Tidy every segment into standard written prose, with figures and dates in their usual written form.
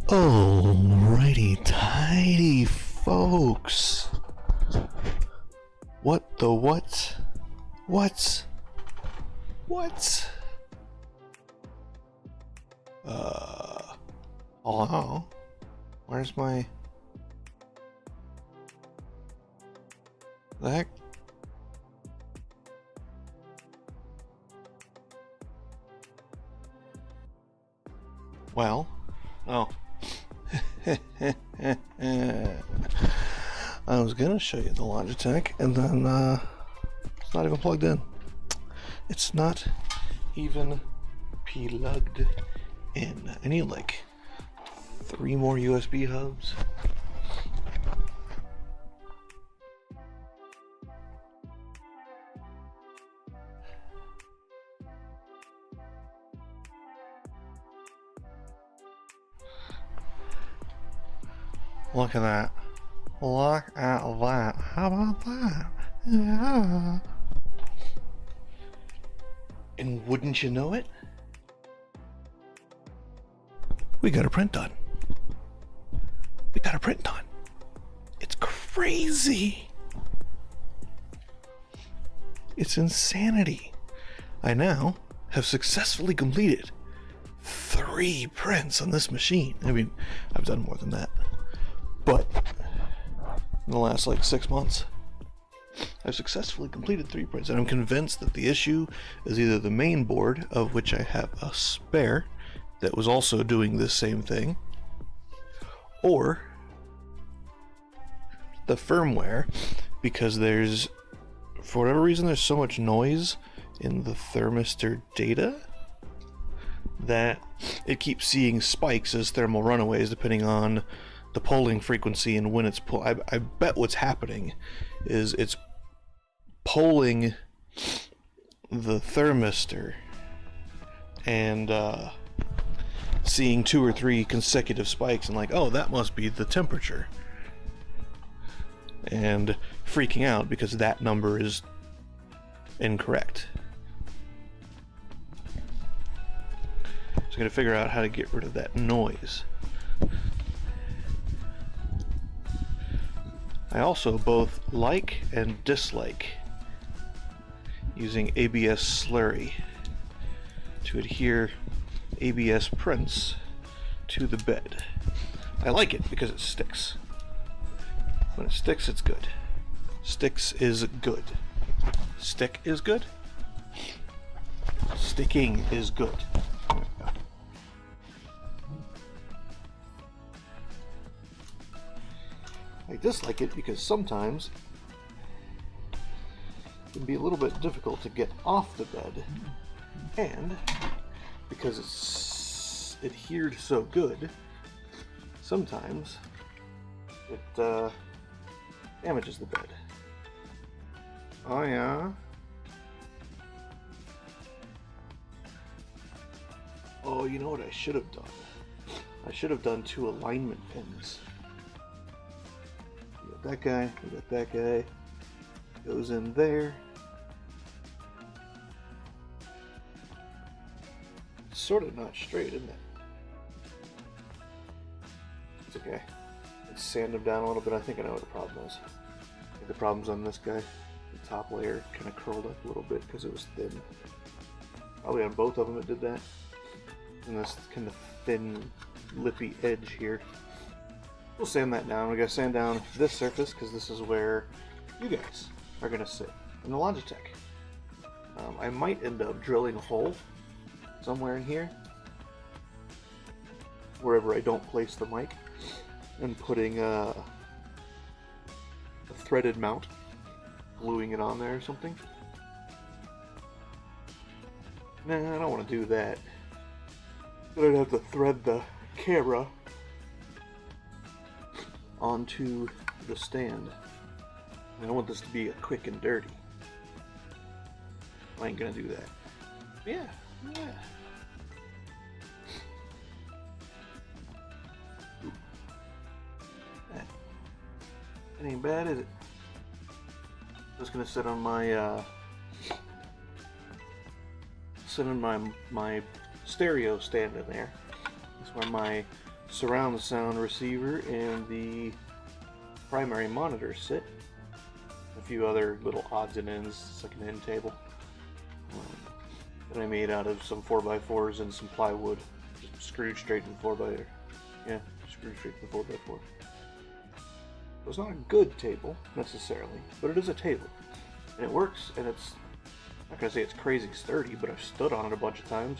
Alrighty, tidy folks. What the what? What? What? Hello? Where's my... The heck? Well, oh. I was gonna show you the Logitech, and then it's not even plugged in. It's not even plugged in. I need like 3 more USB hubs. Look at that. Look at that. How about that? Yeah. And wouldn't you know it? We got a print done. We got a print done. It's crazy. It's insanity. I now have successfully completed 3 prints on this machine. I mean, I've done more than that. But in the last like 6 months, I've successfully completed 3 prints, and I'm convinced that the issue is either the main board, of which I have a spare that was also doing this same thing, or the firmware, because there's, for whatever reason, there's so much noise in the thermistor data that it keeps seeing spikes as thermal runaways depending on the polling frequency and when it's I bet what's happening is it's polling the thermistor and seeing 2 or 3 consecutive spikes and like, oh, that must be the temperature, and freaking out because that number is incorrect. So I'm going to figure out how to get rid of that noise. I also both like and dislike using ABS slurry to adhere ABS prints to the bed. I like it because it sticks. When it sticks, it's good. Sticks is good. Stick is good? Sticking is good. I dislike it because sometimes it can be a little bit difficult to get off the bed, and because it's adhered so good, sometimes it damages the bed. Oh yeah? Oh, you know what I should have done? I should have done 2 alignment pins. We got that guy, we got that guy. Goes in there. It's sort of not straight, isn't it? It's okay. Let's sand him down a little bit. I think I know what the problem is. I think the problem's on this guy. The top layer kind of curled up a little bit because it was thin. Probably on both of them it did that. And this kind of thin, lippy edge here. We'll sand that down. We're going to sand down this surface because this is where you guys are going to sit in the Logitech. I might end up drilling a hole somewhere in here, wherever I don't place the mic, and putting a threaded mount, gluing it on there or something. Nah, I don't want to do that. But I'd have to thread the camera onto the stand. And I want this to be a quick and dirty. I ain't gonna do that. Yeah. Ooh. That ain't bad, is it? Just gonna sit on my my stereo stand in there. That's where my surround sound receiver and the primary monitor sit. A few other little odds and ends. It's like an end table. That I made out of some 4x4s and some plywood. Just screwed straight in the 4x4. Yeah, screwed straight in the 4x4. So it's not a good table, necessarily, but it is a table. And it works, and it's, I'm not going to say it's crazy sturdy, but I've stood on it a bunch of times,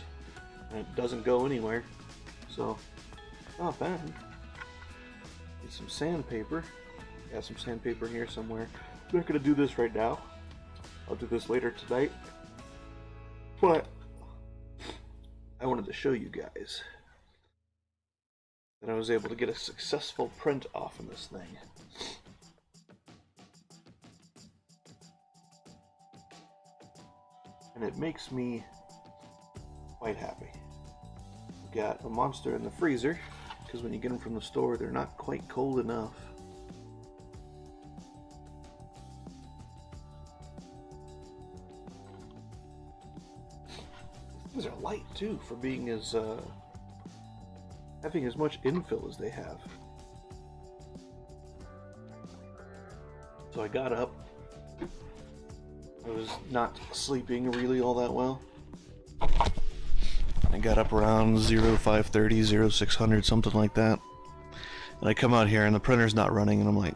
and it doesn't go anywhere. So, not bad. Need some sandpaper. Got some sandpaper here somewhere. I'm not going to do this right now. I'll do this later tonight. But I wanted to show you guys that I was able to get a successful print off of this thing. And it makes me quite happy. We've got a monster in the freezer, because when you get them from the store, they're not quite cold enough. These are light too, for being as having as much infill as they have. So I got up. I was not sleeping really all that well. I got up around 0530, 0600, something like that. And I come out here and the printer's not running, and I'm like,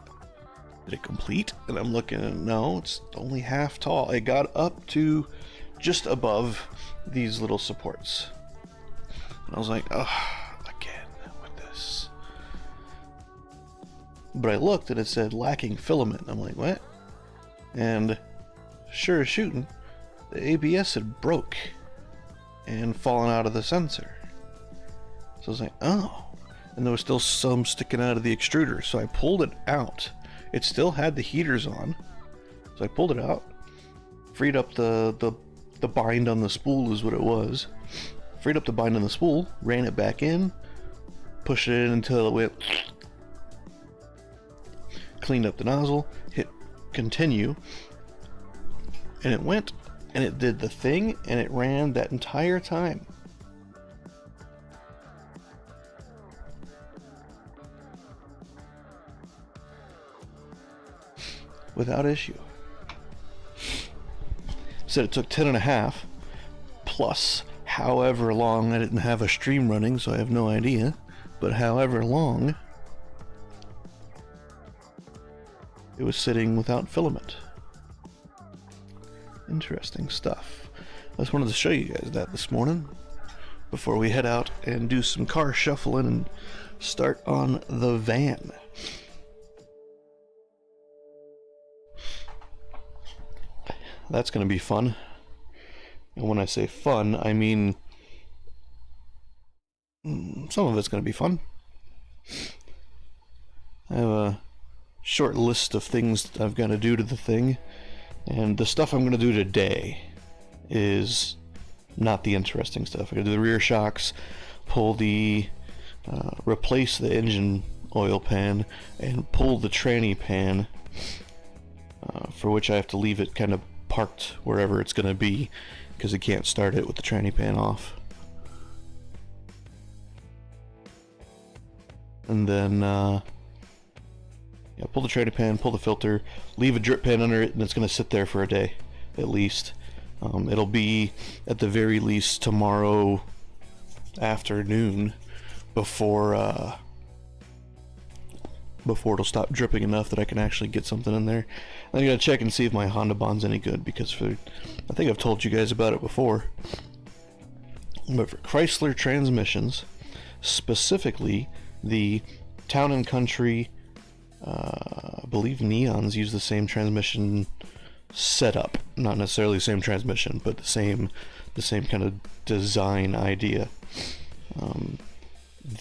did it complete? And I'm looking, and no, it's only half tall. It got up to just above these little supports. And I was like, ugh, again with this. But I looked and it said lacking filament. I'm like, what? And sure as shooting, the ABS had broke and fallen out of the sensor. So I was like, oh. And there was still some sticking out of the extruder. So I pulled it out. It still had the heaters on. So I pulled it out, freed up the bind on the spool is what it was. Freed up the bind on the spool, ran it back in, pushed it in until it went, cleaned up the nozzle, hit continue, and it went, and it did the thing, and it ran that entire time. Without issue. Said it took 10.5 plus however long. I didn't have a stream running, so I have no idea, but however long it was sitting without filament. Interesting stuff. I just wanted to show you guys that this morning before we head out and do some car shuffling and start on the van. That's going to be fun. And when I say fun, I mean some of it's going to be fun. I have a short list of things that I've got to do to the thing, and the stuff I'm going to do today is not the interesting stuff. I got to do the rear shocks, pull the replace the engine oil pan, and pull the tranny pan, for which I have to leave it kind of parked wherever it's going to be, because I can't start it with the tranny pan off. And then pull the tranny pan, pull the filter, leave a drip pan under it, and it's going to sit there for a day at least. It'll be at the very least tomorrow afternoon before it'll stop dripping enough that I can actually get something in there. Then I gotta check and see if my Honda Bond's any good, because I think I've told you guys about it before, but for Chrysler transmissions, specifically the Town & Country, I believe Neons use the same transmission setup, not necessarily the same transmission, but the same kind of design idea.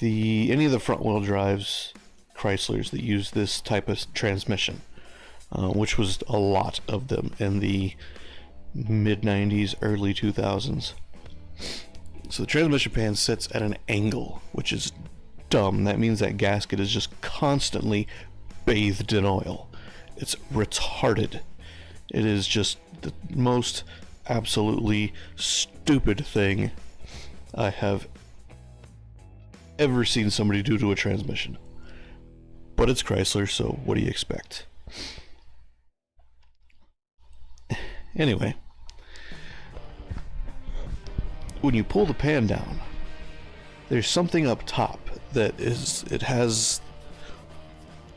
Any of the front wheel drives Chryslers that use this type of transmission, which was a lot of them in the mid 90s, early 2000s. So the transmission pan sits at an angle, which is dumb. That means that gasket is just constantly bathed in oil. It's retarded. It is just the most absolutely stupid thing I have ever seen somebody do to a transmission. But it's Chrysler, so what do you expect? Anyway, when you pull the pan down, there's something up top that it has,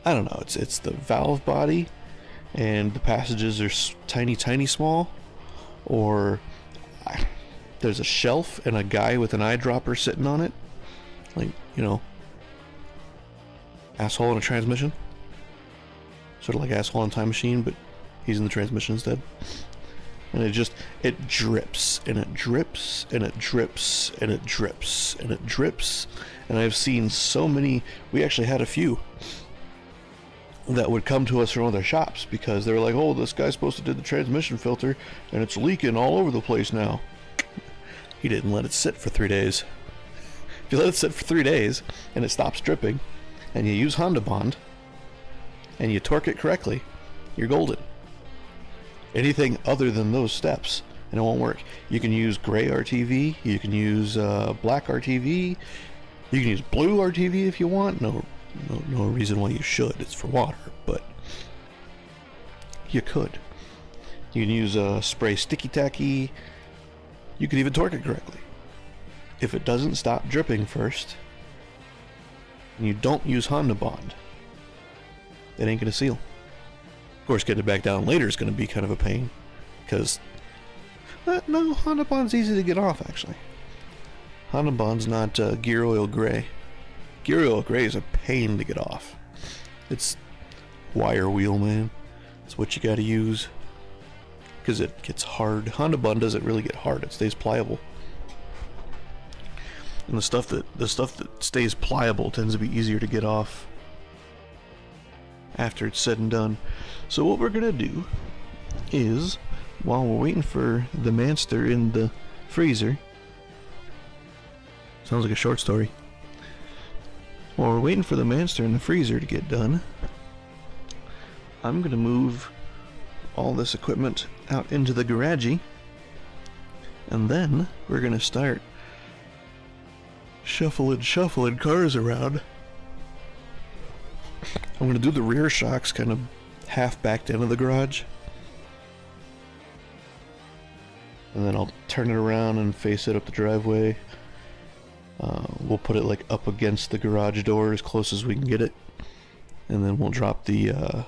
I don't know, it's the valve body and the passages are tiny small, or there's a shelf and a guy with an eyedropper sitting on it, like, you know, asshole in a transmission, sort of like asshole in a time machine, but he's in the transmission instead. And it drips and it drips and it drips and it drips and it drips. And I've seen so many, we actually had a few that would come to us from other shops because they were like, oh, this guy's supposed to do the transmission filter and it's leaking all over the place now. He didn't let it sit for 3 days. If you let it sit for 3 days and it stops dripping and you use Honda Bond and you torque it correctly, you're golden. Anything other than those steps and it won't work. You can use gray RTV, you can use black RTV, you can use blue RTV if you want. No reason why you should. It's for water, but you could. You can use spray sticky tacky. You can even torque it correctly. If it doesn't stop dripping first, and you don't use Honda Bond, it ain't gonna seal. Of course, getting it back down later is going to be kind of a pain, because no, Honda Bond's easy to get off, actually. Honda Bond's not gear oil gray. Gear oil gray is a pain to get off. It's wire wheel, man. It's what you got to use, because it gets hard. Honda Bond doesn't really get hard; it stays pliable. And the stuff that stays pliable tends to be easier to get off after it's said and done. So what we're gonna do is, while we're waiting for the Manster in the freezer, sounds like a short story. While we're waiting for the Manster in the freezer to get done, I'm gonna move all this equipment out into the garagey, and then we're gonna start shuffling cars around. I'm going to do the rear shocks kind of half backed into the garage. And then I'll turn it around and face it up the driveway. We'll put it like up against the garage door as close as we can get it. And then we'll drop the...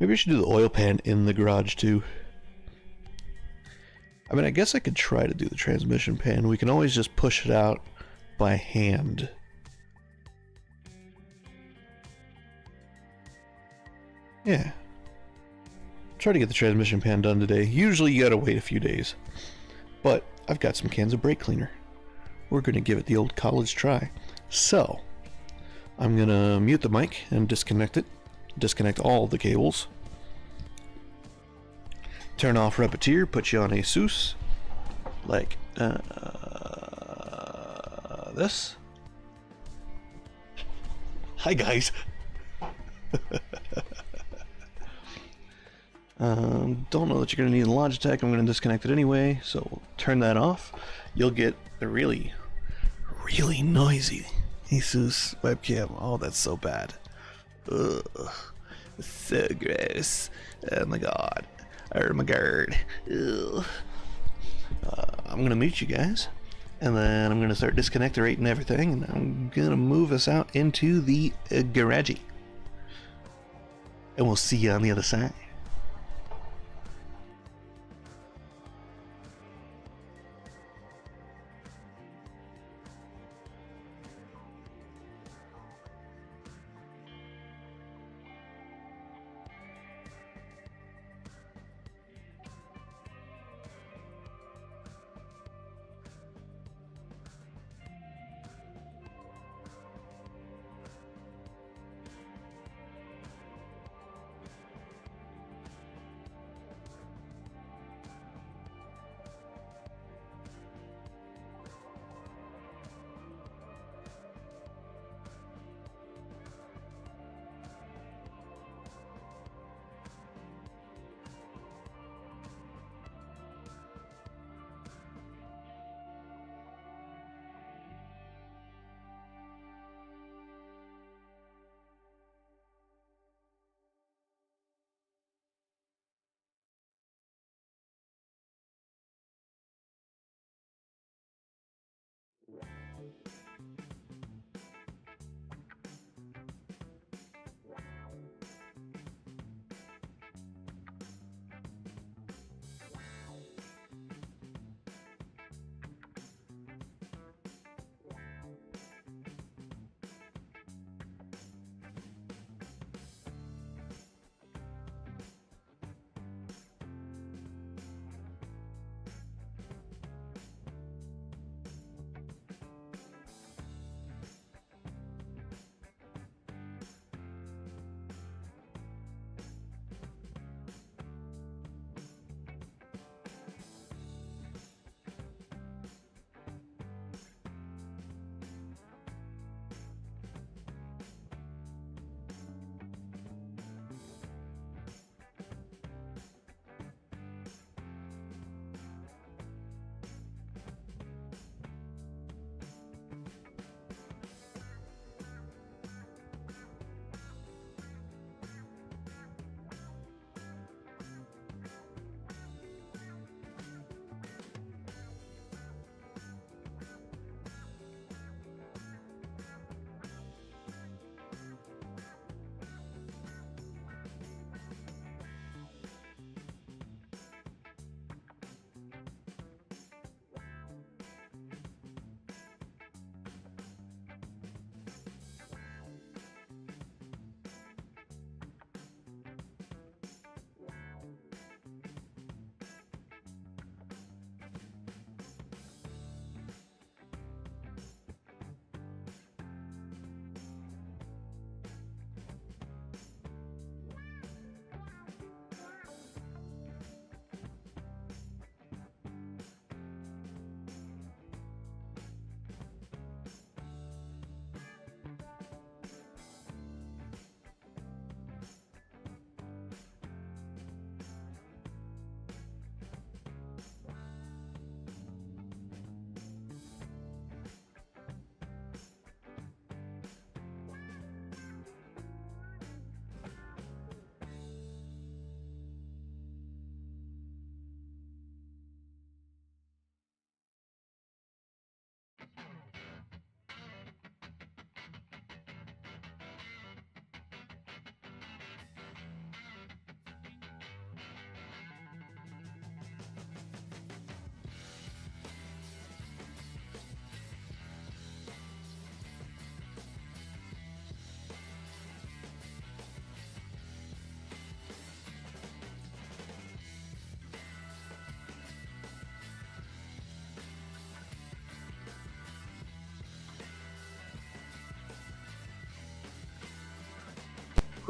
Maybe I should do the oil pan in the garage too. I mean, I guess I could try to do the transmission pan. We can always just push it out by hand. Yeah. Try to get the transmission pan done today. Usually you gotta wait a few days. But I've got some cans of brake cleaner. We're gonna give it the old college try. So, I'm gonna mute the mic and disconnect it. Disconnect all the cables. Turn off Repeater, put you on a Seuss. Like, this. Hi guys. Don't know that you're going to need a Logitech. I'm going to disconnect it anyway, so we'll turn that off. You'll get a really noisy Asus webcam. Oh, that's so bad. Ugh. So gross. Oh my god. Oh my god. Ugh. I'm going to mute you guys, and then I'm going to start disconnecting everything, and I'm going to move us out into the garage. And we'll see you on the other side.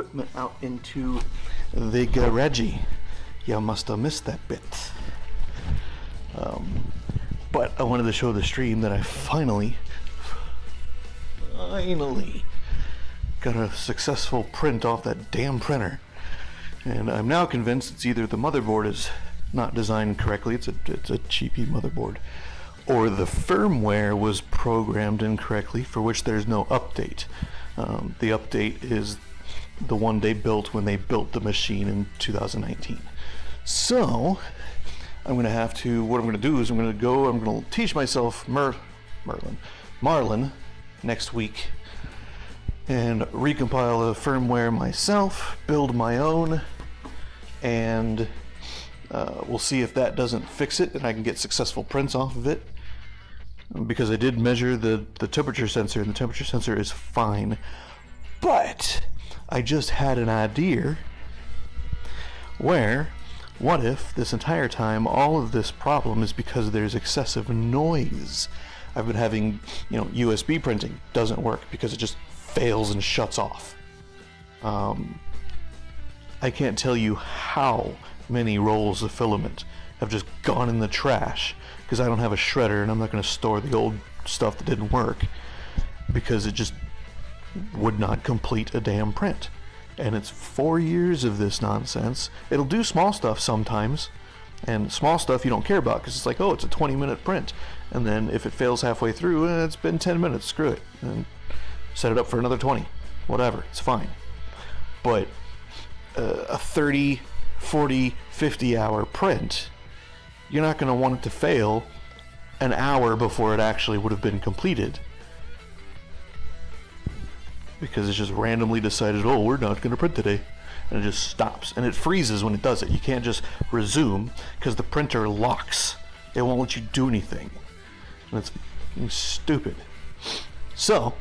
equipment out into the garage. You must have missed that bit. But I wanted to show the stream that I finally got a successful print off that damn printer. And I'm now convinced it's either the motherboard is not designed correctly, it's a cheapy motherboard, or the firmware was programmed incorrectly, for which there's no update. The update is the one they built when they built the machine in 2019. So I'm gonna have to, what I'm gonna do is I'm gonna teach myself Marlin next week and recompile the firmware myself, build my own, and we'll see if that doesn't fix it and I can get successful prints off of it. Because I did measure the temperature sensor, and the temperature sensor is fine. But I just had an idea where, what if this entire time all of this problem is because there's excessive noise? I've been having, USB printing doesn't work because it just fails and shuts off. I can't tell you how many rolls of filament have just gone in the trash because I don't have a shredder and I'm not going to store the old stuff that didn't work because it just would not complete a damn print. And it's 4 years of this nonsense. It'll do small stuff sometimes, and small stuff you don't care about because it's like, oh, it's a 20-minute print. And then if it fails halfway through, it's been 10 minutes, screw it. And set it up for another 20. Whatever, it's fine. But a 30, 40, 50-hour print, you're not going to want it to fail an hour before it actually would have been completed. Because it's just randomly decided, oh, we're not going to print today. And it just stops. And it freezes when it does it. You can't just resume because the printer locks. It won't let you do anything. And it's stupid. So,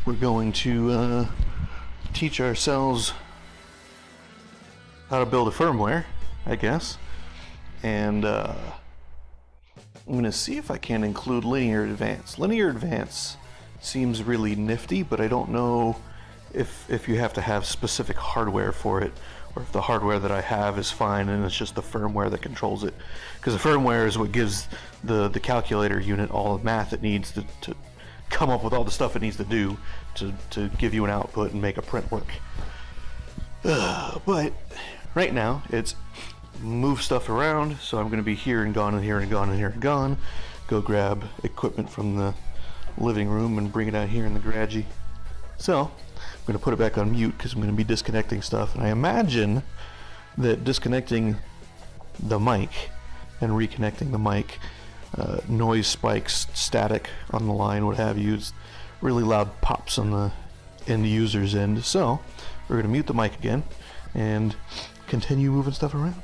we're going to teach ourselves how to build a firmware, I guess. And I'm going to see if I can include Linear Advance. Linear Advance seems really nifty, but I don't know if you have to have specific hardware for it, or if the hardware that I have is fine and it's just the firmware that controls it. Because the firmware is what gives the calculator unit all the math it needs to come up with all the stuff it needs to do to give you an output and make a print work. But right now it's move stuff around, so I'm going to be here and gone and here and gone and here and gone. Go grab equipment from the living room and bring it out here in the garage. So I'm going to put it back on mute because I'm going to be disconnecting stuff, and I imagine that disconnecting the mic and reconnecting the mic, noise spikes, static on the line, what have you, really loud pops on the end user's end. So we're going to mute the mic again and continue moving stuff around.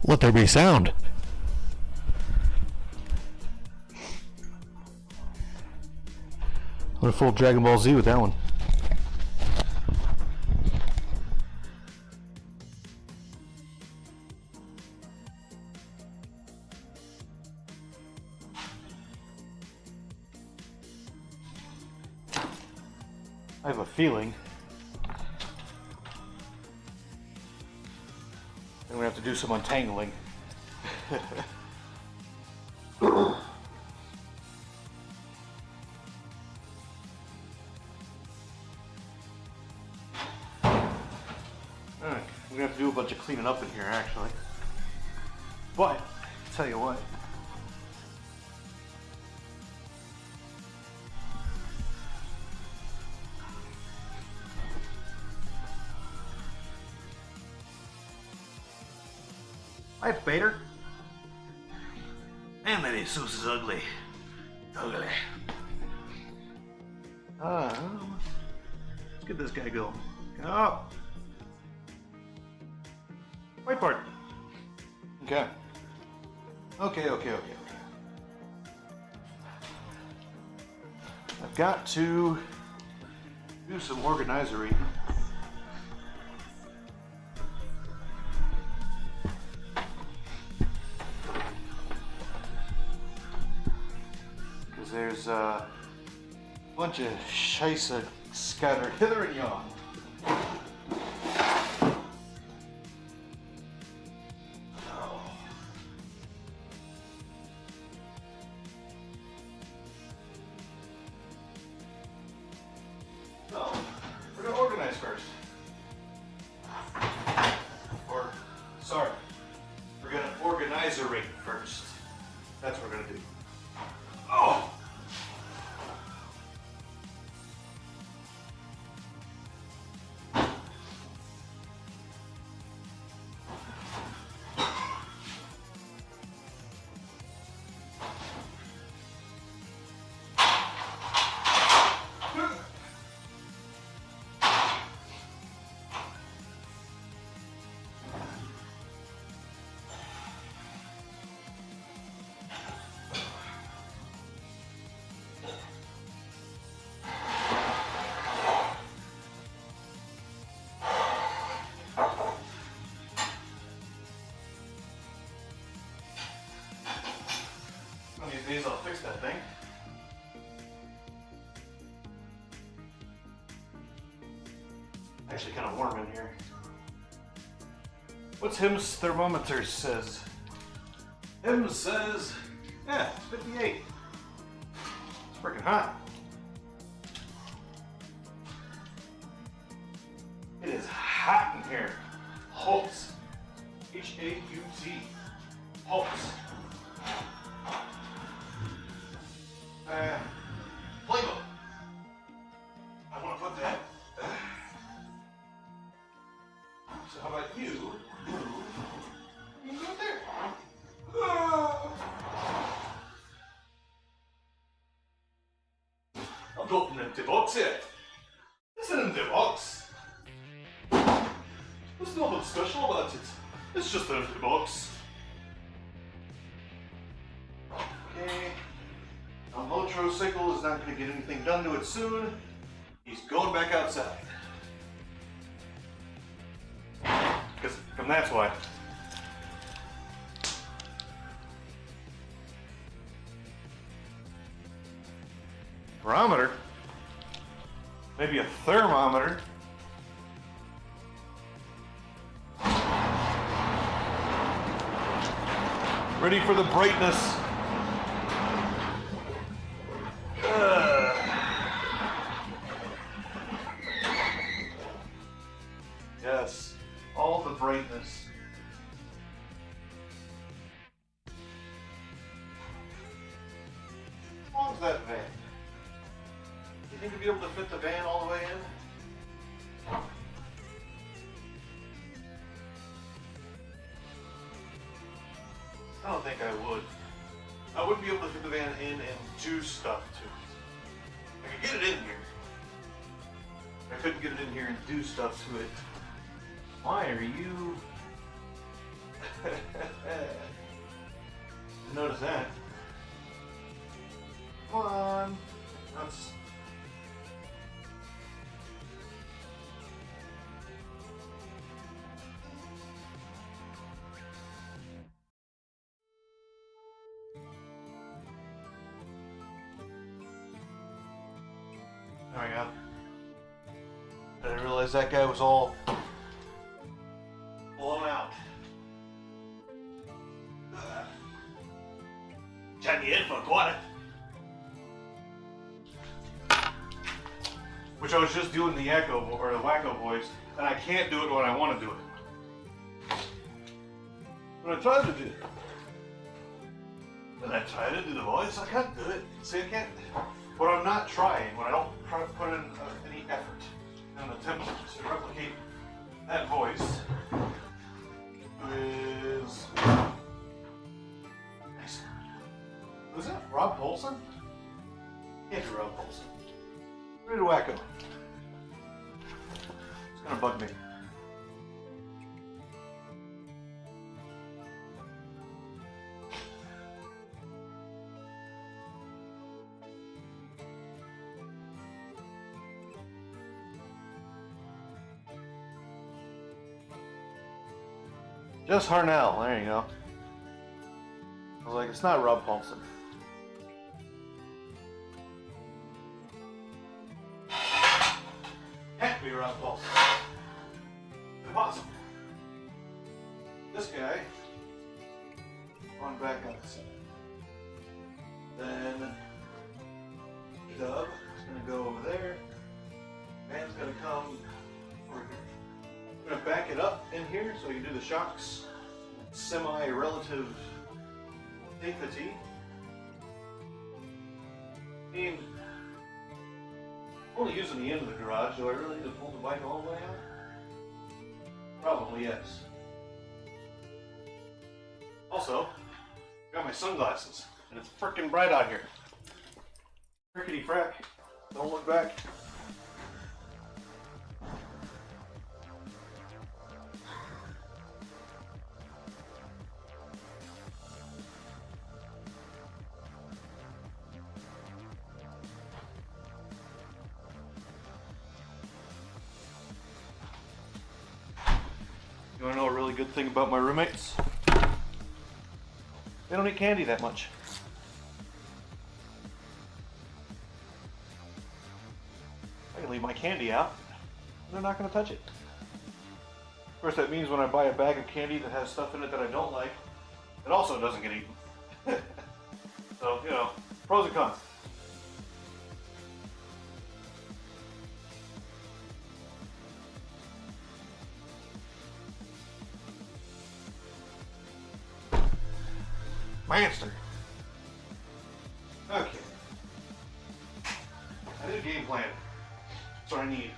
Let there be sound. Went full Dragon Ball Z with that one. I have a feeling I'm gonna have to do some untangling. Alright, we're gonna have to do a bunch of cleaning up in here actually. But, tell you what. Hi, Bader. Man, that Jesus is ugly. Ugly. Let's get this guy going. Oh! Whiteboard. Okay. Okay. I've got to do some organizery. There's a bunch of scheisse scattered hither and yon. So, we're going to organize first. Or, sorry, we're going to organizerate first. That's what we're going to do. Oh! One of these days I'll fix that thing. Actually kind of warm in here. What's Him's thermometer says? Him says, yeah, it's 58. It's freaking hot. It is hot in here. Holtz. H-A-U-T. Holtz. Playbook. I want to put that. So how about you move? You can do it there. I'll go from an empty box here. It's an empty box. There's nothing special about it. It's just an empty box. Okay. Now, Motorcycle is not going to get anything done to it soon. He's going back outside. And that's why. Barometer? Maybe a thermometer? Ready for the brightness. Yes, all the brightness. How long is that van? You think you'll be able to fit the van all the way in? I don't think I would. I wouldn't be able to fit the van in and do stuff to it. I could get it in here. I couldn't get it in here and do stuff to it. Why are you... Notice that. Come on. That's... There we go. I didn't realize that guy was all blown out. Chat me in for a quarter. Which I was just doing the echo or the wacko voice, and I can't do it when I want to do it. When I try to do the voice, I can't do it. See, I can't. When I'm not trying, when I don't try to put in any effort in an attempt to replicate that voice, is nice. Who's that? Rob Paulson? Can't be Rob Paulson. Ready to wacko. It's gonna bug me. Just Harnell, there you go. I was like, it's not Rob Paulson. Can't be Rob Paulson. Impossible. This guy, on back on the side. Then, Dub is going to go over there. Man's going to come over here. I'm going to back it up in here so you can do the shocks. Semi-relative safety. I mean, I'm only using the end of the garage. Do I really need to pull the bike all the way out? Probably yes. Also, I got my sunglasses, and it's frickin' bright out here. Frickety frack. Don't look back. You wanna know a really good thing about my roommates? They don't eat candy that much. I can leave my candy out, and they're not gonna touch it. Of course, that means when I buy a bag of candy that has stuff in it that I don't like, it also doesn't get eaten. So, you know, pros and cons. Monster. Okay. I did a game plan. That's what I need.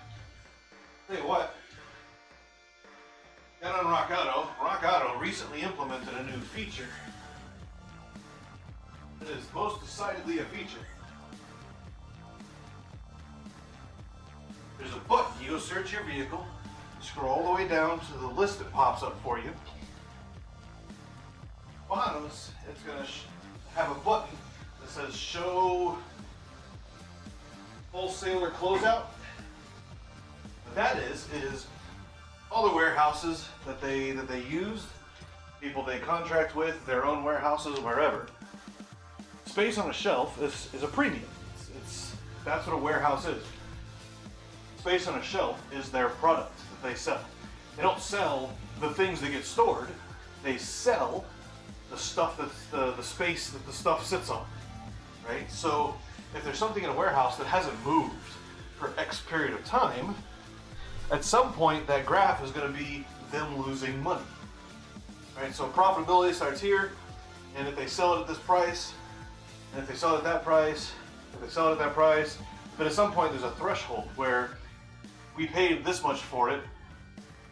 Tell you what. Got on Rock Auto. Rock Auto recently implemented a new feature. It is most decidedly a feature. There's a button. You go search your vehicle, scroll all the way down to the list that pops up for you. Bottoms, it's going to have a button that says show wholesaler closeout. What that is all the warehouses that they use, people they contract with, their own warehouses, wherever. Space on a shelf is a premium. That's what a warehouse is. Space on a shelf is their product that they sell. They don't sell the things that get stored. They sell the stuff that's the space that the stuff sits on, right? So if there's something in a warehouse that hasn't moved for X period of time, at some point that graph is going to be them losing money, right? So profitability starts here, and if they sell it at this price, and if they sell it at that price, if they sell it at that price, but at some point there's a threshold where we paid this much for it,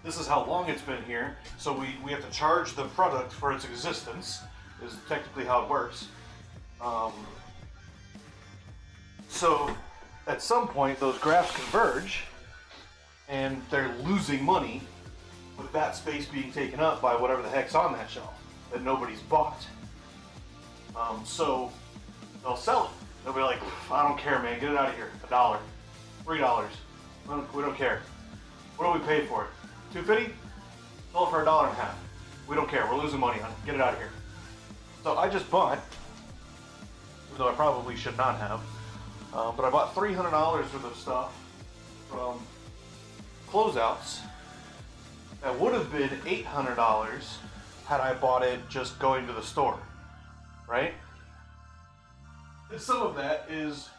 this is how long it's been here, so we have to charge the product for its existence, is technically how it works. So at some point those graphs converge and they're losing money with that space being taken up by whatever the heck's on that shelf that nobody's bought. So they'll sell it. They'll be like, I don't care, man, get it out of here. $1, $3. We don't care. What do we pay for it? $2.50? Sell it for $1.50. We don't care. We're losing money on it. Get it out of here. So I just bought, even though I probably should not have, but I bought $300 worth of stuff from closeouts that would have been $800 had I bought it just going to the store, right? And some of that is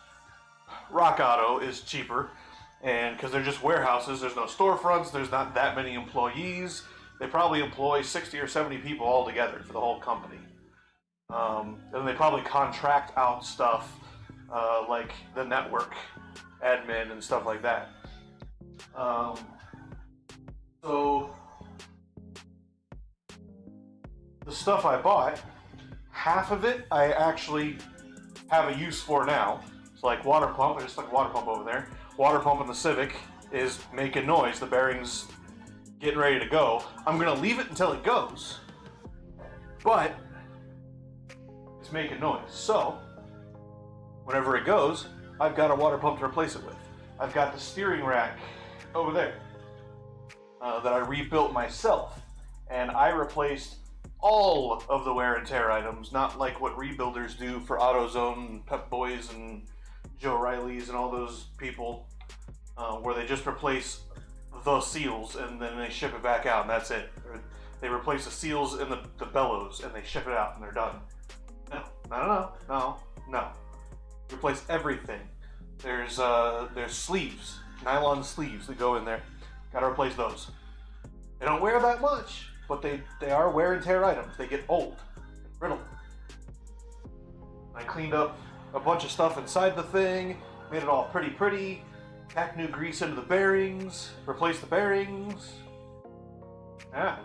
Rock Auto is cheaper, and because they're just warehouses, there's no storefronts, there's not that many employees. They probably employ 60 or 70 people all together for the whole company. And they probably contract out stuff like the network admin and stuff like that. So the stuff I bought, half of it I actually have a use for now. So like water pump, I just stuck a water pump over there. Water pump in the Civic is making noise. The bearing's getting ready to go. I'm gonna leave it until it goes, but it's making noise. So whenever it goes, I've got a water pump to replace it with. I've got the steering rack over there that I rebuilt myself, and I replaced all of the wear and tear items, not like what rebuilders do for AutoZone and Pep Boys and Joe Riley's and all those people, where they just replace the seals and then they ship it back out and that's it. Or they replace the seals and the bellows and they ship it out and they're done. No. Replace everything. There's sleeves, nylon sleeves that go in there. Gotta replace those. They don't wear that much, but they are wear and tear items. They get old, brittle. I cleaned up a bunch of stuff inside the thing, made it all pretty, packed new grease into the bearings, replaced the bearings. Yeah,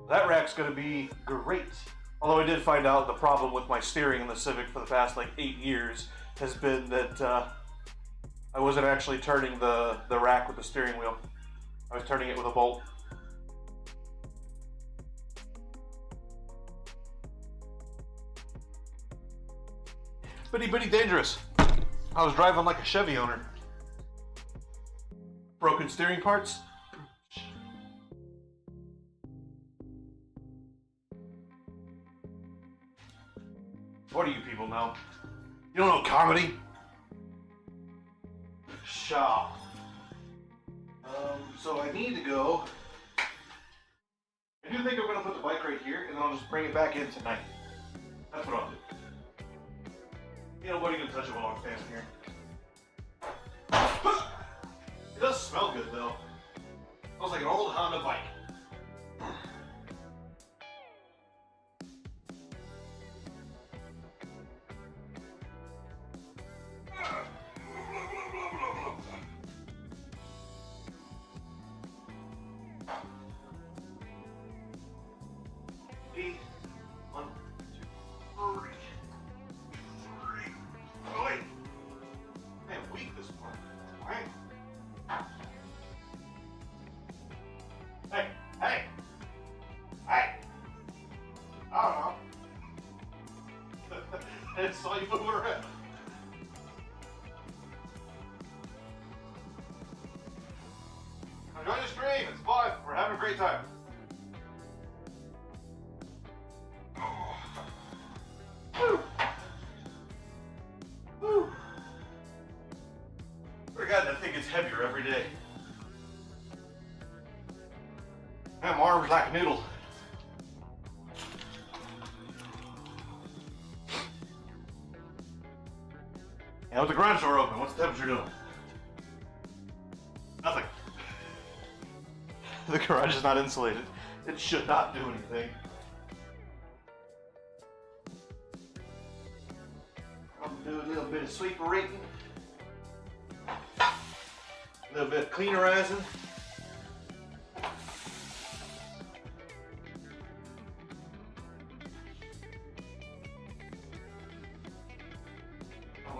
that rack's gonna be great. Although I did find out the problem with my steering in the Civic for the past like 8 years has been that I wasn't actually turning the rack with the steering wheel. I was turning it with a bolt. Bitty dangerous. I was driving like a Chevy owner. Broken steering parts. What do you people know? You don't know comedy? Shaw. So I need to go. I do think I'm going to put the bike right here, and then I'll just bring it back in tonight. That's what I'll do. You know, what are you going to touch it while I'm standing here? It does smell good, though. Smells like an old Honda bike. I saw you moving around. Enjoy the stream. It's fun. We're having a great time. Woo. Woo. For God, that thing gets heavier every day. Man, my arm's like a noodle. Yeah, with the garage door open, what's the temperature doing? Nothing. The garage is not insulated. It should not do anything. I'm gonna do a little bit of sweeperating. A little bit of cleanerizing.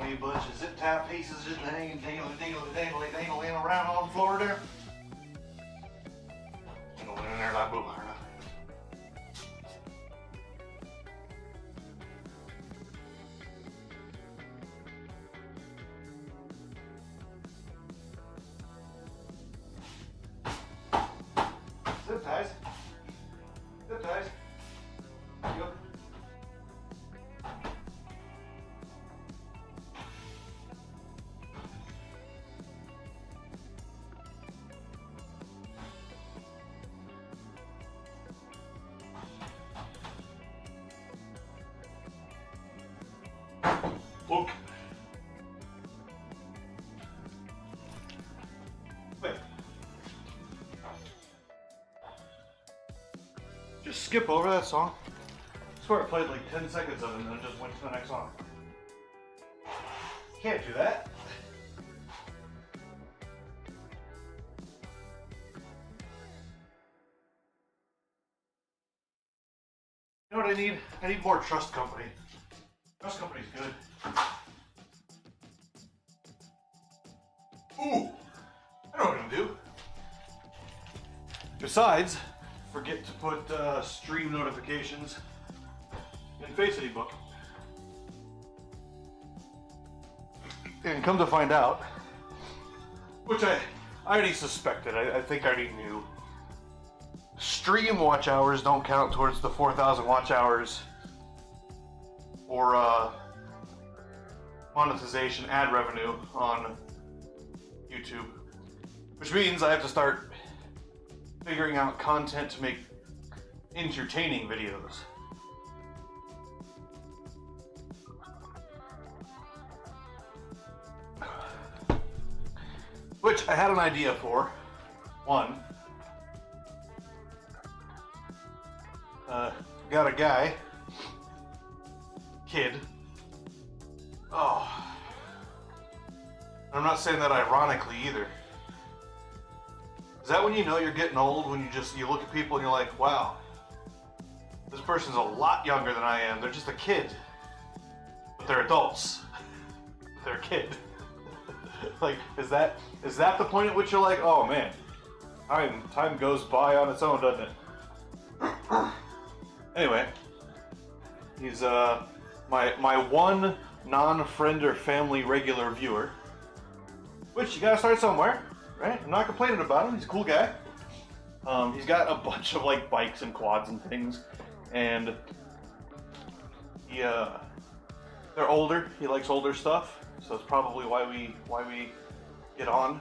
A bunch of zip tie pieces just hanging, dangling around on the floor there. just skip over that song? I swear I played like 10 seconds of it and then just went to the next song. Can't do that. You know what I need? I need more trust company. Trust company's good. Ooh! I know what I'm gonna do. Besides, forget to put stream notifications in Facety Book. And come to find out, which I already suspected, I think I already knew, stream watch hours don't count towards the 4,000 watch hours or monetization ad revenue on YouTube. Which means I have to start figuring out content to make entertaining videos. Which I had an idea for. One, got a guy, kid. Oh, I'm not saying that ironically either. Is that when you know you're getting old, when you look at people and you're like, wow, this person's a lot younger than I am. They're just a kid, but they're adults. They're a kid. Like, is that the point at which you're like, oh man, time goes by on its own, doesn't it? Anyway, he's my one non-friend or family regular viewer, which you gotta start somewhere, right? I'm not complaining about him. He's a cool guy. He's got a bunch of like bikes and quads and things, and they're older. He likes older stuff, so it's probably why we get on.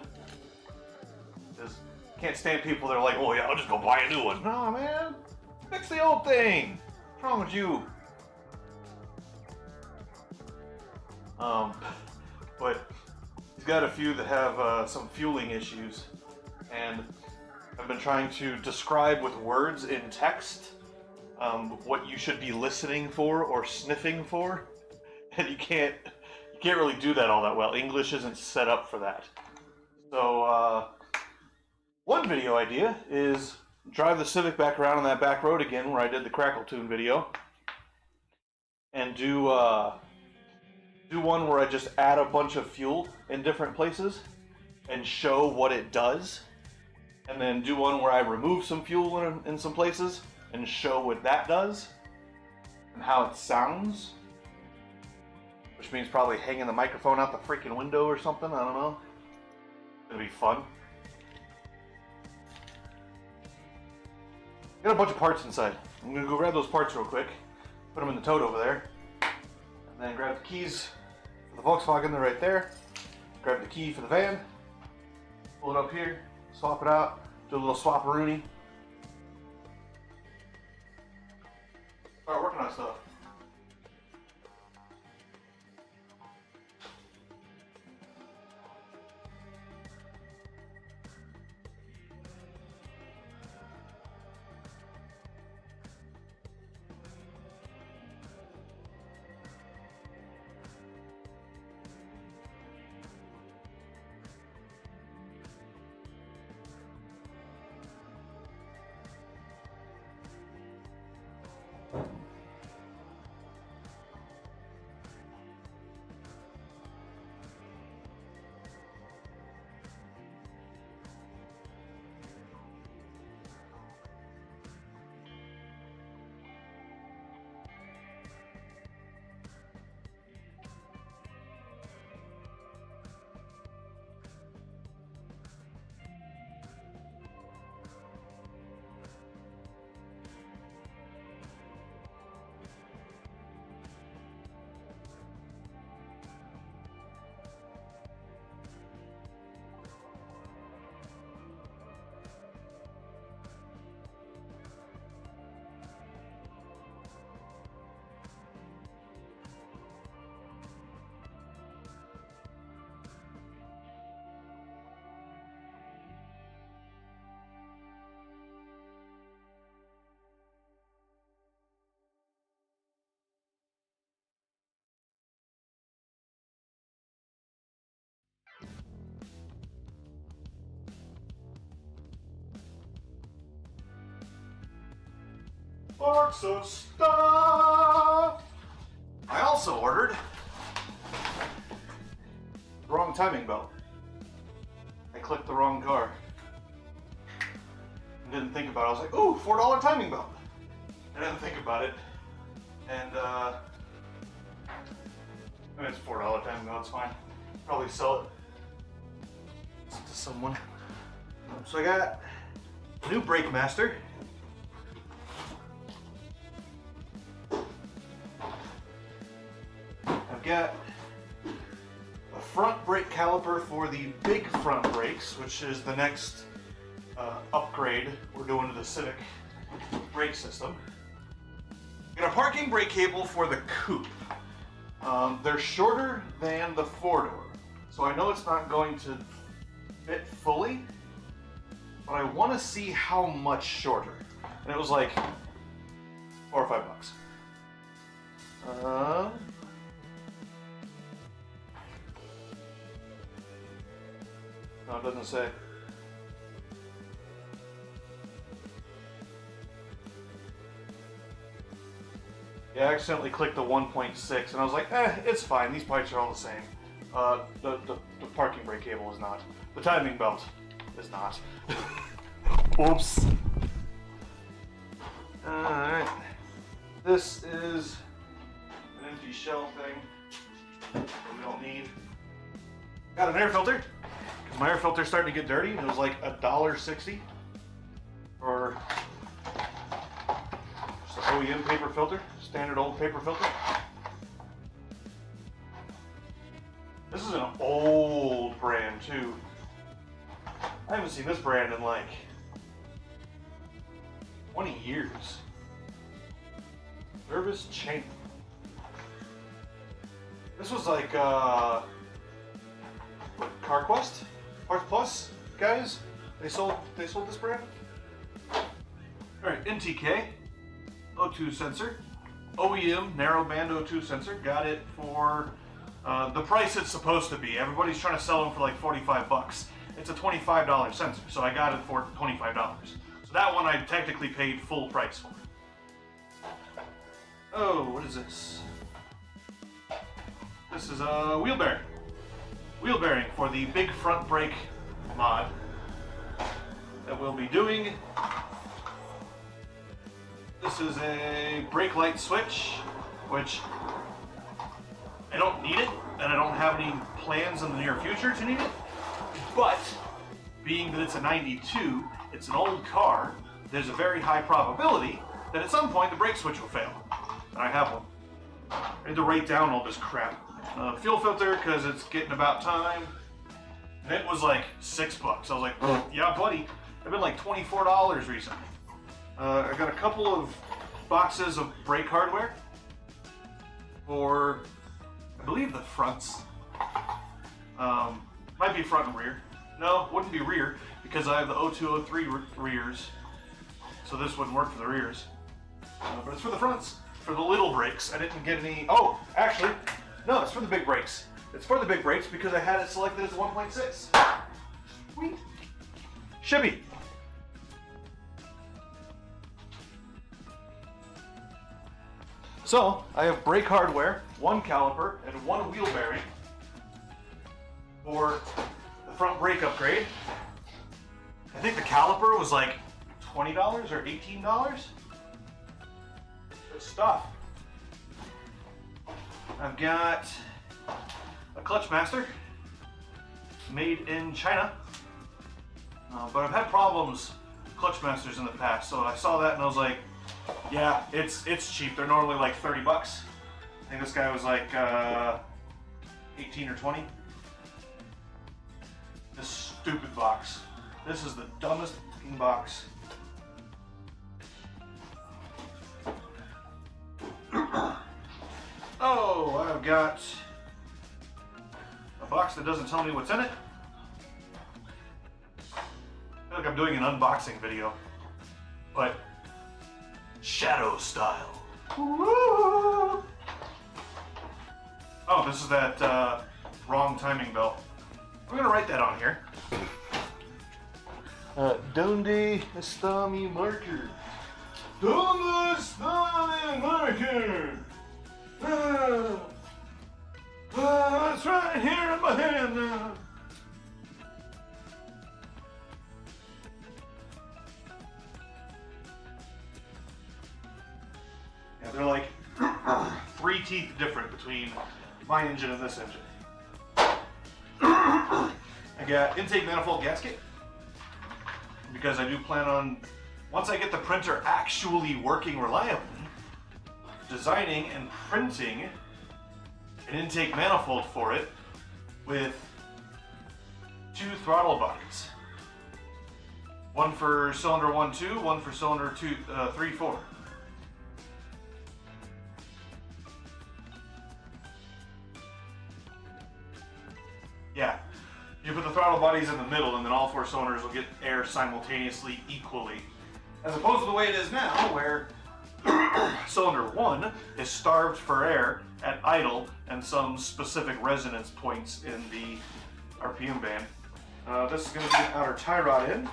Just can't stand people that are like, oh yeah, I'll just go buy a new one. Nah, man, fix the old thing. What's wrong with you? But he's got a few that have some fueling issues, and I've been trying to describe with words in text what you should be listening for or sniffing for, and you can't really do that all that well. English isn't set up for that. So one video idea is drive the Civic back around on that back road again where I did the Crackle Tune video, and do one where I just add a bunch of fuel in different places and show what it does, and then do one where I remove some fuel in some places and show what that does and how it sounds, which means probably hanging the microphone out the freaking window or something. I don't know. It'll be fun. Got a bunch of parts inside. I'm gonna go grab those parts real quick, put them in the tote over there, and then grab the keys for the Volkswagen. They're right there. Grab the key for the van, pull it up here, swap it out, do a little swap-a-rooney. Start working on stuff. Box of stuff! I also ordered the wrong timing belt. I clicked the wrong car. I didn't think about it. I was like, ooh, $4 timing belt. I didn't think about it. And I mean, it's $4 timing belt, it's fine. Probably sell it to someone. So I got a new brake master. I've got a front brake caliper for the big front brakes, which is the next upgrade we're doing to the Civic brake system. Got a parking brake cable for the coupe. They're shorter than the four-door, so I know it's not going to fit fully, but I want to see how much shorter. And it was like $4 or $5. No, it doesn't say. Yeah, I accidentally clicked the 1.6 and I was like, it's fine, these pipes are all the same. The parking brake cable is not. The timing belt is not. Oops. Alright. This is an empty shell thing that we don't need. Got an air filter, because my air filter's starting to get dirty, and it was like $1.60 for just an OEM paper filter. Standard old paper filter. This is an old brand too. I haven't seen this brand in like 20 years. Service chain. This was like what, CarQuest? Parts Plus guys? They sold this brand? Alright, NTK O2 sensor. OEM narrowband O2 sensor. Got it for the price it's supposed to be. Everybody's trying to sell them for like 45 bucks. It's a $25 sensor, so I got it for $25. So that one I technically paid full price for. Oh, what is this? This is a wheel bearing. Wheel bearing for the big front brake mod that we'll be doing. This is a brake light switch, which I don't need it, and I don't have any plans in the near future to need it. But, being that it's a 92, it's an old car, there's a very high probability that at some point the brake switch will fail. And I have one. I need to write down all this crap. Fuel filter, because it's getting about time. And it was like $6. I was like, yeah, buddy. I've been like $24 recently. I got a couple of boxes of brake hardware for, I believe, the fronts. Might be front and rear. No, wouldn't be rear because I have the 0203 rears, so this wouldn't work for the rears. But it's for the fronts, for the little brakes. I didn't get any. Oh, actually, no, it's for the big brakes. It's for the big brakes because I had it selected as 1.6. Sweet. Shibby. So, I have brake hardware, one caliper, and one wheel bearing for the front brake upgrade. I think the caliper was like $20 or $18. Good stuff. I've got a clutch master made in China, but I've had problems with clutch masters in the past, so I saw that and I was like, yeah, it's cheap. They're normally like 30 bucks. I think this guy was like 18 or 20. This stupid box. This is the dumbest fucking box. Oh, I've got a box that doesn't tell me what's in it. I feel like I'm doing an unboxing video, but shadow style. Woo! Oh, this is that wrong timing belt. I'm gonna write that on here. Donde está mi marker? ¿Dónde está el marker? It's right here in my hand now. Yeah, they're like 3 teeth different between my engine and this engine. I got intake manifold gasket because I do plan on, once I get the printer actually working reliably, designing and printing an intake manifold for it with 2 throttle bodies. One for cylinder 1-2, one for cylinder 3-4. Yeah, you put the throttle bodies in the middle and then all 4 cylinders will get air simultaneously equally. As opposed to the way it is now, where cylinder 1 is starved for air at idle and some specific resonance points in the RPM band. This is going to be an outer tie rod end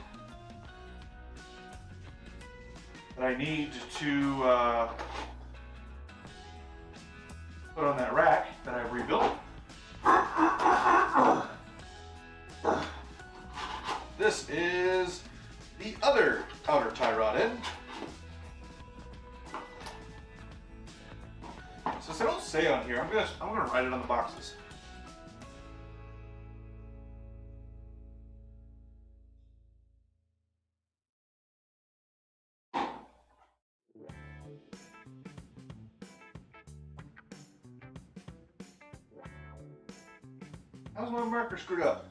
that I need to put on that rack that I've rebuilt. This is the other outer tie rod end. Since I don't say on here, I'm gonna write it on the boxes. How's my marker screwed up?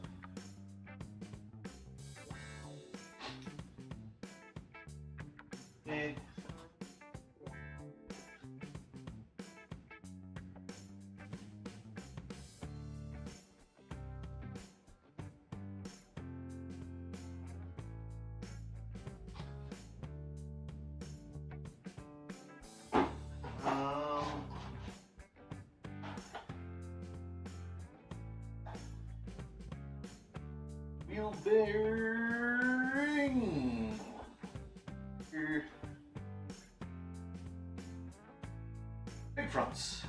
Wheel bearing. Big fronts.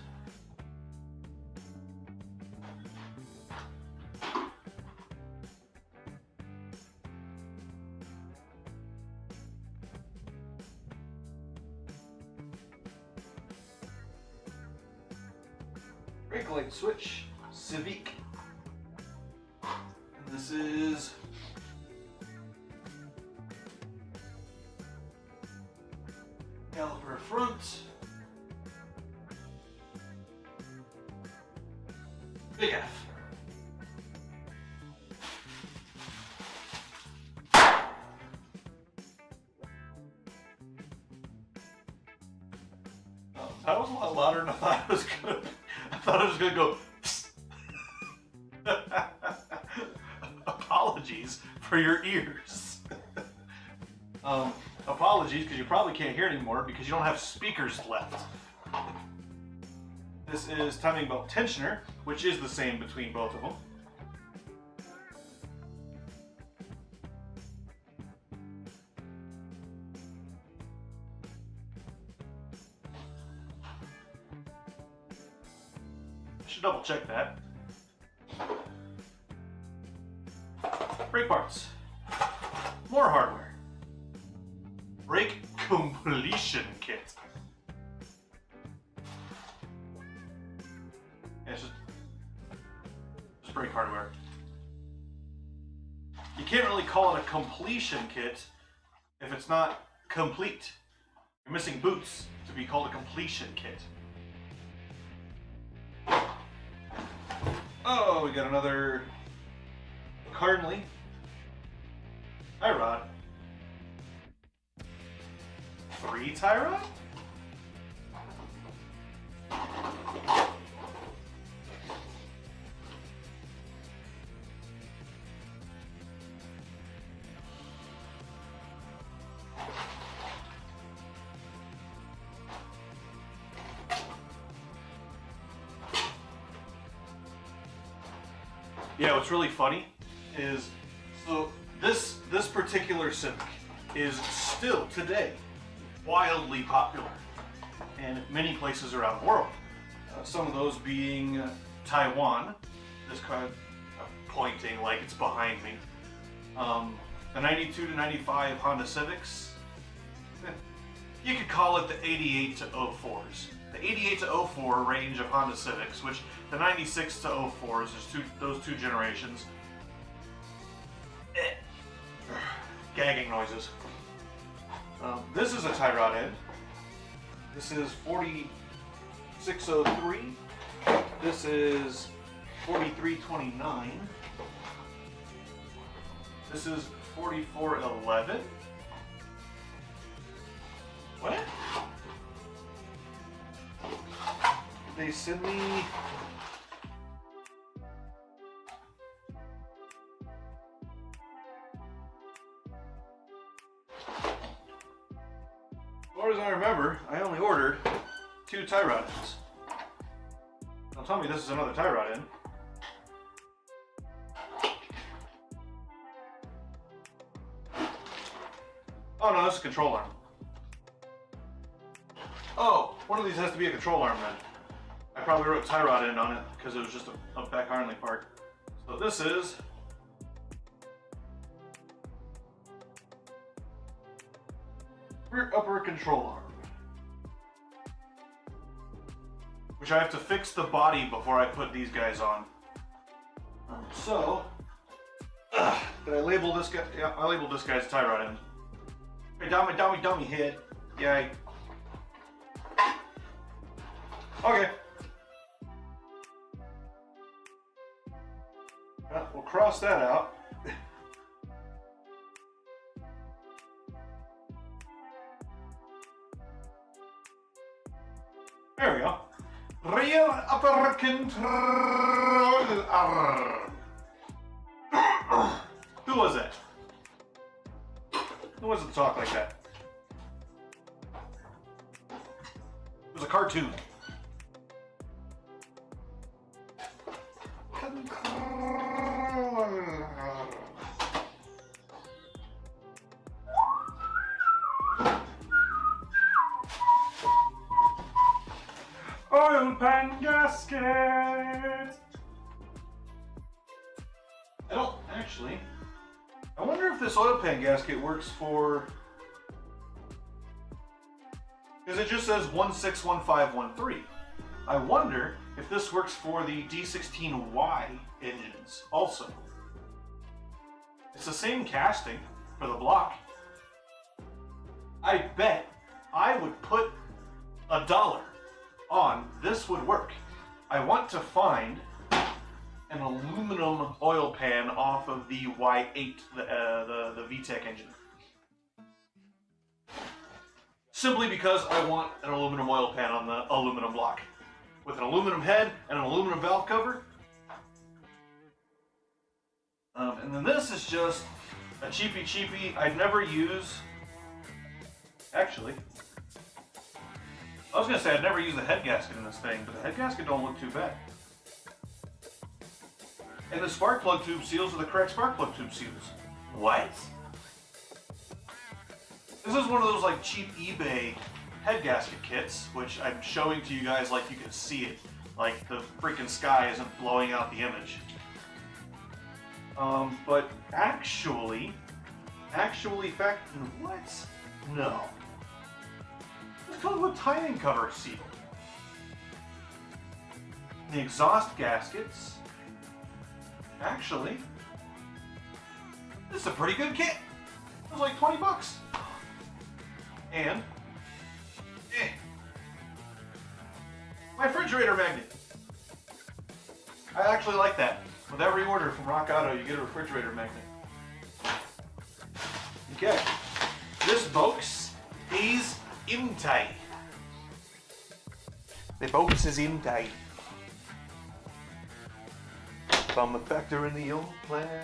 Brake light switch, Civic. And this is caliper front. Big F. That was a lot louder than I thought it was gonna. I thought it was gonna go. Apologies for your ears. Apologies because you probably can't hear it anymore because you don't have speakers left. This is timing belt tensioner, which is the same between both of them. I should double check that. Brake parts. More hardware. Brake completion kit. Yeah, it's just brake hardware. You can't really call it a completion kit if it's not complete. You're missing boots to be called a completion kit. Oh, we got another Cardinally tie rod. 3 tie rod? Yeah, what's really funny is, so this particular Civic is still today wildly popular in many places around the world. Some of those being Taiwan, this kind of pointing like it's behind me. The 92 to 95 Honda Civics, you could call it the 88 to 04s. The 88 to 04 range of Honda Civics, which the 96 to 04s, those two generations. Gagging noises. This is a tie rod end. This is 4603. This is 4329. This is 4411. What? They send me... As far as I remember, I only ordered 2 tie rod ends. Don't tell me this is another tie rod end. Oh no, this is a control arm. Oh, one of these has to be a control arm then. I probably wrote tie rod end on it because it was just a back Harnley part. So this is rear upper control arm, which I have to fix the body before I put these guys on. Did I label this guy? Yeah, I labeled this guy's tie rod end. Hey, dummy head. Yay. Okay. Well, we'll cross that out. There we go. Rear upper control arm. Who was that? Who was it to talk like that? It was a cartoon. Oil pan gasket! I don't actually. I wonder if this oil pan gasket works for... Because it just says 161513. I wonder if this works for the D16Y engines also. It's the same casting for the block. I bet I would put $1 on this would work. I want to find an aluminum oil pan off of the Y8, the VTEC engine. Simply because I want an aluminum oil pan on the aluminum block. With an aluminum head and an aluminum valve cover. And then this is just a cheapy I'd never use. Actually, I was going to say I'd never use the head gasket in this thing, but the head gasket don't look too bad. And the spark plug tube seals are the correct spark plug tube seals. What? This is one of those like cheap eBay head gasket kits, which I'm showing to you guys like you can see it. Like the freaking sky isn't blowing out the image. But actually, what? No. This comes with timing cover seal. The exhaust gaskets. Actually, this is a pretty good kit. It was like 20 bucks. And my refrigerator magnet. I actually like that. With every order from Rock Auto, you get a refrigerator magnet. Okay. This box is empty. The box is empty. I'm a factor in the old plan.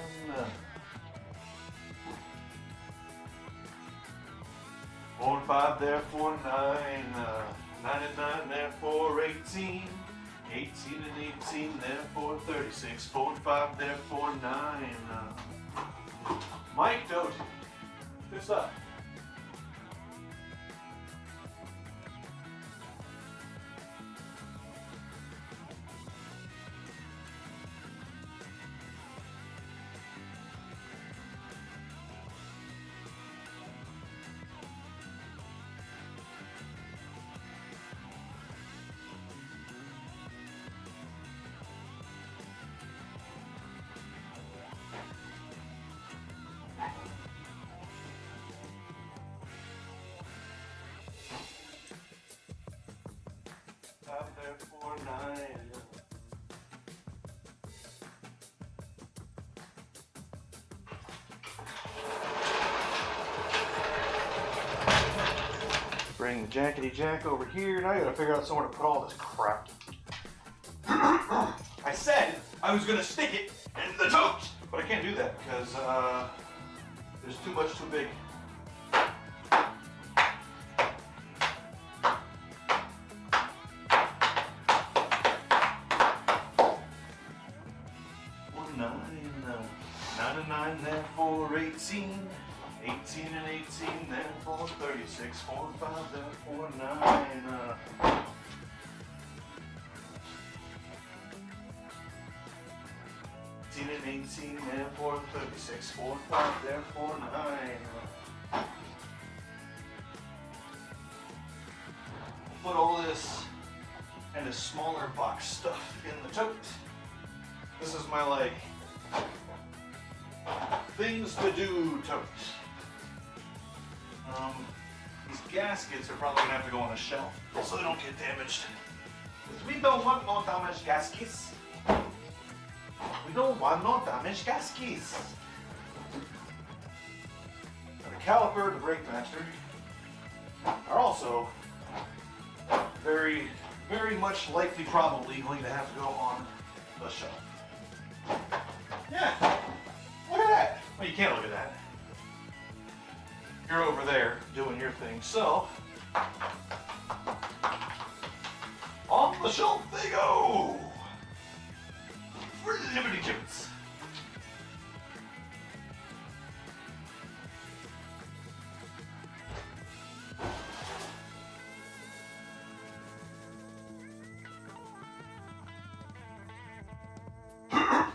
4 and 5 there for 9, 9 and 9 there for 18, 18 and 18 there for 36, 4 and 5 there for 9. Mike Doty, good stuff. therefore 9. Bring the jackety jack over here. Now I gotta figure out somewhere to put all this crap. I said I was gonna stick it in the tote, but I can't do that because there's too much too big. Nine and 9, therefore 18. 18 and 18, therefore 36. 4 and 5, therefore 9. 18 and 18, therefore 36. 4 and 5, therefore 9. Put all this and a smaller box stuff in the tote. This is my like things to do tote. These gaskets are probably gonna have to go on a shelf so they don't get damaged. Because we don't want no damaged gaskets. We don't want no damaged gaskets. And the caliper and the brake master are also very, very much likely, probably going to have to go on the shelf. Yeah, look at that. Well, you can't look at that. You're over there doing your thing. So, on the shelf they go. For Liberty Kids. I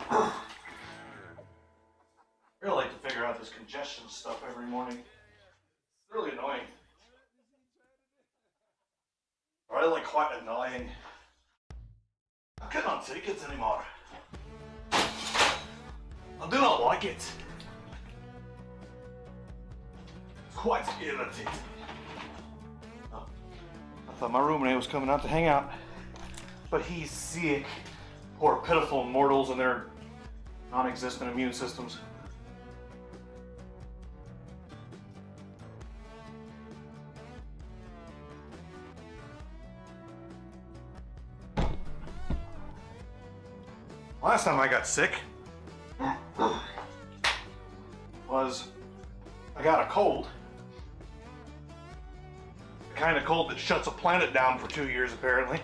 really like to figure out this congestion stuff every morning. It's really annoying. Or like quite annoying. I cannot take it anymore. I do not like it. It's quite irritating. Oh, I thought my roommate was coming out to hang out, but he's sick. Poor pitiful mortals and their non-existent immune systems. Last time I got sick was I got a cold. The kind of cold that shuts a planet down for 2 years apparently.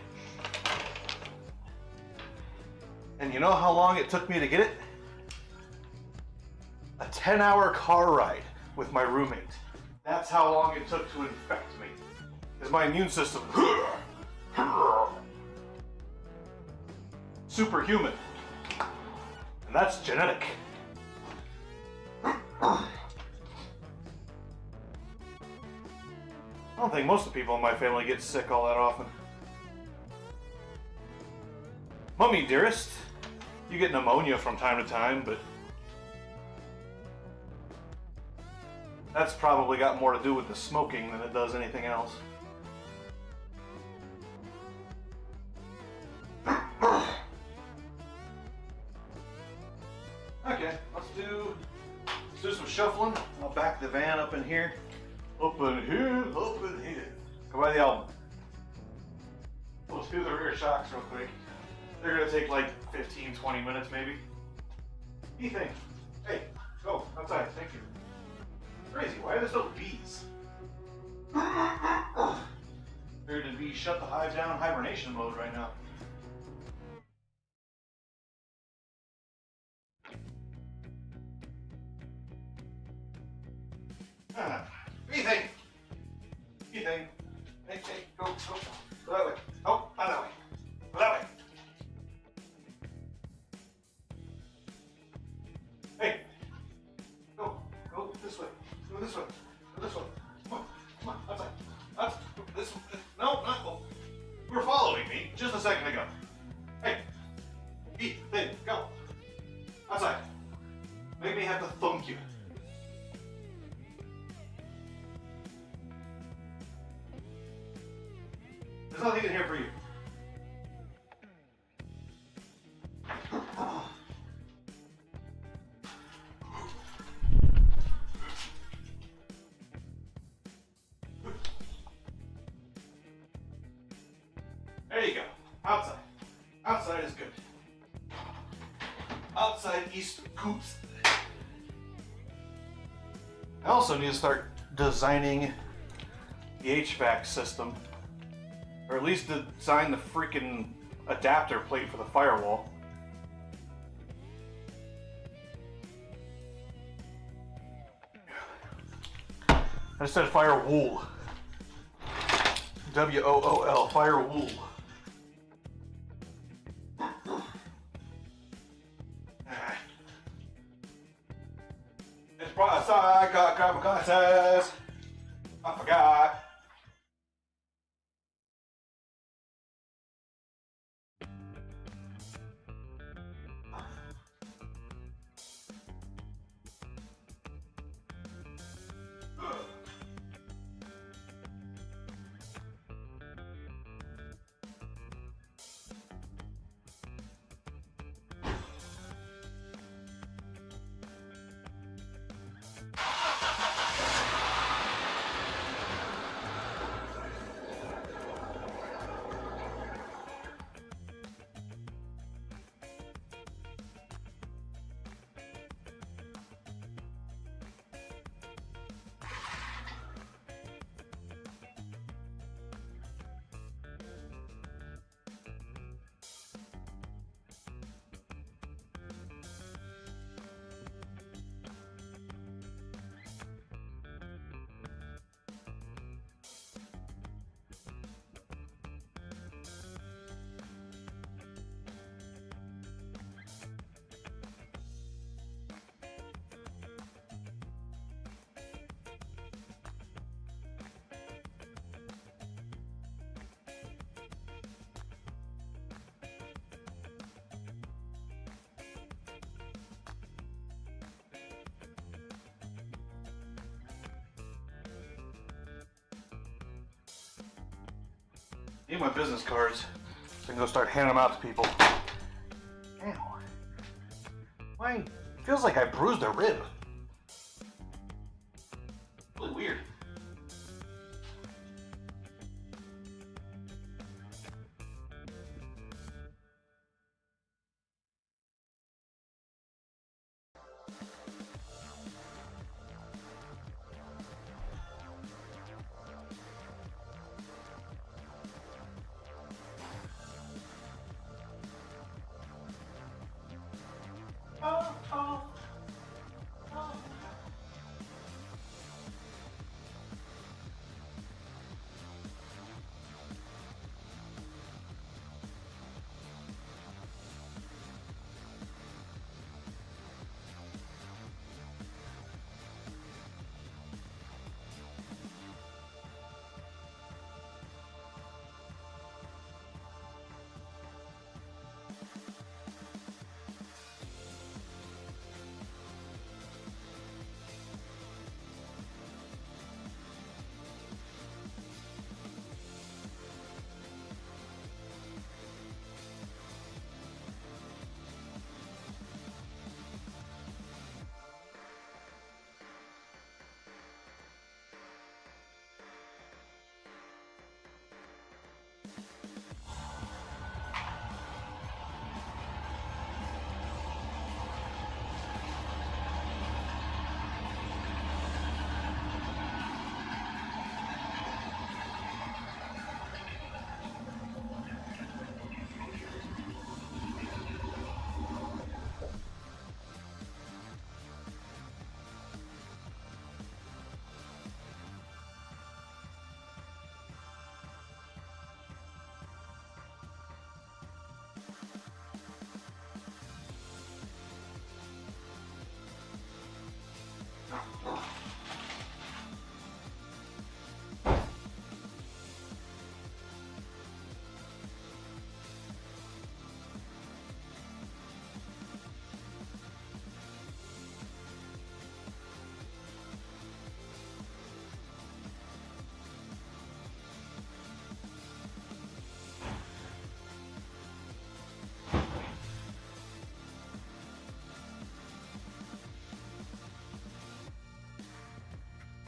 And you know how long it took me to get it? A 10-hour car ride with my roommate. That's how long it took to infect me. Because my immune system, superhuman. And that's genetic. I don't think most of the people in my family get sick all that often. Mummy dearest, you get pneumonia from time to time, but that's probably got more to do with the smoking than it does anything else. Okay, let's do some shuffling. I'll back the van up in here. Up in here, up in here. Go by the album. Let's do the rear shocks real quick. They're gonna take like 15, 20 minutes maybe. Ethan, hey, go outside, thank you. Crazy, why are there still bees? They're to be shut the hive down hibernation mode right now. Ethan! Ethan! Hey, go, go. Go that way. Oh, not that way. Go that way. Hey! Go this way. Go this way. Go this way. Come on, outside. Outside. This way. No, not go. You were following me just a second ago. Hey! Ethan, go. Outside. Make me have to thunk you. There's nothing in here for you. There you go. Outside. Outside is good. Outside East Coops. I also need to start designing the HVAC system. Or at least design the freaking adapter plate for the firewall. I said firewall. W-O-O-L, firewall. It's bright outside, got grab my glasses. I forgot. Need my business cards so I can go start handing them out to people. Ow. Why? Feels like I bruised a rib. Really weird.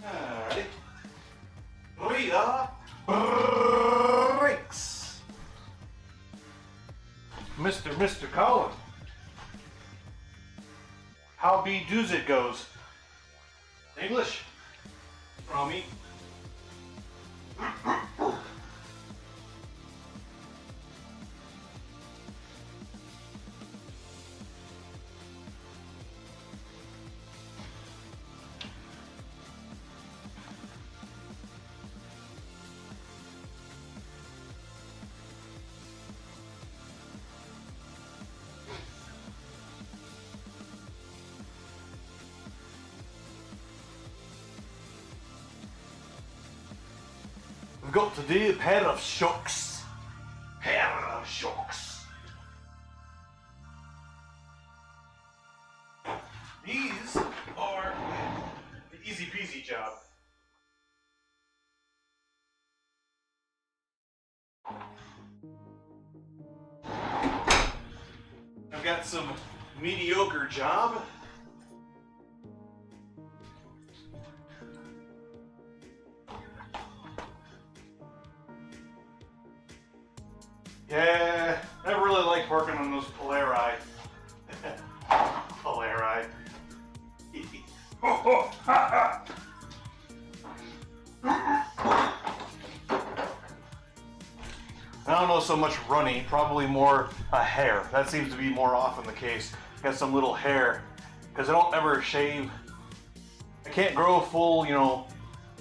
Alrighty. We are breaks. do's it goes. English? From me. We've got today a pair of shocks. Pair of shocks. These are the easy peasy job. I've got some mediocre job. Yeah, I really like working on those Polarii. Polarii. I don't know so much runny, probably more a hair. That seems to be more often the case. Got some little hair, because I don't ever shave. I can't grow full, you know,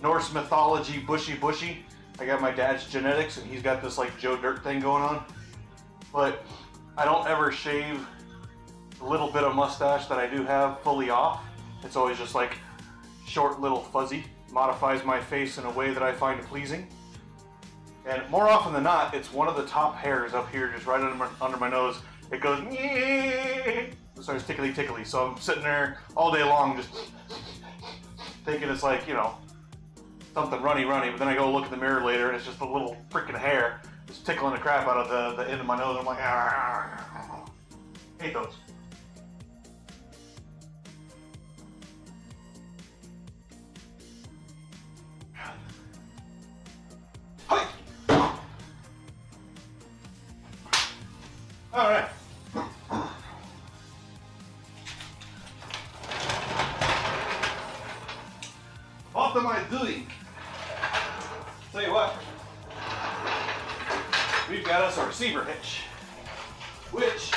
Norse mythology bushy. I got my dad's genetics, and he's got this like Joe Dirt thing going on. But I don't ever shave the little bit of mustache that I do have fully off. It's always just like short, little fuzzy. Modifies my face in a way that I find pleasing. And more often than not, it's one of the top hairs up here, just right under my nose. It goes, it starts tickly. So I'm sitting there all day long just thinking it's like, you know, something runny, but then I go look in the mirror later and it's just a little freaking hair just tickling the crap out of the end of my nose. I'm like, hate those. All right. What am I doing? Tell you what, we've got us a receiver hitch, which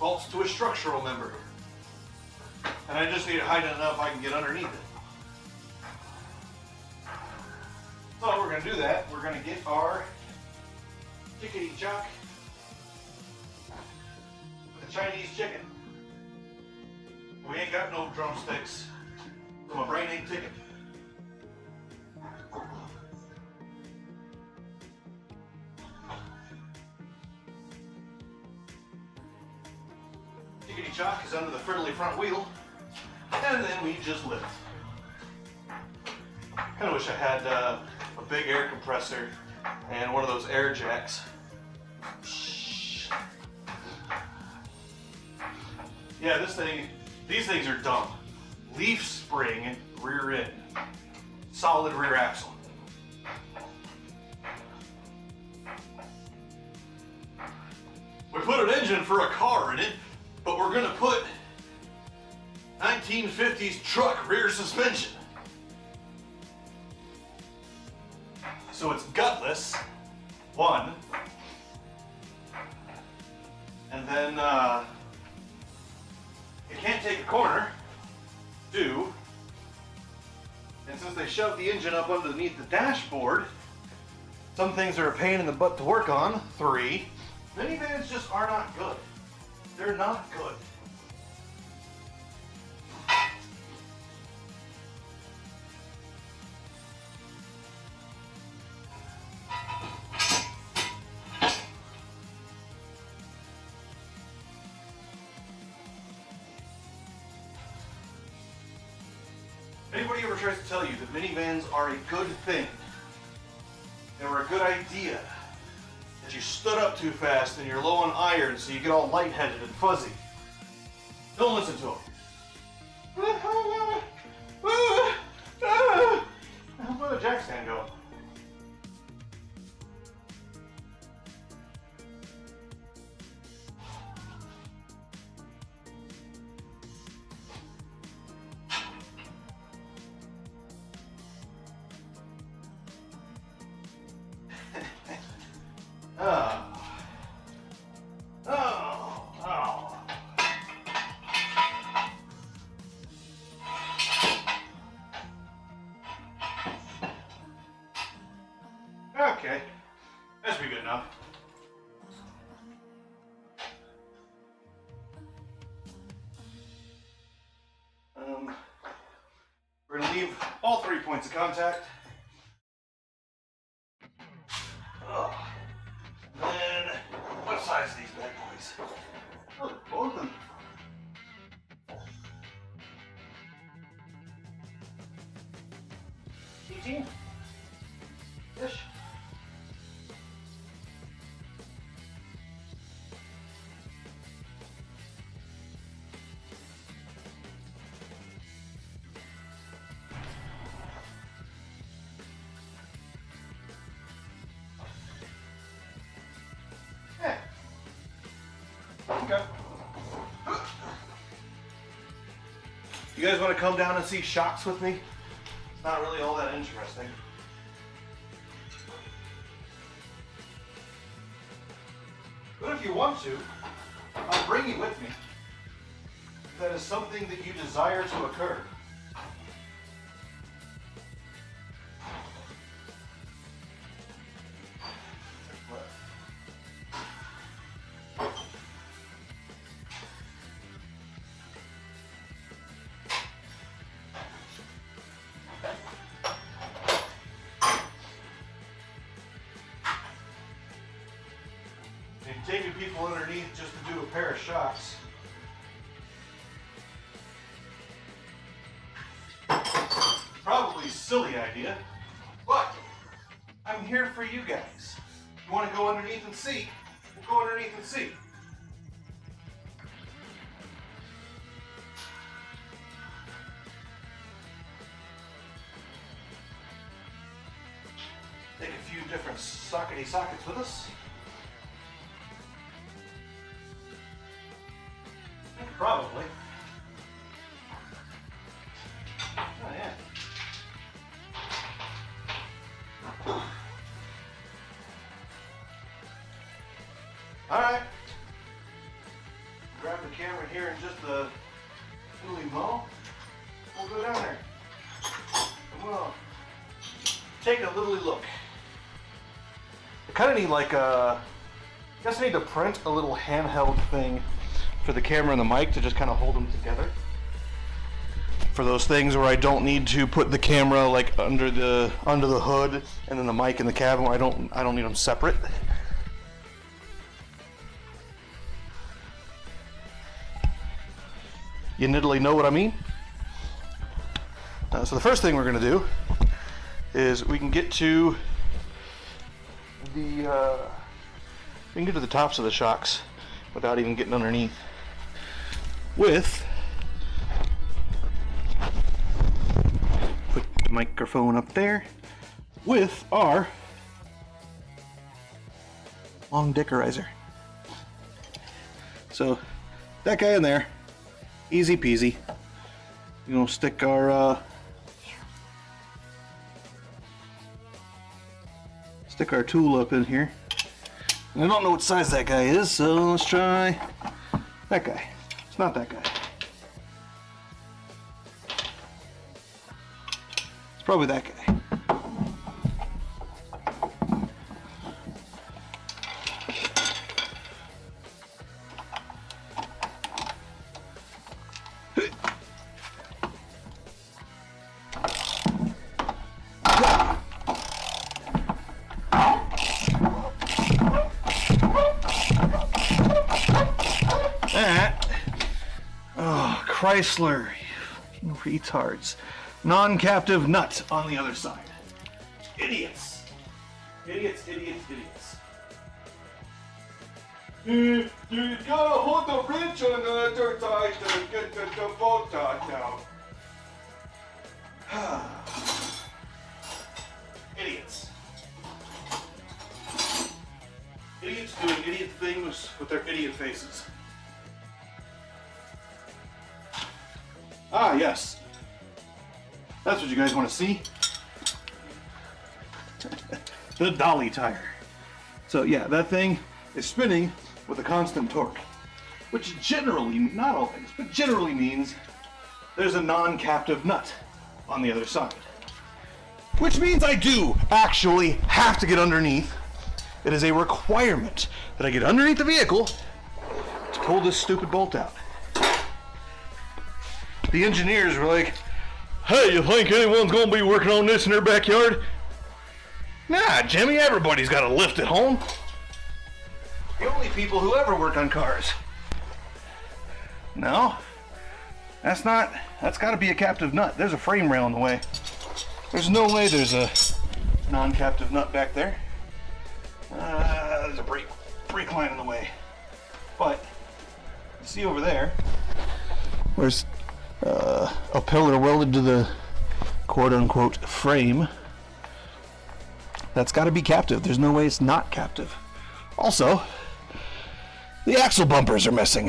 bolts to a structural member. And I just need to heighten it enough I can get underneath it. So we're going to do that. We're going to get our chickadee chuck with a Chinese chicken. We ain't got no drumsticks, so my brain ain't ticking. Chickadee chuck is under the friendly front wheel, and then we just lift. Kind of wish I had a big air compressor and one of those air jacks. Yeah, these things are dumb. Leaf spring rear end, solid rear axle. We put an engine for a car in it, but we're gonna put 1950s truck rear suspension. So it's gutless, one, and then it can't take a corner, two, and since they shoved the engine up underneath the dashboard, some things are a pain in the butt to work on, three, minivans just are not good. They're not good. Anybody ever tries to tell you that minivans are a good thing, they were a good idea, that you stood up too fast and you're low on iron so you get all lightheaded and fuzzy, don't listen to them. Where'd the jack stand go? Okay, that should be good enough. We're gonna leave all 3 points of contact. Oh. And then, what size are these bad boys? Oh, both of them. 18-ish. Yeah. Okay. You guys want to come down and see shocks with me? It's not really all that interesting. But if you want to, I'll bring you with me. If that is something that you desire to occur. Taking people underneath just to do a pair of shocks. Probably a silly idea, but I'm here for you guys. You want to go underneath and see? We'll go underneath and see. Take a few different sockety sockets with us. Probably. Oh, yeah. All right. Grab the camera here in just a little mo. We'll go down there. And we'll take a little look. I kind of need like a, I guess I need to print a little handheld thing for the camera and the mic to just kind of hold them together. For those things where I don't need to put the camera like under the hood and then the mic in the cabin where I don't need them separate. You niddly know what I mean? So the first thing we're gonna do is we can get to the tops of the shocks without even getting underneath. With, put the microphone up there, with our long dickerizer. So that guy in there, easy peasy. We're gonna stick our tool up in here. And I don't know what size that guy is, so let's try that guy. It's not that guy. It's probably that guy. Chrysler, you retards. Non-captive nut on the other side. Idiots. Idiots, idiots, idiots. You gotta hold the wrench on the other side to get the bolt out now. Idiots. Idiots doing idiot things with their idiot faces. Ah, yes. That's what you guys want to see. The dolly tire. So yeah, that thing is spinning with a constant torque, which generally, not always, but generally means there's a non-captive nut on the other side. Which means I do actually have to get underneath. It is a requirement that I get underneath the vehicle to pull this stupid bolt out. The engineers were like, hey, you think anyone's gonna be working on this in their backyard? Nah, Jimmy, everybody's got a lift at home. The only people who ever work on cars. No, that's gotta be a captive nut. There's a frame rail in the way. There's no way there's a non-captive nut back there. There's a brake line in the way. But, you see over there, there's a pillar welded to the quote-unquote frame. That's got to be captive. There's no way it's not captive. Also, the axle bumpers are missing.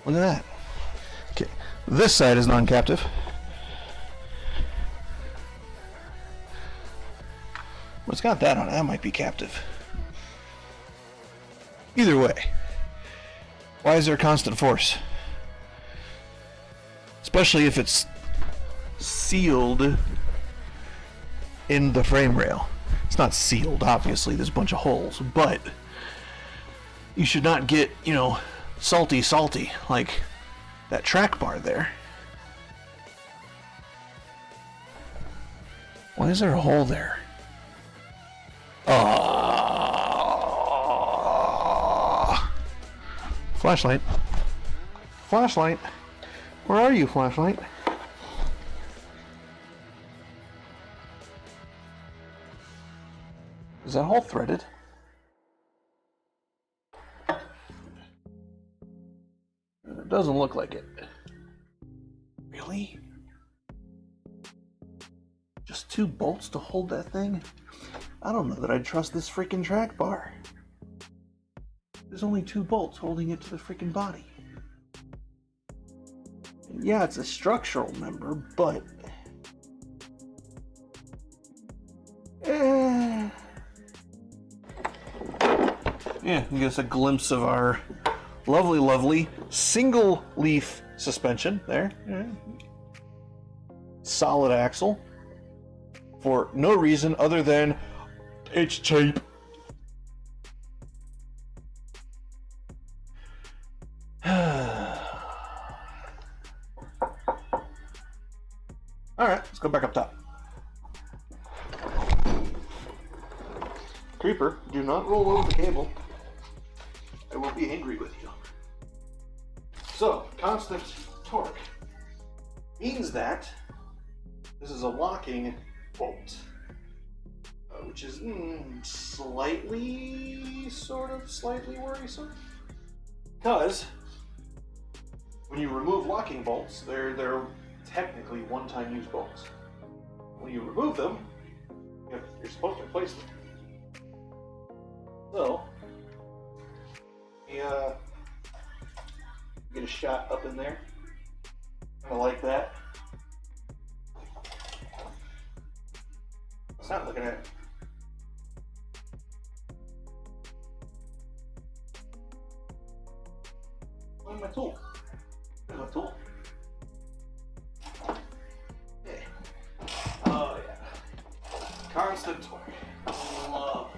Look at that. Okay, this side is non-captive. Well, it's got that on it. That might be captive. Either way, why is there constant force? Especially if it's sealed in the frame rail. It's not sealed, obviously, there's a bunch of holes, but you should not get, you know, salty like that track bar there. Why is there a hole there? Flashlight. Flashlight. Where are you, flashlight? Is that hole threaded? It doesn't look like it. Really? Just 2 bolts to hold that thing? I don't know that I'd trust this freaking track bar. There's only 2 bolts holding it to the freaking body. And yeah, it's a structural member, but... Yeah, you get us a glimpse of our lovely single leaf suspension there. Yeah. Solid axle. For no reason other than it's cheap. Alright, let's go back up top. Creeper, do not roll over the cable. I will be angry with you. So, constant torque means that this is a locking bolt, which is slightly worrisome. Because when you remove locking bolts, they're technically one-time use bolts. When you remove them, you're supposed to replace them. So, get a shot up in there, kind of like that. It's not looking at it. Where's my tool? Where's my tool? Okay. Oh yeah. Constant torque. Lovely.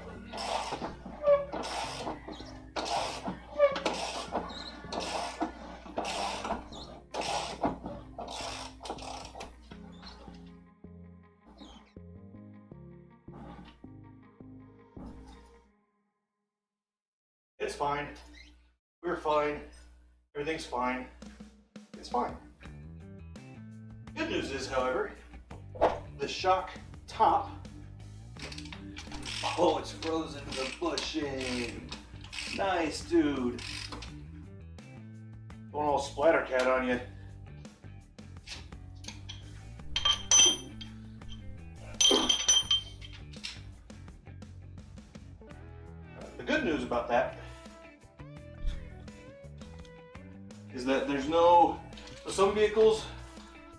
It's fine. We're fine. Everything's fine. It's fine. Good news is, however, the shock top. Oh, it's frozen to the bushing. Nice, dude. Going all splattercat on you. The good news about that is that there's no, for some vehicles,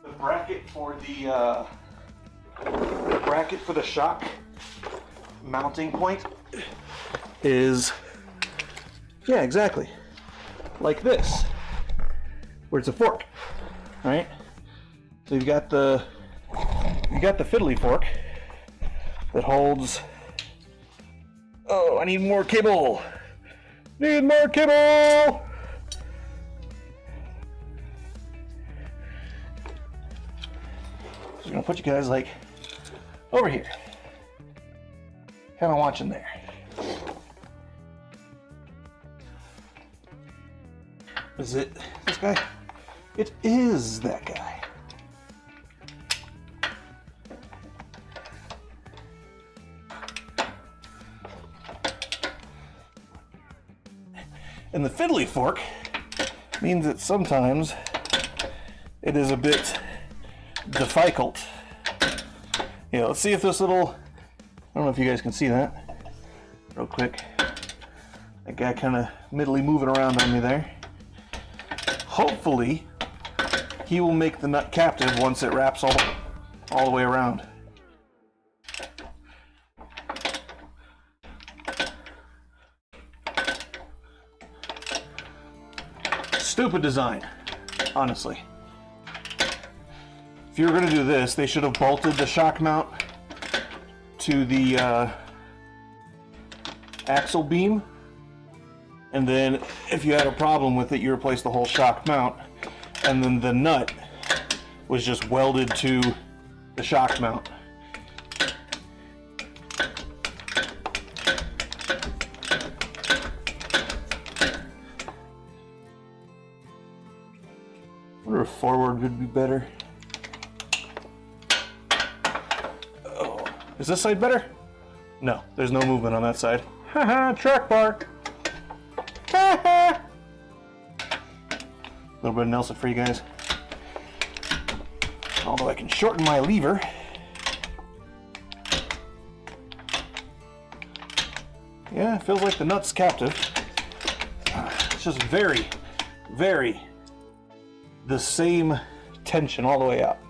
the bracket for the shock mounting point is, yeah, exactly, like this, where it's a fork, right? So you've got the you got the fiddly fork that holds... Oh, I need more cable! Need more cable! So we're gonna put you guys like over here. Kind of watching there. Is it this guy? It is that guy. And the fiddly fork means that sometimes it is a bit difficult. Yeah, let's see if this little, I don't know if you guys can see that real quick. That guy kind of middly moving around on me there. Hopefully he will make the nut captive once it wraps all the way around. Stupid design, honestly. If you were going to do this, they should have bolted the shock mount to the axle beam, and then if you had a problem with it, you replace the whole shock mount, and then the nut was just welded to the shock mount. I wonder if forward would be better. Oh, is this side better? No, there's no movement on that side. Haha, track bar. Haha. A little bit of Nelson for you guys. Although I can shorten my lever. Yeah, it feels like the nut's captive. It's just very, very the same tension all the way up.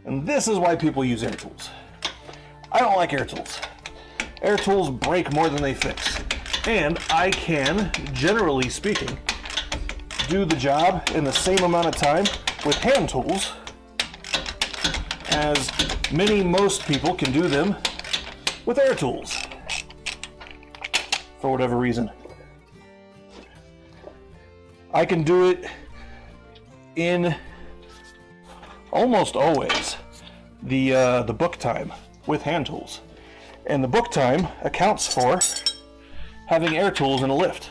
And this is why people use air tools. I don't like air tools. Air tools break more than they fix. And I can, generally speaking, do the job in the same amount of time with hand tools as most people can do them with air tools. For whatever reason. I can do it in almost always the book time with hand tools, and the book time accounts for having air tools in a lift.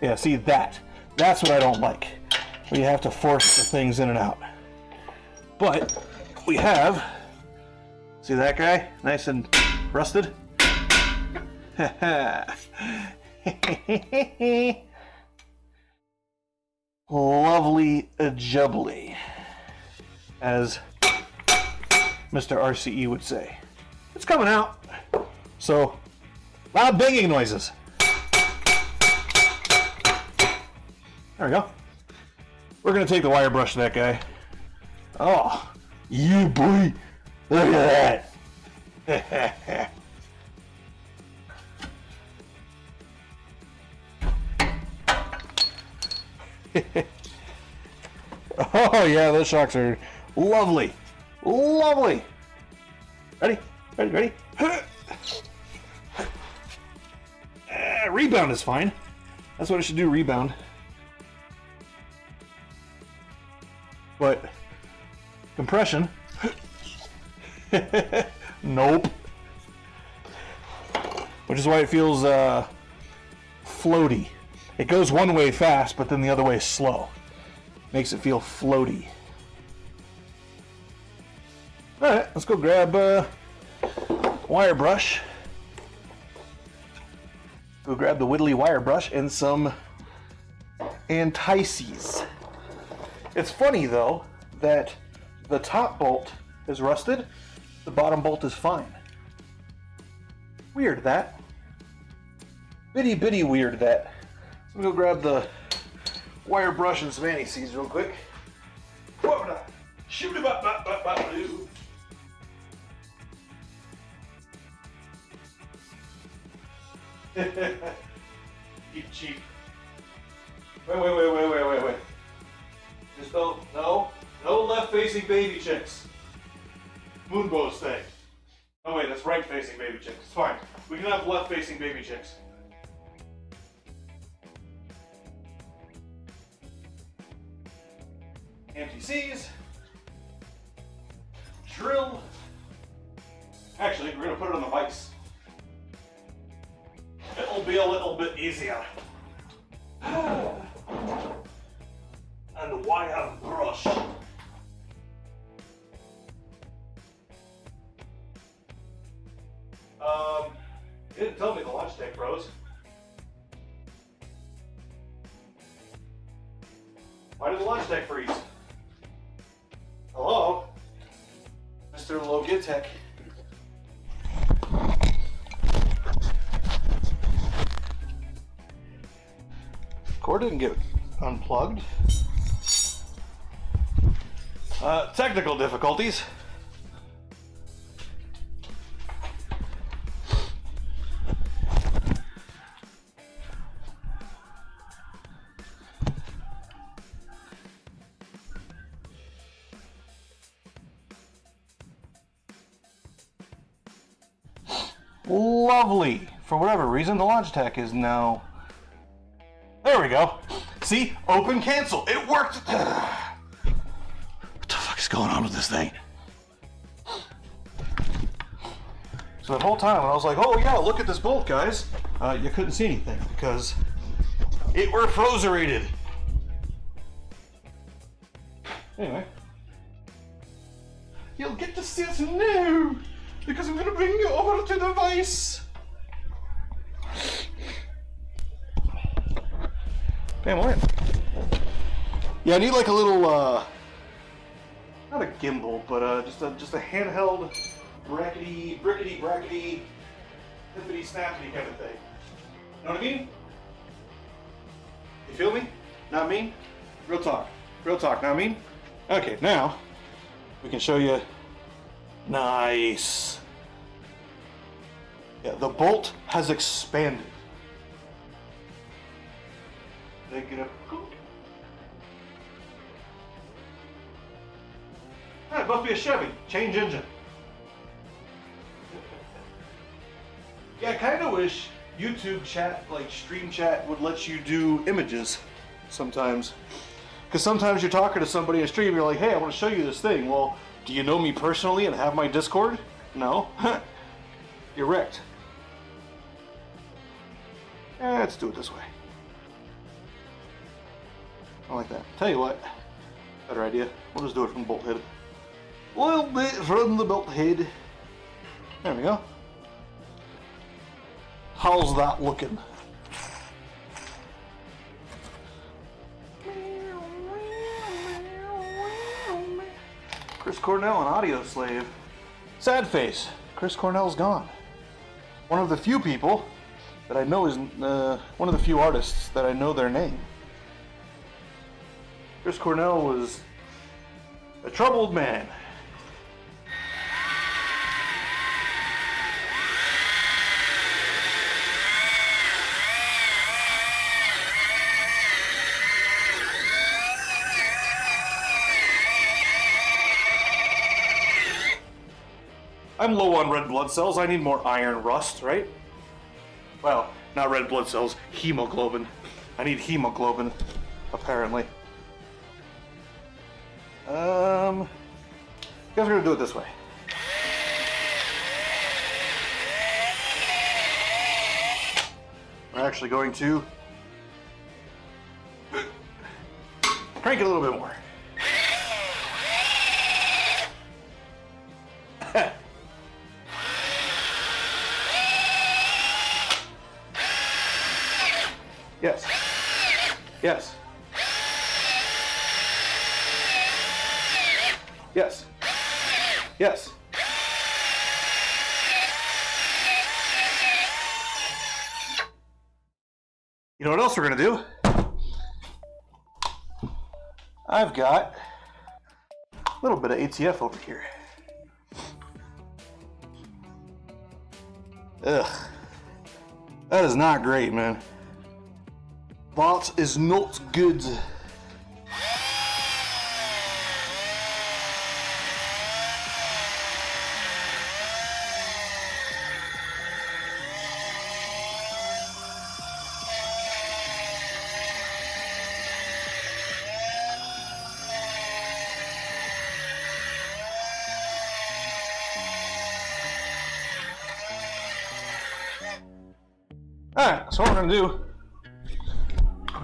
Yeah, see that's what I don't like. We have to force the things in and out. But we have, see that guy, nice and rusted. Lovely jubbly, as Mr. RCE would say. It's coming out. So, loud banging noises. There we go. We're going to take the wire brush to that guy. Oh, yeah, boy. Look at that. Oh yeah, those shocks are lovely. Lovely. Ready? Ready? Ready? Rebound is fine. That's what it should do, rebound. But compression, nope. Which is why it feels floaty. It goes one way fast, but then the other way is slow. Makes it feel floaty. Alright, let's go grab wire brush. Go grab the Whittly wire brush and some antices. It's funny though that the top bolt is rusted, the bottom bolt is fine. Weird that. Bitty bitty weird that. I'm gonna go grab the wire brush and some anti-seize real quick. Shoot him up, blue. Keep cheap. Wait. Just don't, no left-facing baby chicks. Moonbow's thing. Oh wait, that's right-facing baby chicks. It's fine. We can have left-facing baby chicks. MTCs. Drill. Actually, we're gonna put it on the vise. It'll be a little bit easier. And wire brush. You didn't tell me the launch tech bros. Why did the launch tech freeze? Hello? Mr. Logitech. Cord didn't get unplugged. Technical difficulties. Lovely. For whatever reason, the Logitech is now... There we go. See? Open cancel. It worked. What the fuck is going on with this thing? So the whole time when I was like, oh yeah, look at this bolt, guys, you couldn't see anything because it were frozerated. Anyway. You'll get to see it now because I'm going to bring you over to the vise. Damn, what? Yeah, I need like a little, not a gimbal, but just a handheld, brackety, hippity snappity kind of thing. Know what I mean? You feel me? Not me? Real talk, not me? Okay, now we can show you. Nice. Yeah, the bolt has expanded. They get up. Ah, it must be a Chevy. Change engine. Yeah, I kind of wish YouTube chat, like stream chat, would let you do images sometimes. Because sometimes you're talking to somebody in a stream, you're like, hey, I want to show you this thing. Well, do you know me personally and have my Discord? No. You're wrecked. Let's do it this way. I like that. Tell you what, better idea. We'll just do it from the bolt head. A little bit from the bolt head. There we go. How's that looking? Chris Cornell, an audio slave. Sad face. Chris Cornell's gone. One of the few people that I know is one of the few artists that I know their name. Chris Cornell was a troubled man. I'm low on red blood cells. I need more iron rust, right? Well, not red blood cells, hemoglobin. I need hemoglobin, apparently. You guys are gonna do it this way. We're actually going to crank it a little bit more. Yes. Yes. Yes. Yes. You know what else we're going to do? I've got a little bit of ATF over here. Ugh. That is not great, man. That is not good. Alright, so what we're gonna do,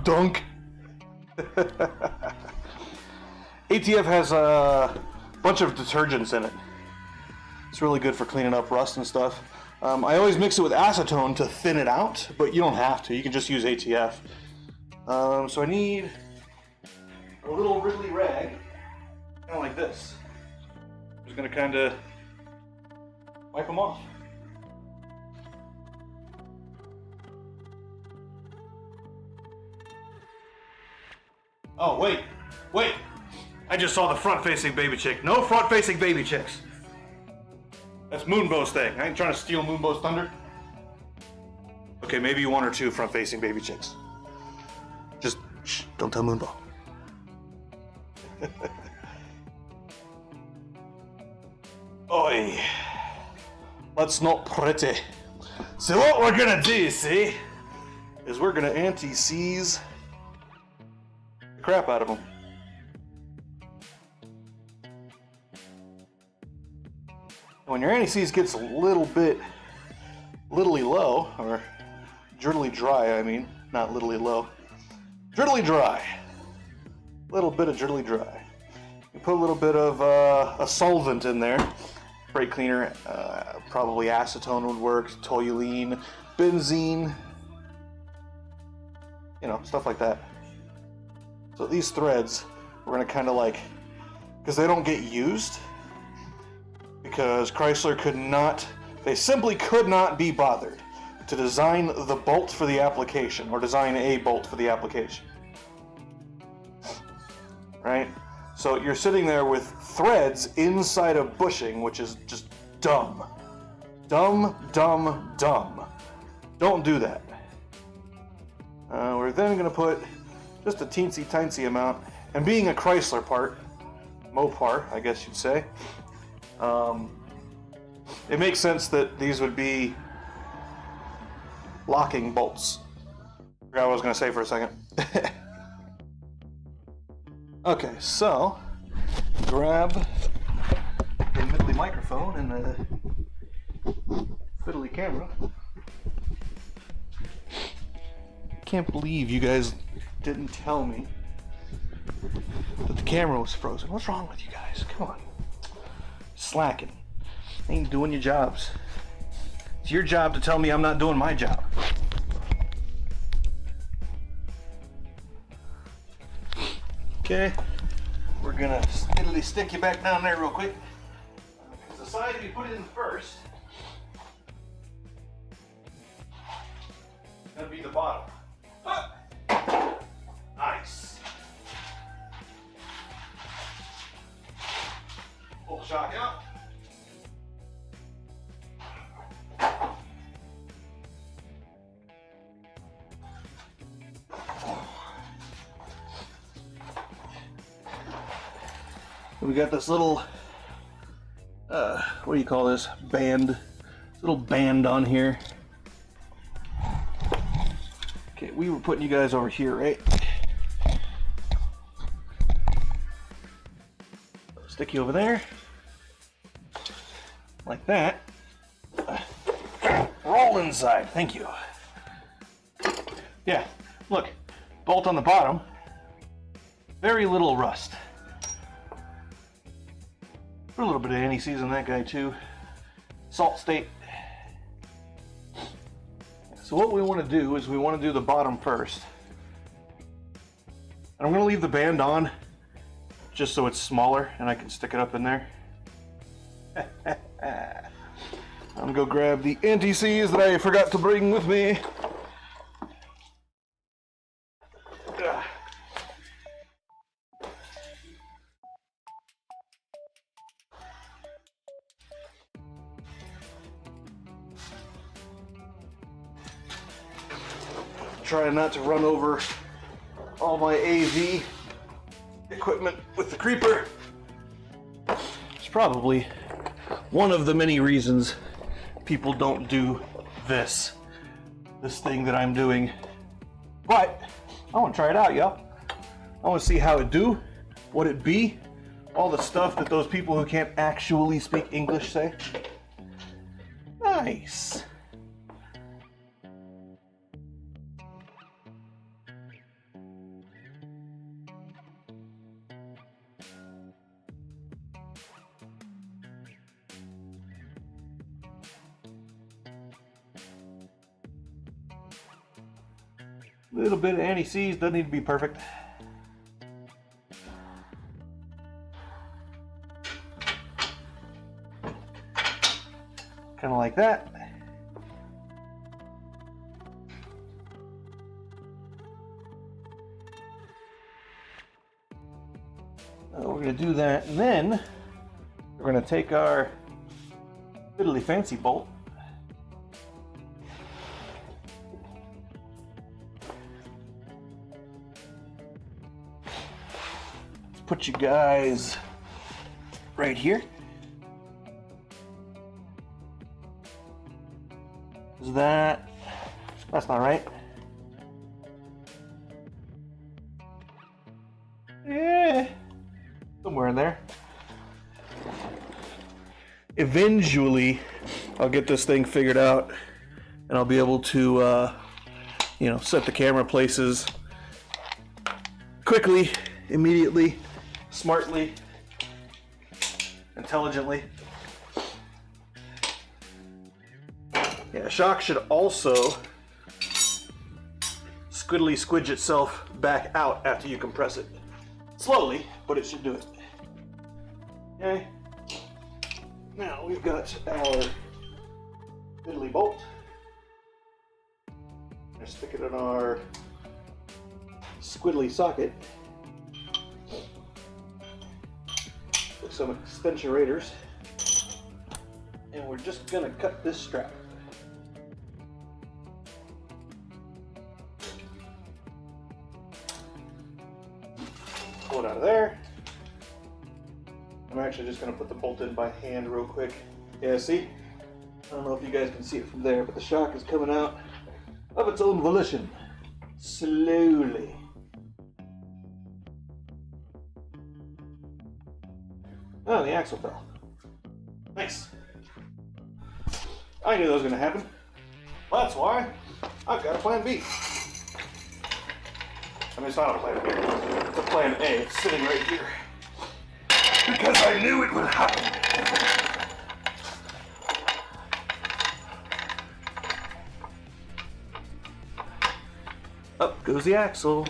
dunk. ATF has a bunch of detergents in it. It's really good for cleaning up rust and stuff. I always mix it with acetone to thin it out, but you don't have to. You can just use ATF. So I need a little Wrigley rag, kind of like this. I'm just gonna kind of wipe them off. Oh, wait. I just saw the front-facing baby chick. No front-facing baby chicks. That's Moonbow's thing. I ain't trying to steal Moonbow's thunder. Okay, maybe one or two front-facing baby chicks. Just, shh, don't tell Moonbow. Oi. That's not pretty. So what we're gonna do, see, is we're gonna anti-seize the crap out of them. When your anti-seize gets a little low, or driddly dry, I mean, not literally low, driddly dry, little bit of driddly dry. You put a little bit of a solvent in there, brake cleaner, probably acetone would work, toluene, benzene, you know, stuff like that. So these threads, we're gonna kind of like, because they don't get used, because Chrysler they simply could not be bothered to design the bolt for the application, or design a bolt for the application. Right? So you're sitting there with threads inside a bushing, which is just dumb. Dumb. Don't do that. We're then gonna put just a teensy-tiny amount, and being a Chrysler part, Mopar, I guess you'd say, it makes sense that these would be locking bolts. I forgot what I was going to say for a second. Okay, so grab the middly microphone and the fiddly camera. Can't believe you guys didn't tell me that the camera was frozen. What's wrong with you guys? Come on. Slacking. Ain't doing your jobs. It's your job to tell me I'm not doing my job. Okay, we're gonna steadily stick you back down there real quick. The side we put it in first is gonna be the bottom. Nice. Full shock out. We got this little, what do you call this? Band. Little band on here. Okay, we were putting you guys over here, right? Stick you over there. Like that. Roll inside. Thank you. Yeah, look. Bolt on the bottom. Very little rust. Put a little bit of anti-seize on that guy too. Salt state. So what we want to do is we want to do the bottom first. And I'm going to leave the band on just so it's smaller and I can stick it up in there. I'm going to go grab the anti-seize that I forgot to bring with me. Trying not to run over all my AV equipment with the creeper. It's probably one of the many reasons people don't do this thing that I'm doing. But I want to try it out, y'all. I want to see how it do, what it be, all the stuff that those people who can't actually speak English say. Nice. A little bit of anti-seize, doesn't need to be perfect. Kind of like that. We're going to do that, and then we're going to take our fiddly fancy bolt. Let's put you guys right here. Is that's not right. Yeah, somewhere in there. Eventually, I'll get this thing figured out, and I'll be able to, set the camera places quickly, immediately, smartly, intelligently. Yeah, shock should also squiddly squidge itself back out after you compress it. Slowly, but it should do it. Okay. Now we've got our fiddly bolt. I'm gonna stick it in our squiddly socket with some extension rators, and we're just gonna cut this strap. Pull it out of there. I'm actually just going to put the bolt in by hand real quick. Yeah, see? I don't know if you guys can see it from there, but the shock is coming out of its own volition. Slowly. Oh, the axle fell. Nice. I knew that was going to happen. Well, that's why I've got a plan B. I mean, it's not a plan B. It's a plan A. It's sitting right here. Because I knew it would happen. Up goes the axle.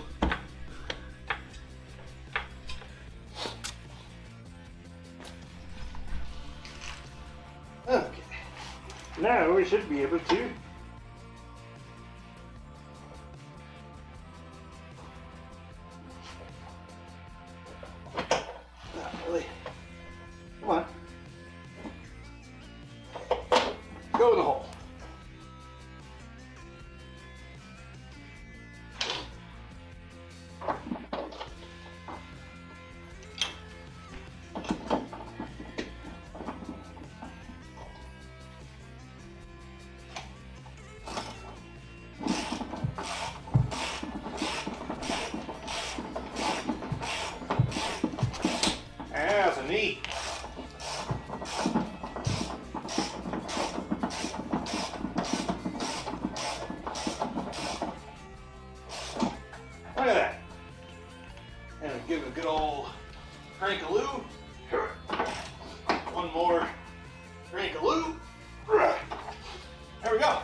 Okay. Now we should be able to go in the hole. That's a neat. Look at that. And we give it a good old crankaloo. One more crankaloo. There we go.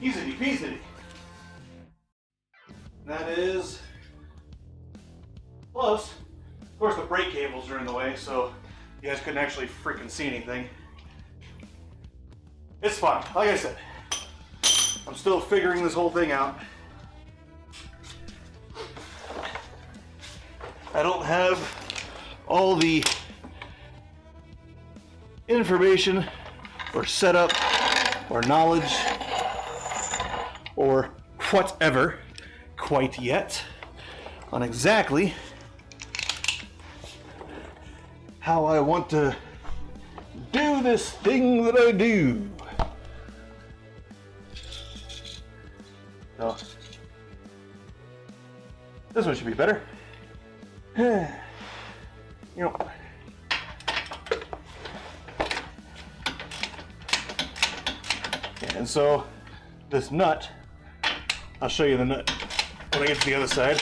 Easy peasy. That is close. Of course, the brake cables are in the way, so you guys couldn't actually freaking see anything. It's fine. Like I said, I'm still figuring this whole thing out. I don't have all the information or setup or knowledge or whatever quite yet on exactly how I want to do this thing that I do. So, this one should be better. You know, and so this nut, I'll show you the nut when I get to the other side.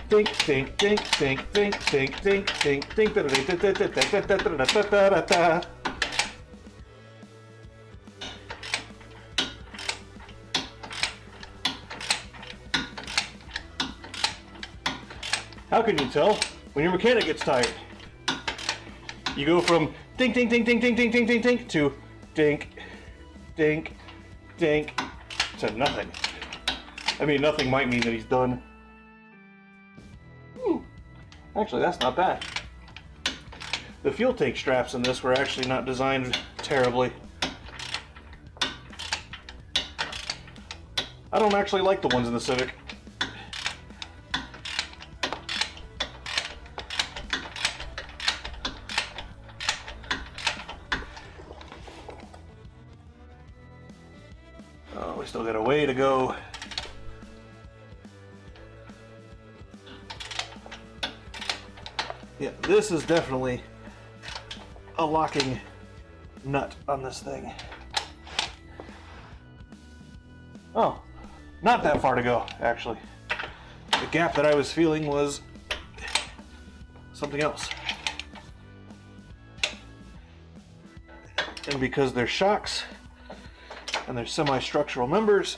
Think, think, think, think, think, think, think, think, think, da-da-da-da-da-da-da-da-da-da-da-da. How can you tell when your mechanic gets tired? You go from dink, dink, dink, dink, dink, dink, dink, dink, dink to dink, dink, dink to nothing. I mean, nothing might mean that he's done. Actually, that's not bad. The fuel tank straps in this were actually not designed terribly. I don't actually like the ones in the Civic. Oh, we still got a way to go. Yeah, this is definitely a locking nut on this thing. Oh, not that far to go, actually. The gap that I was feeling was something else. And because they're shocks and they're semi-structural members,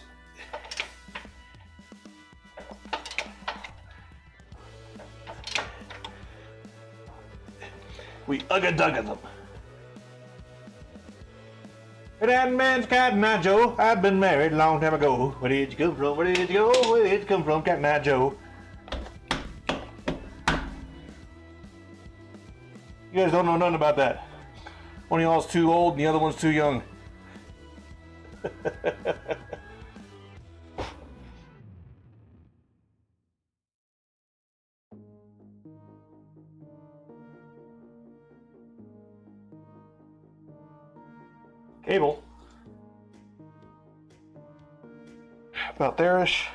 we ugga-dugga them. That man's Cotton Eye Joe. I've been married a long time ago. Where did you come from? Where did you go? Where did you come from, Cotton Eye Joe? You guys don't know nothing about that. One of y'all's too old and the other one's too young. Cable. About there-ish.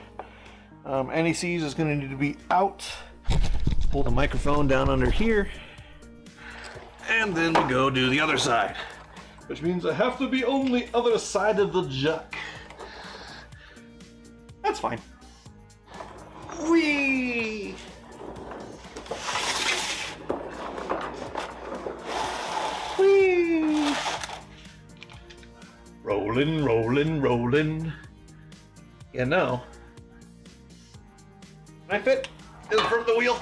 NECs is going to need to be out. Pull the microphone down under here. And then we go do the other side. Which means I have to be on the other side of the jack. That's fine. Whee! Whee! Rolling, rolling, rolling. Yeah, no. Can I fit in front of the wheel?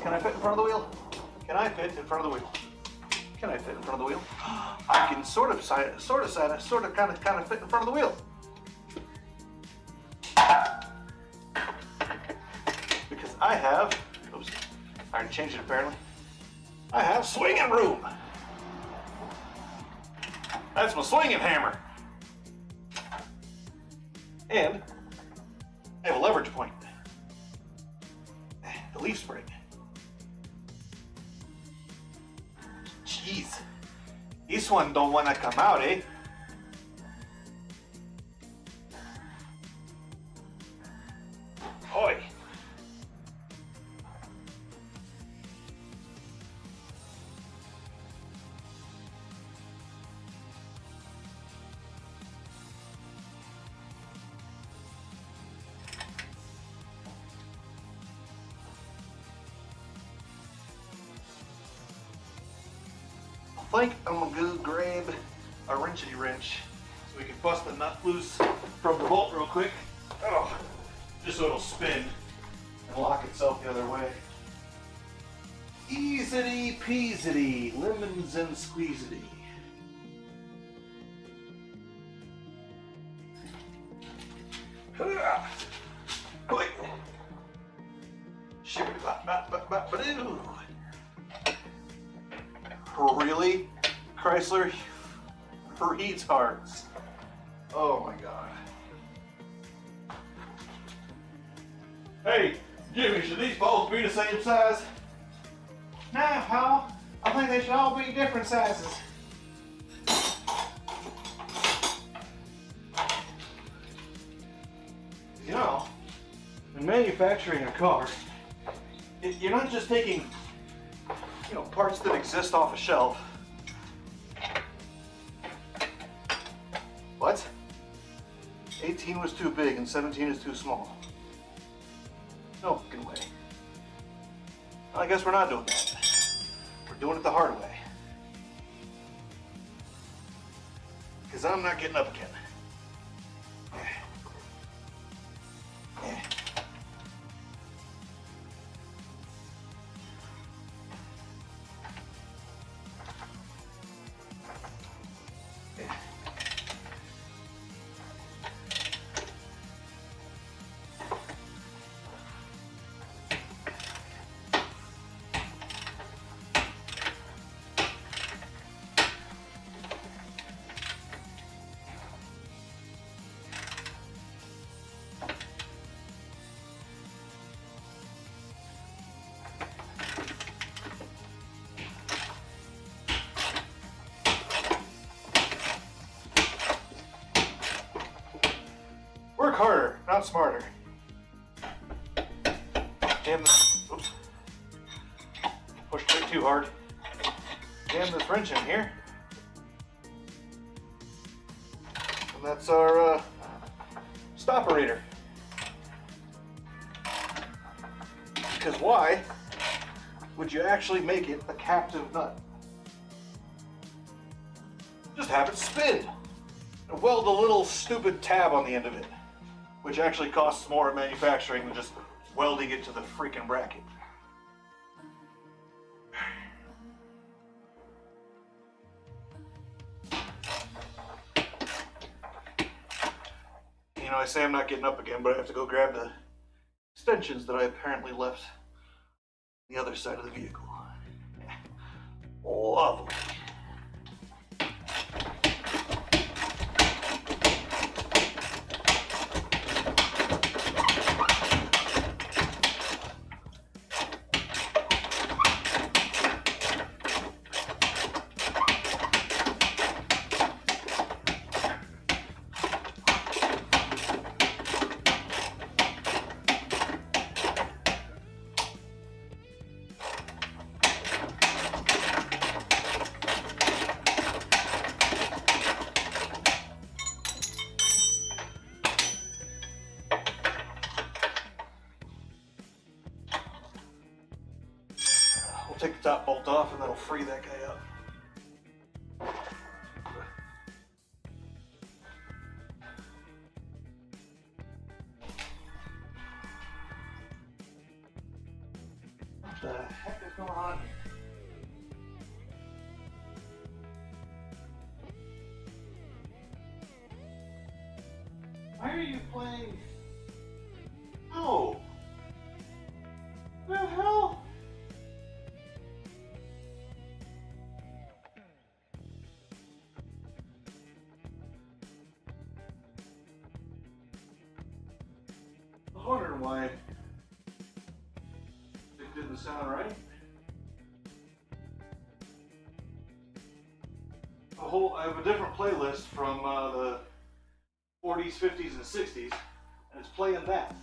Can I fit in front of the wheel? Can I fit in front of the wheel? Can I fit in front of the wheel? I can sort of, kind of fit in front of the wheel. Because I have, oops, I already changed it apparently. I have swinging room. That's my swinging hammer. And I have a leverage point. The leaf spring. Jeez. This one don't want to come out, eh? Oi. I think I'm gonna go grab a wrenchity wrench so we can bust the nut loose from the bolt real quick. Oh, just so it'll spin and lock itself the other way. Easity peasity, lemons and squeezity. Quick. Really? Chrysler retards. Oh my god. Hey, Jimmy, should these bolts be the same size? Nah, Paul. I think they should all be different sizes. You know, in manufacturing a car, you're not just taking, you know, parts that exist off a shelf. What? 18 was too big and 17 is too small. No fucking way. I guess we're not doing that. We're doing it the hard way. Because I'm not getting up again. Work harder, not smarter. Jam this. Oops. Pushed it too hard. Jam this wrench in here. And that's our stopperator. Because why would you actually make it a captive nut? Just have it spin. And weld a little stupid tab on the end of it, which actually costs more in manufacturing than just welding it to the freaking bracket. You know, I say I'm not getting up again, but I have to go grab the extensions that I apparently left on the other side of the vehicle. Lovely. We'll take the top bolt off and that'll free that guy up. What the heck is going on here? Why are you playing? No! What the hell? I was wondering why it didn't sound right. I have a different playlist from the 40s, 50s, and 60s, and it's playing that.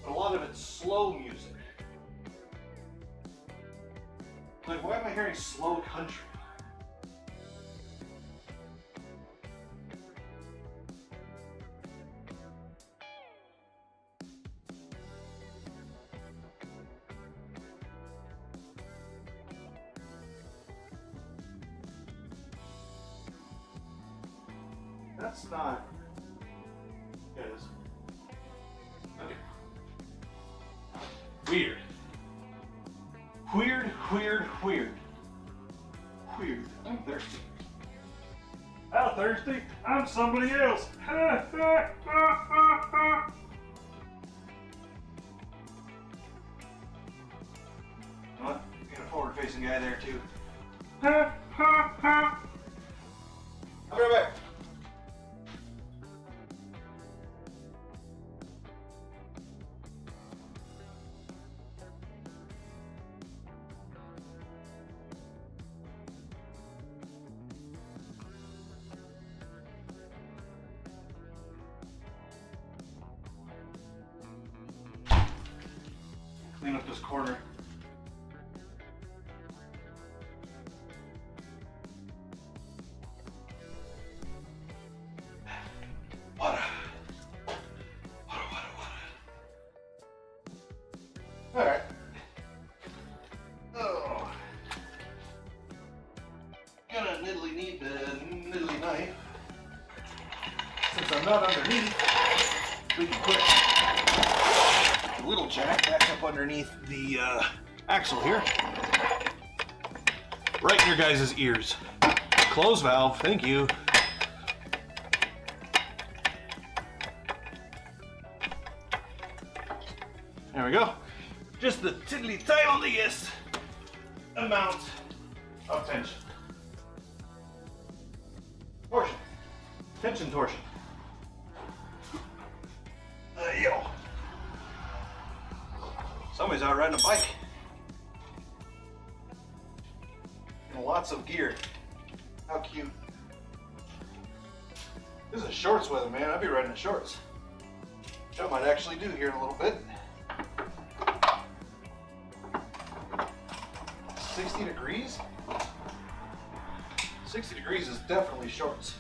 But a lot of it's slow music. Like, why am I hearing slow country? That's not. It is. Okay. Weird. Weird, weird, weird. Weird. I'm thirsty. I'm thirsty? I'm somebody else. What? Got a forward-facing guy there too. I'll be right back. Clean up this corner. since I'm not underneath, we can put the little jack back up underneath the axle here. Right in your guys' ears. Close valve, thank you. There we go. Just the tiddly tiniest amount of tension. Torsion. Tension torsion. Yo. Somebody's out riding a bike. And lots of gear. How cute. This is shorts weather, man. I'd be riding in shorts. Which I might actually do here in a little bit. 60 degrees? 60 degrees is definitely shorts.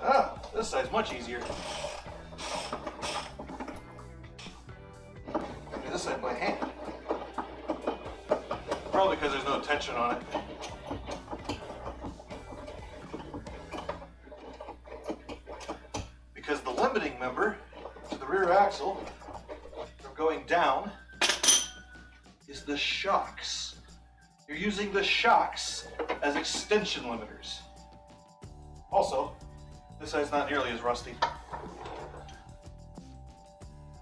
Ah, this side's much easier. Do this side by hand. Probably because there's no tension on it. Because the limiting member to the rear axle from going down is the shocks. You're using the shocks as extension limiters. Also, this side's not nearly as rusty.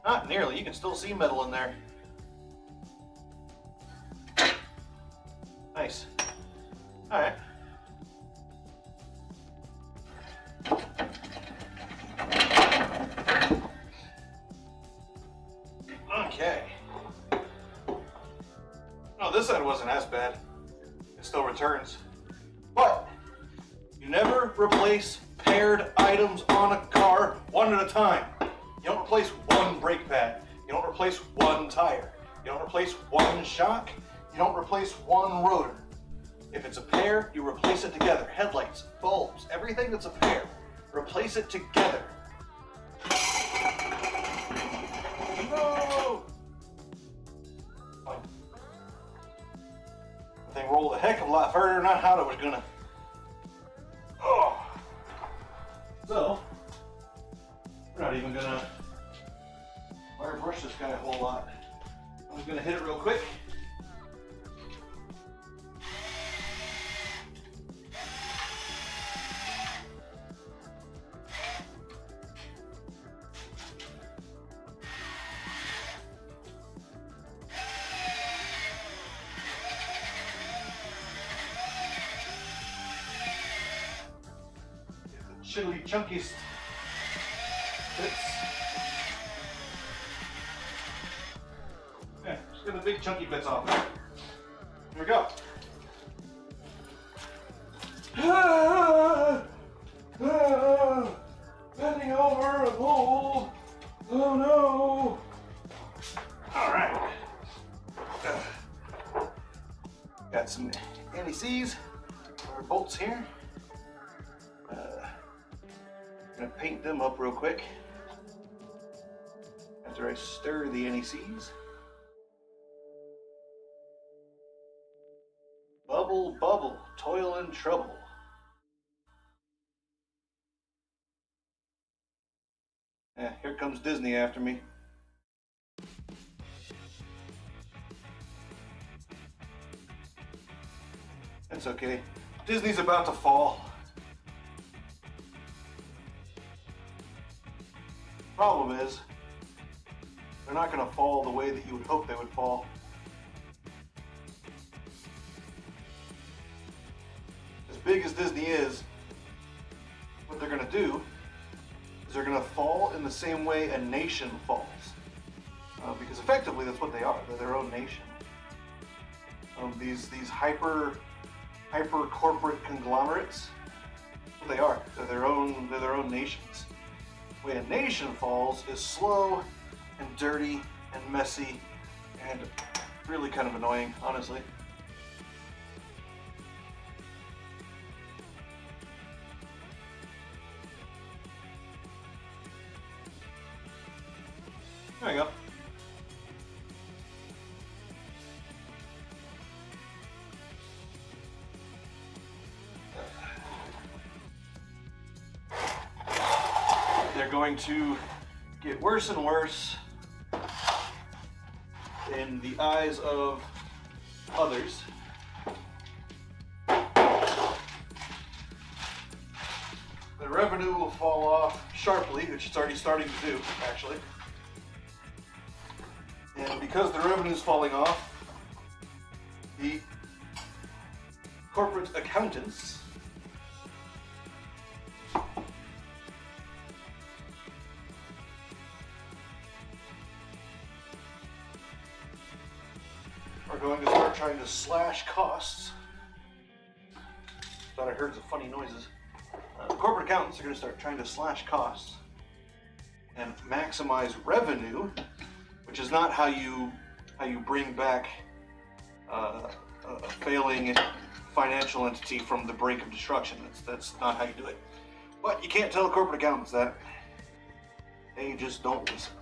Not nearly, you can still see metal in there. Nice. All right. Okay. No, this side wasn't as bad. It still returns. But you never replace paired items on a car one at a time. You don't replace one brake pad. You don't replace one tire. You don't replace one shock. You don't replace one rotor. If it's a pair, you replace it together. Headlights, bulbs, everything that's a pair. Replace it together. No! The thing rolled a heck of a lot further than I thought it was gonna. Oh. So, we're not even gonna wire brush this guy a whole lot. I'm just gonna hit it real quick. Shittily chunkiest bits. Yeah, just get the big chunky bits off. Here we go. Bending over a hole. Oh no. All right. Got some anti-seize or bolts here. Gonna paint them up real quick after I stir the anti-seize. Bubble, bubble, toil and trouble. Yeah, here comes Disney after me. That's okay. Disney's about to fall. Problem is, they're not going to fall the way that you would hope they would fall. As big as Disney is, what they're going to do is they're going to fall in the same way a nation falls. Because effectively that's what they are. They're their own nation. These hyper corporate conglomerates, that's what they are. They're their own nations. The way a nation falls is slow and dirty and messy and really kind of annoying, honestly. There we go. they're going to get worse and worse in the eyes of others. The revenue will fall off sharply, which it's already starting to do, actually. And because the revenue is falling off, the corporate accountants are going to start trying to slash costs. Thought I heard some funny noises. The corporate accountants are going to start trying to slash costs and maximize revenue, which is not how you bring back a failing financial entity from the brink of destruction. That's not how you do it. But you can't tell the corporate accountants that. They just don't listen.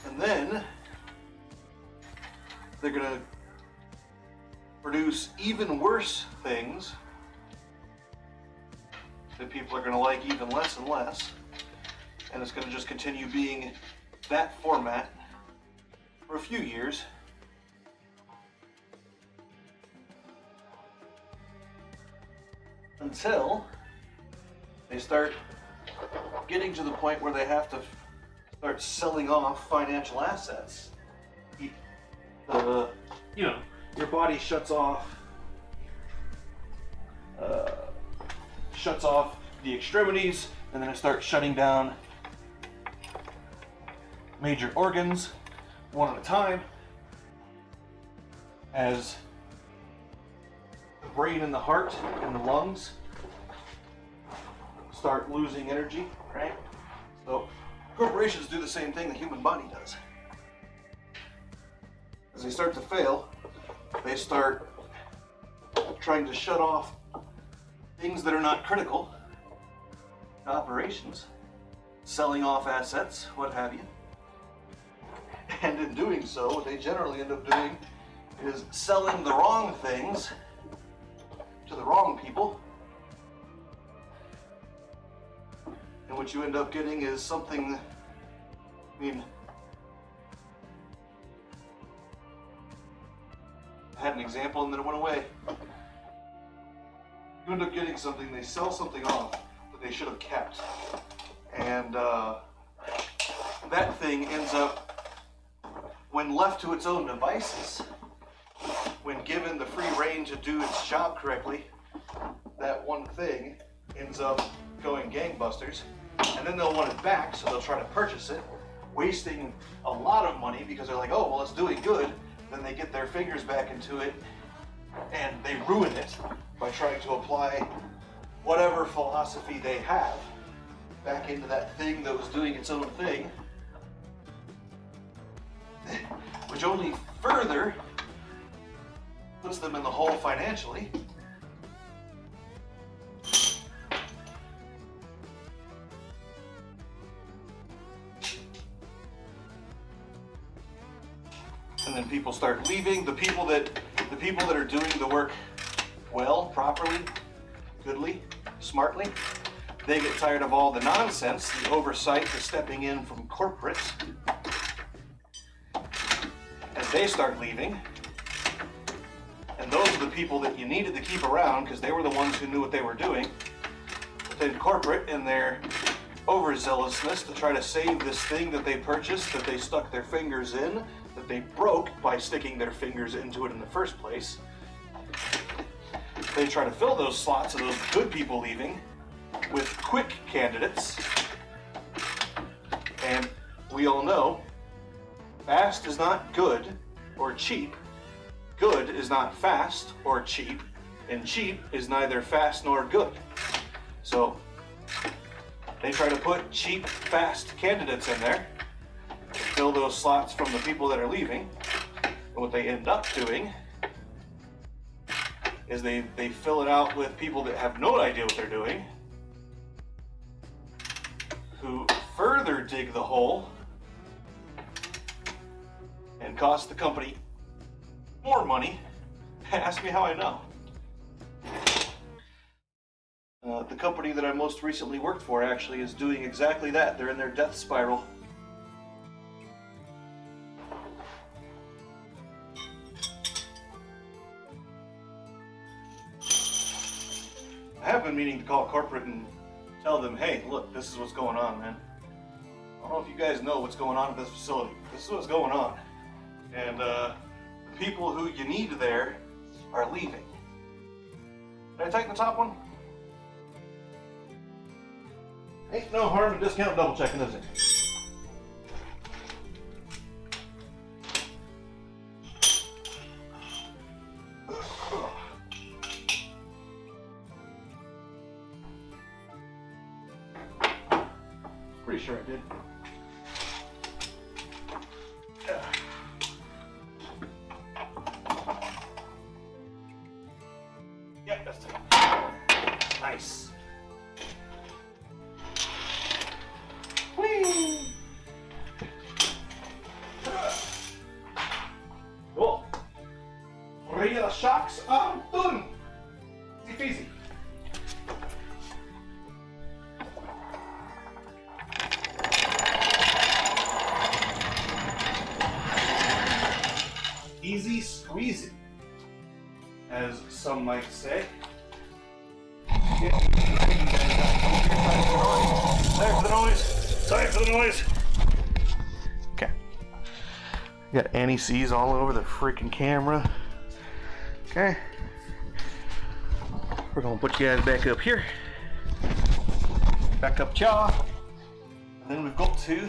And then they're going to produce even worse things that people are going to like even less and less. And it's going to just continue being that format for a few years. Until they start getting to the point where they have to start selling off financial assets. Your body shuts off the extremities, and then it starts shutting down major organs one at a time as the brain and the heart and the lungs start losing energy, right? So corporations do the same thing the human body does. As they start to fail, they start trying to shut off things that are not critical to operations, selling off assets, what have you. And in doing so, what they generally end up doing is selling the wrong things to the wrong people. And what you end up getting is something, I had an example and then it went away. You end up getting something, they sell something off that they should have kept. And that thing ends up, when left to its own devices, when given the free rein to do its job correctly, that one thing ends up going gangbusters. And then they'll want it back, so they'll try to purchase it, wasting a lot of money because they're like, oh, well, it's doing good. Then they get their fingers back into it and they ruin it by trying to apply whatever philosophy they have back into that thing that was doing its own thing, which only further puts them in the hole financially. And then people start leaving. The people that are doing the work well, properly, goodly, smartly, they get tired of all the nonsense, the oversight, the stepping in from corporate, and they start leaving. And those are the people that you needed to keep around because they were the ones who knew what they were doing. But then corporate, in their overzealousness to try to save this thing that they purchased, that they stuck their fingers in, that they broke by sticking their fingers into it in the first place, they try to fill those slots of those good people leaving with quick candidates. And we all know fast is not good or cheap. Good is not fast or cheap, and cheap is neither fast nor good. So they try to put cheap, fast candidates in there to fill those slots from the people that are leaving. And what they end up doing is they fill it out with people that have no idea what they're doing, who further dig the hole and cost the company more money. Ask me how I know. The company that I most recently worked for actually is doing exactly that. They're in their death spiral. I have been meaning to call corporate and tell them, hey, look, this is what's going on, man. I don't know if you guys know what's going on at this facility. This is what's going on. And the people who you need there are leaving. Did I tighten the top one? Ain't no harm in discount double checking, is it? Pretty sure I did. Yep, that's it. Nice. Whee! Cool. Real shocks are done. Easy peasy. Easy squeezy, as some might say. Sorry for the noise. Sorry for the noise. Okay. Got anti-seize all over the freaking camera. Okay. We're gonna put you guys back up here. Back up jaw. And then we've got to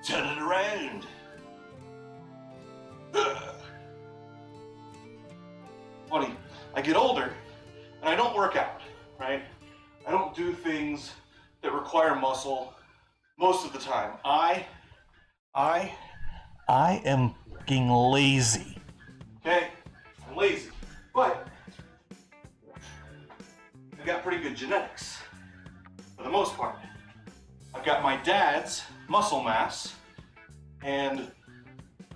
turn it around. Funny, I get older and I don't work out, right? I don't do things that require muscle most of the time. I am fucking lazy. Okay? I'm lazy. But I've got pretty good genetics for the most part. I've got my dad's muscle mass, and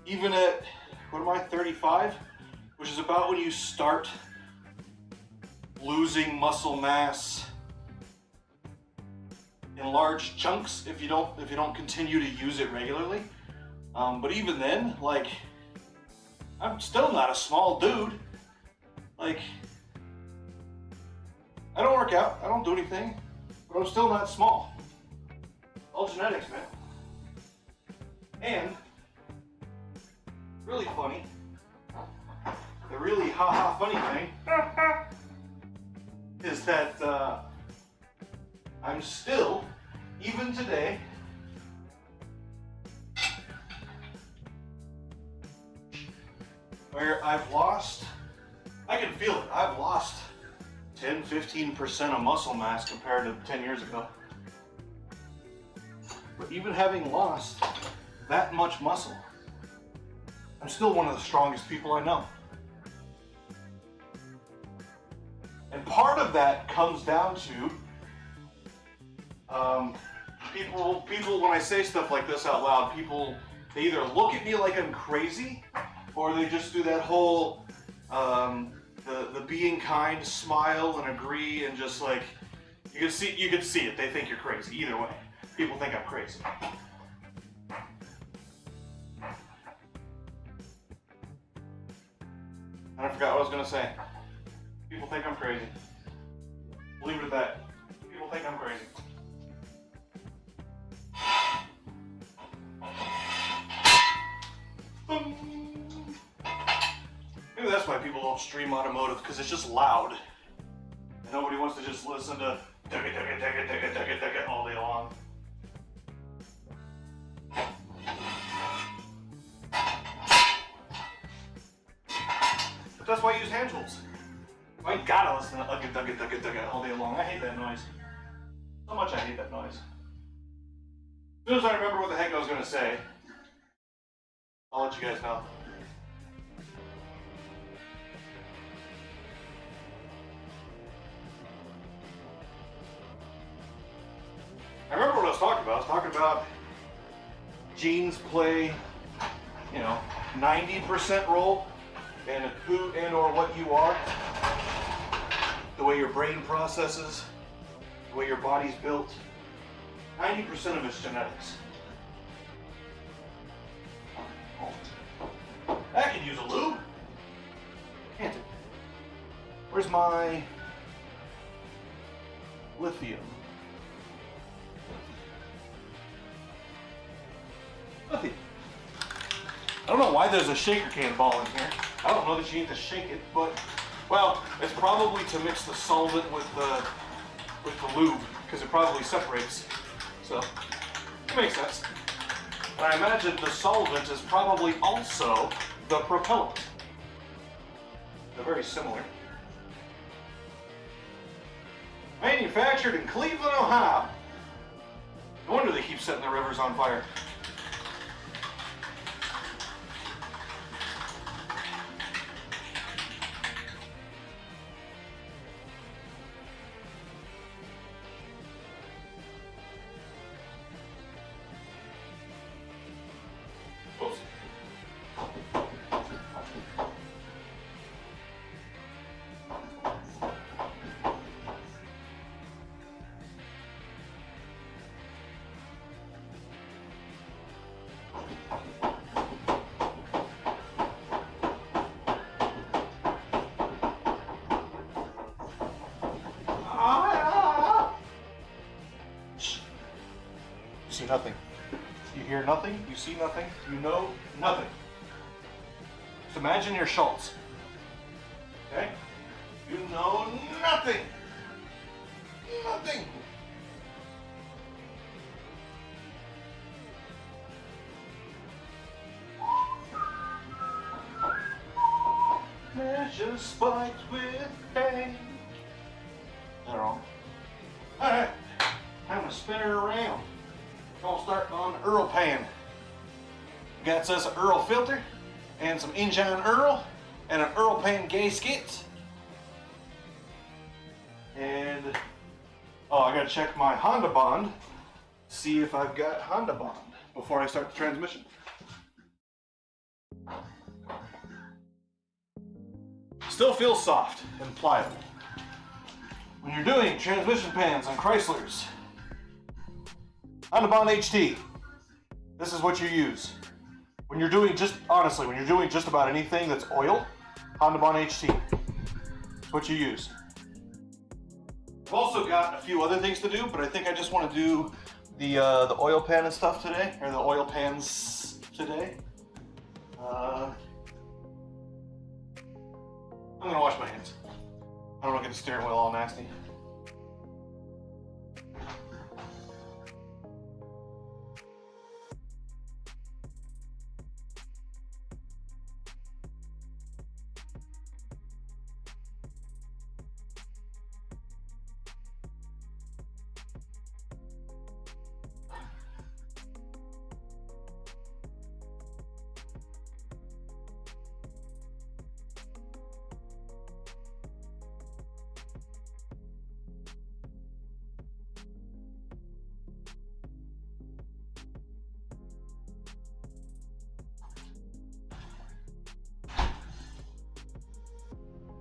even at, what am I, 35? Which is about when you start losing muscle mass in large chunks if you don't continue to use it regularly. But even then, like, I'm still not a small dude. Like, I don't work out, I don't do anything, but I'm still not small. All genetics, man. And really funny. The really ha-ha funny thing is that I'm still, even today, where I've lost, I can feel it, I've lost 10-15% of muscle mass compared to 10 years ago. But even having lost that much muscle, I'm still one of the strongest people I know. And part of that comes down to people, when I say stuff like this out loud, people, they either look at me like I'm crazy, or they just do that whole, the being kind smile and agree, and just like, you can see it, they think you're crazy. Either way, people think I'm crazy. And I forgot what I was gonna say. People think I'm crazy. Leave it at that. People think I'm crazy. Maybe that's why people don't stream automotive, because it's just loud. And nobody wants to just listen to tugga tugga tugga tugga tugga tugga all day long. But that's why I use hand tools. I gotta listen to ugga dugga dugga dugga all day long. I hate that noise. So much I hate that noise. As soon as I remember what the heck I was gonna say, I'll let you guys know. I remember what I was talking about. I was talking about genes play, 90% role in who and or what you are, the way your brain processes the way your body's built, 90% of it's genetics. That could use a lube, can't it? Where's my lithium? Lithium. I don't know why there's a shaker can ball in here. I don't know that you need to shake it, but, well, it's probably to mix the solvent with the lube, because it probably separates. So, it makes sense. And I imagine the solvent is probably also the propellant. They're very similar. Manufactured in Cleveland, Ohio. No wonder they keep setting the rivers on fire. You see nothing. You hear nothing. You see nothing. You know nothing. Just imagine you're Schultz. Okay? You know nothing. Nothing. Measure spiked with pain. That wrong. Alright. Time to spin her around. Gonna start on the Earl pan. Got us an Earl filter and some engine Earl and an Earl pan gasket. And oh, I gotta check my Honda bond, see if I've got Honda bond before I start the transmission. Still feels soft and pliable. When you're doing transmission pans on Chryslers, Honda Bond HT, this is what you use. When you're doing honestly, when you're doing just about anything that's oil, Honda Bond HT, it's what you use. I've also got a few other things to do, but I think I just want to do the oil pan and stuff today, or the oil pans today. I'm gonna wash my hands. I don't want to get the steering wheel all nasty.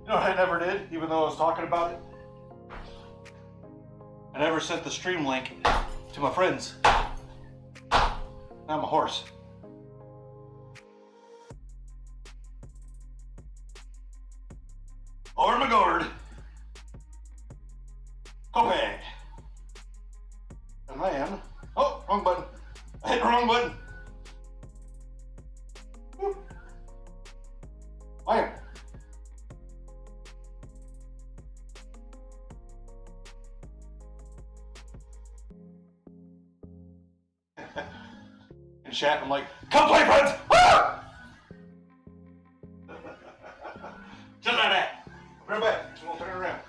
You know what I never did, even though I was talking about it? I never sent the stream link to my friends. Now I'm a horse. Or Ma Gord. Copay. And I am. Oh, wrong button. I hit the wrong button. Whoop. I am. In chat, I'm like, come play, friends! Ah! Just like that. Bring it back. We'll turn it around.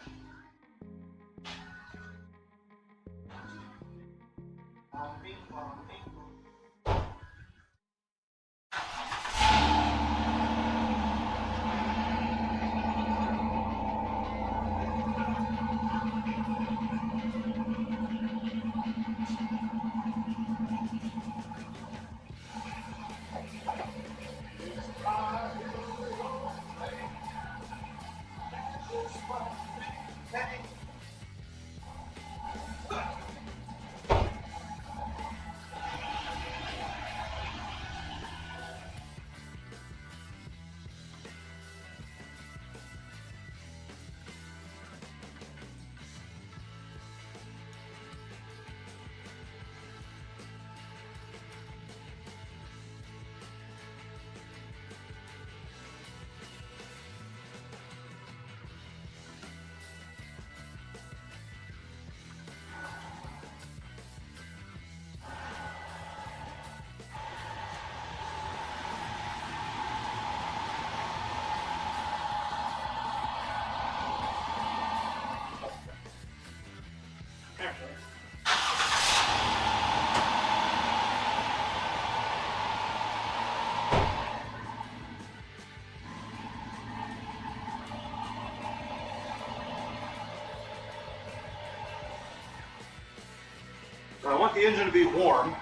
I want the engine to be warm.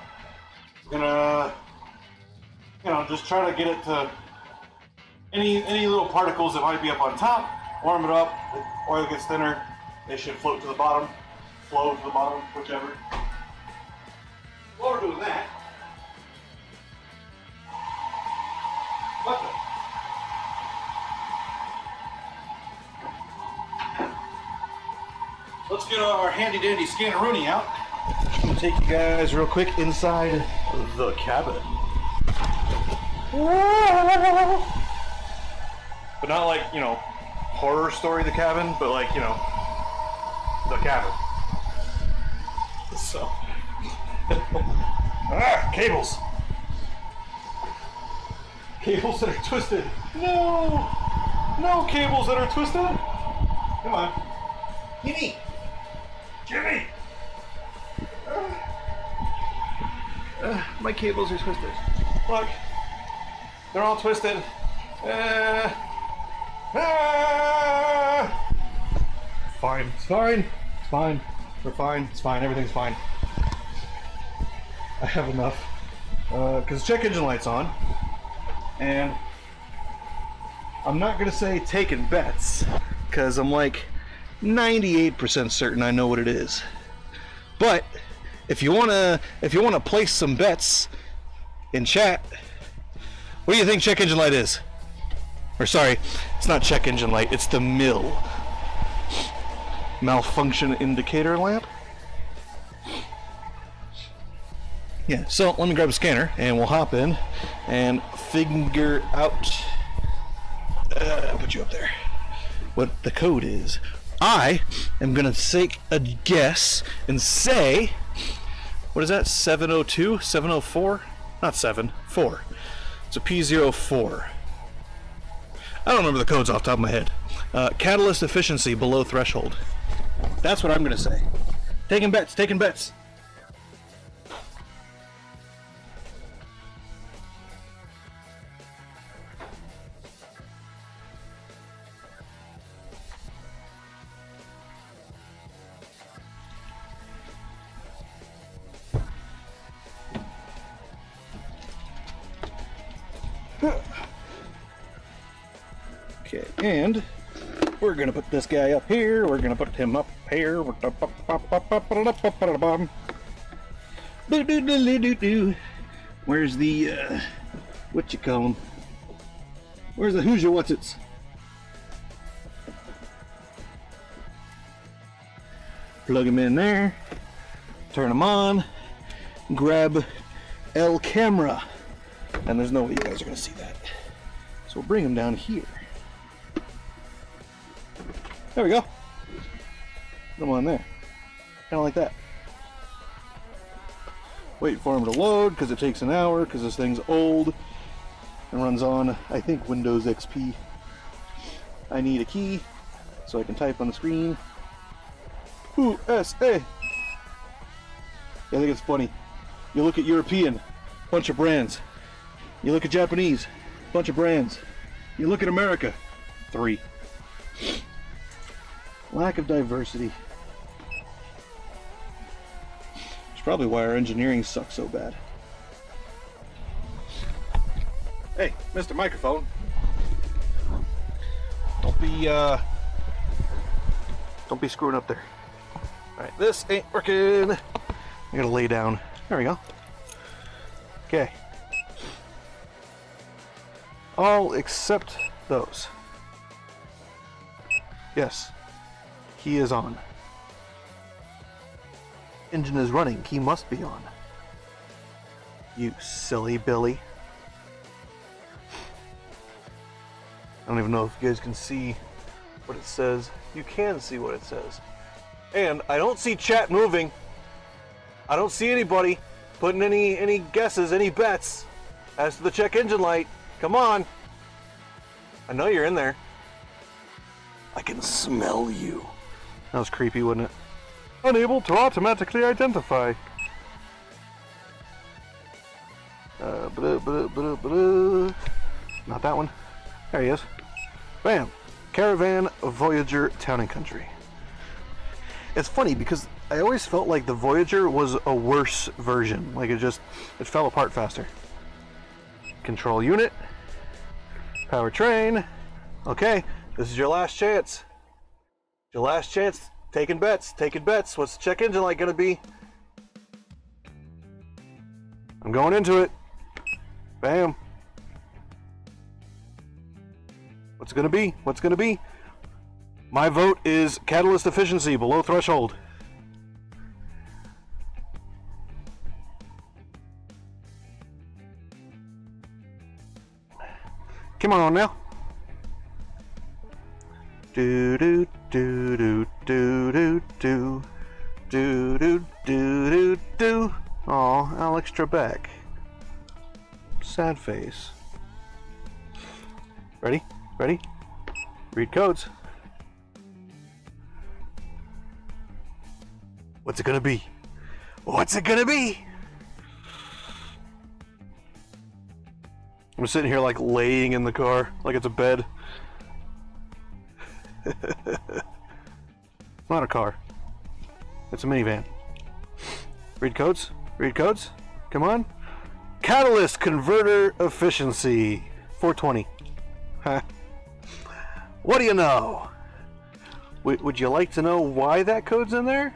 I'm gonna, just try to get it to any little particles that might be up on top, warm it up, the oil gets thinner, they should float to the bottom, flow to the bottom, whichever. While we're doing that, let's get our handy dandy Scanneroonie out. I'm gonna take you guys real quick inside the cabin. But not like, horror story the cabin, but like, the cabin. So. Cables. Cables that are twisted. No! No cables that are twisted. Come on. Jimmy! Jimmy! My cables are twisted. Look. They're all twisted. Fine. It's fine. It's fine. We're fine. It's fine. Everything's fine. I have enough. Because check engine light's on. And I'm not going to say taking bets. Because I'm like 98% certain I know what it is. But if you wanna place some bets in chat, what do you think check engine light is? Or sorry, it's not check engine light, it's the MIL. Malfunction indicator lamp. Yeah, so let me grab a scanner and we'll hop in and figure out, I'll put you up there, what the code is. I am gonna take a guess and say, what is that, 702, 704? Not 7, 4. It's a P04. I don't remember the codes off the top of my head. Catalyst efficiency below threshold. That's what I'm gonna say. Taking bets, taking bets. Okay, and we're gonna put this guy up here. We're gonna put him up here. Where's the what you call him? Where's the Hoosier what's-its? Plug him in there. Turn him on. Grab L camera. And there's no way you guys are gonna see that. So we'll bring him down here. There we go. Put him on there. Kind of like that. Wait for him to load because it takes an hour because this thing's old and runs on, I think, Windows XP. I need a key so I can type on the screen. USA. Yeah, I think it's funny. You look at European, bunch of brands. You look at Japanese, bunch of brands. You look at America, 3. Lack of diversity. It's probably why our engineering sucks so bad. Hey, Mr. Microphone. Don't be screwing up there. Alright, this ain't working. I gotta lay down. There we go. Okay. All except those. Yes. Key is on. Engine is running. Key must be on. You silly Billy. I don't even know if you guys can see what it says. You can see what it says. And I don't see chat moving. I don't see anybody putting any guesses, any bets as to the check engine light. Come on. I know you're in there. I can smell you. That was creepy, wasn't it? Unable to automatically identify. Not that one. There he is. Bam. Caravan Voyager Town and Country. It's funny because I always felt like the Voyager was a worse version. Like it fell apart faster. Control unit. Powertrain. Okay, this is your last chance. Your last chance. Taking bets. What's the check engine light gonna be? I'm going into it. Bam. What's it gonna be? My vote is catalyst efficiency below threshold. Come on now. Do do do do do do do do do do do. Aw, Alex Trebek. Sad face. Ready? Read codes. What's it gonna be? I'm sitting here like laying in the car, like it's a bed. It's not a car. It's a minivan. Read codes. Come on. Catalyst converter efficiency. 420. Huh. What do you know? Would you like to know why that code's in there?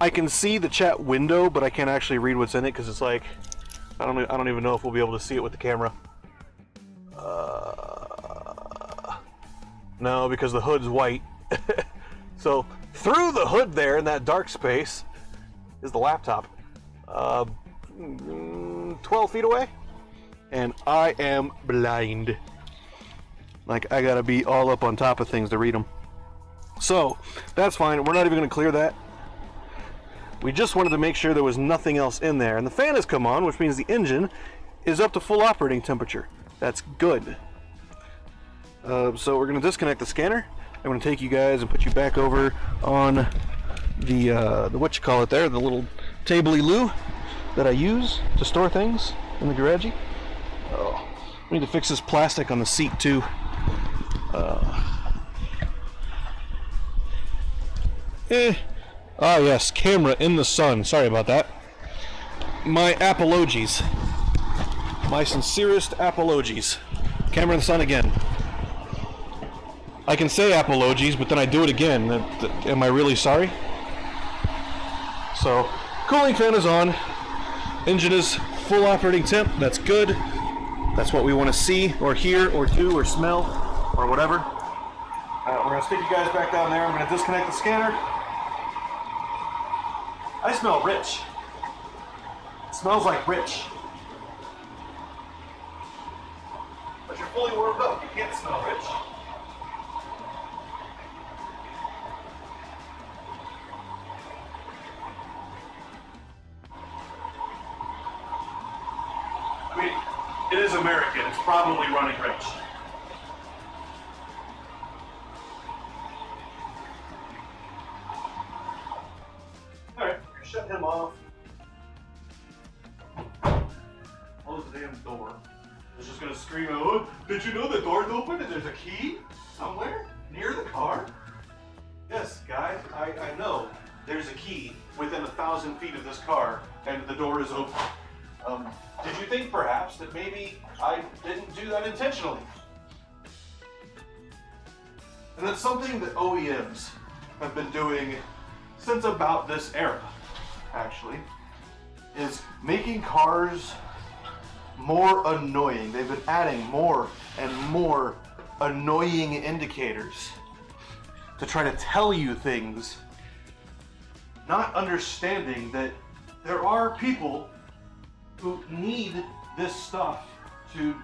I can see the chat window, but I can't actually read what's in it because it's like I don't even know if we'll be able to see it with the camera. No, because the hood's white. So through the hood there in that dark space is the laptop. 12 feet away, and I am blind. Like I gotta be all up on top of things to read them. So that's fine. We're not even gonna clear that. We just wanted to make sure there was nothing else in there. And the fan has come on, which means the engine is up to full operating temperature. That's good. So we're going to disconnect the scanner. I'm going to take you guys and put you back over on the whatchamacallit there, the little tabley loo that I use to store things in the garagey. Oh, we need to fix this plastic on the seat too. Ah yes, camera in the sun. Sorry about that. My apologies. My sincerest apologies. Camera in the sun again. I can say apologies, but then I do it again. Am I really sorry? So, cooling fan is on. Engine is full operating temp. That's good. That's what we want to see, or hear, or do, or smell, or whatever. We're going to stick you guys back down there. I'm going to disconnect the scanner. I smell rich. It smells like rich. But you're fully warmed up. You can't smell rich. I mean, it is American. It's probably running rich. Alright, shut him off. Close the damn door. It's just gonna scream out, oh, did you know the door's open and there's a key somewhere near the car? Yes, guys, I know there's a key within 1,000 feet of this car and the door is open. Did you think perhaps that maybe I didn't do that intentionally? And that's something that OEMs have been doing since about this era, actually, is making cars more annoying. They've been adding more and more annoying indicators to try to tell you things, not understanding that there are people who need this stuff to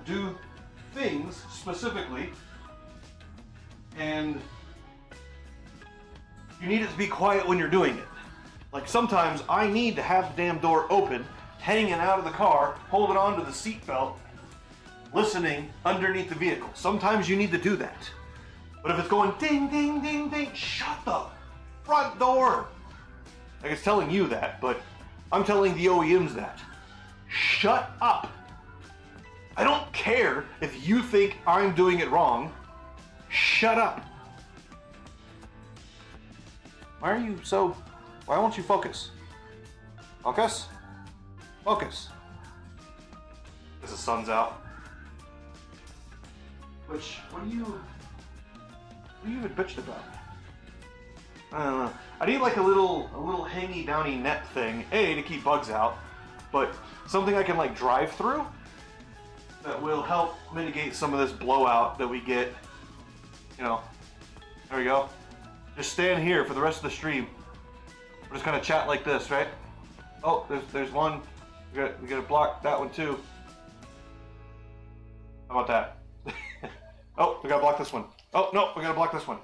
do things specifically, and you need it to be quiet when you're doing it. Like sometimes I need to have the damn door open, hanging out of the car, holding on to the seat belt, listening underneath the vehicle. Sometimes you need to do that. But if it's going ding, ding, ding, ding, shut the front door. Like it's telling you that, but I'm telling the OEMs that. Shut up. I don't care if you think I'm doing it wrong. Shut up. Why won't you focus? Focus? Focus. Because the sun's out. What are you even bitching about? I don't know. I need like a little hangy downy net thing, to keep bugs out, but something I can like drive through that will help mitigate some of this blowout that we get. There we go. Just stand here for the rest of the stream. We're just gonna chat like this, right? Oh, there's one. We gotta block that one too. How about that? Oh, we gotta block this one. Oh no, we gotta block this one.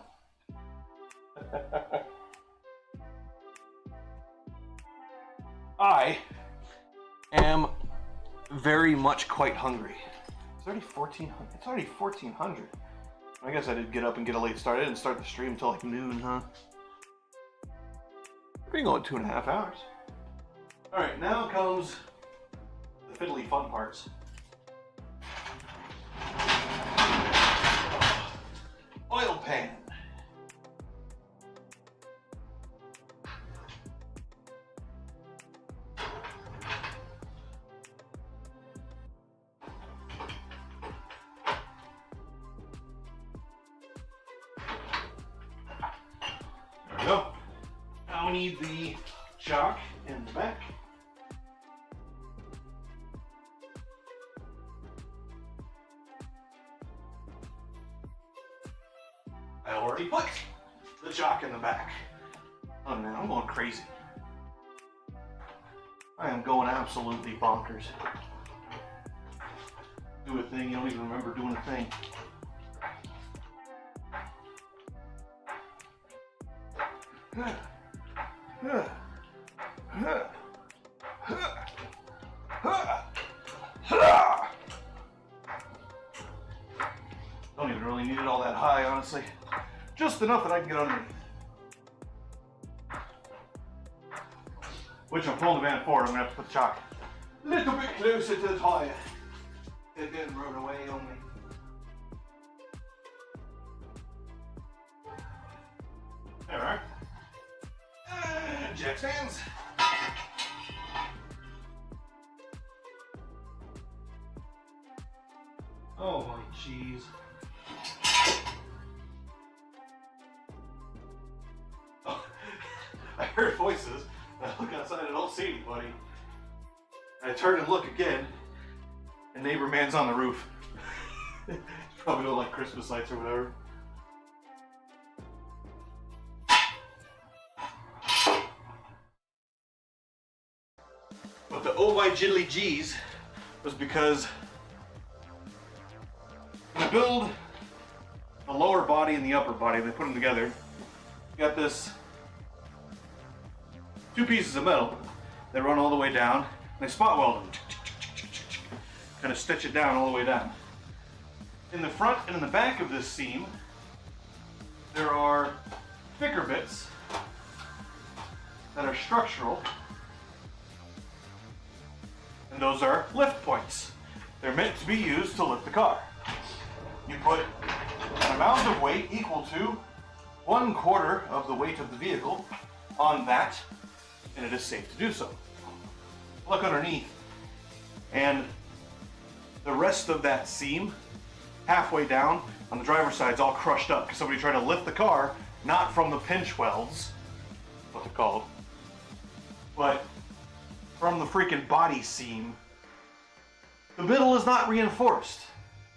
I am very much quite hungry. It's already 1400. It's already 1400. I guess I did get up and get a late start. I didn't start the stream until like noon, huh? We're been going 2.5 hours. Alright, now comes the fiddly fun parts. Oil pan. There we go. Now we need the chalk in the back. I already put the chalk in the back. Oh man, I'm going crazy. I am going absolutely bonkers. Do a thing, you don't even remember doing a thing. Don't even really need it all that high, honestly. Just enough that I can get underneath. Which I'm pulling the van forward, I'm gonna have to put the chalk a little bit closer to the tire. It didn't run away on me. There we are. Jack stands. Oh my jeez. Oh, I heard voices. I look outside, I don't see anybody. I turn and look again, and neighbor man's on the roof. Probably don't like Christmas lights or whatever. But the oh my jiddly G's was because when I build the lower body and the upper body, they put them together. You got this two pieces of metal that run all the way down, and they spot weld them. Kind of stitch it down all the way down. In the front and in the back of this seam, there are thicker bits that are structural, and those are lift points. They're meant to be used to lift the car. You put an amount of weight equal to 1/4 of the weight of the vehicle on that, and it is safe to do so. Look underneath, and the rest of that seam, halfway down on the driver's side, is all crushed up because somebody tried to lift the car, not from the pinch welds, what they're called, but from the freaking body seam. The middle is not reinforced.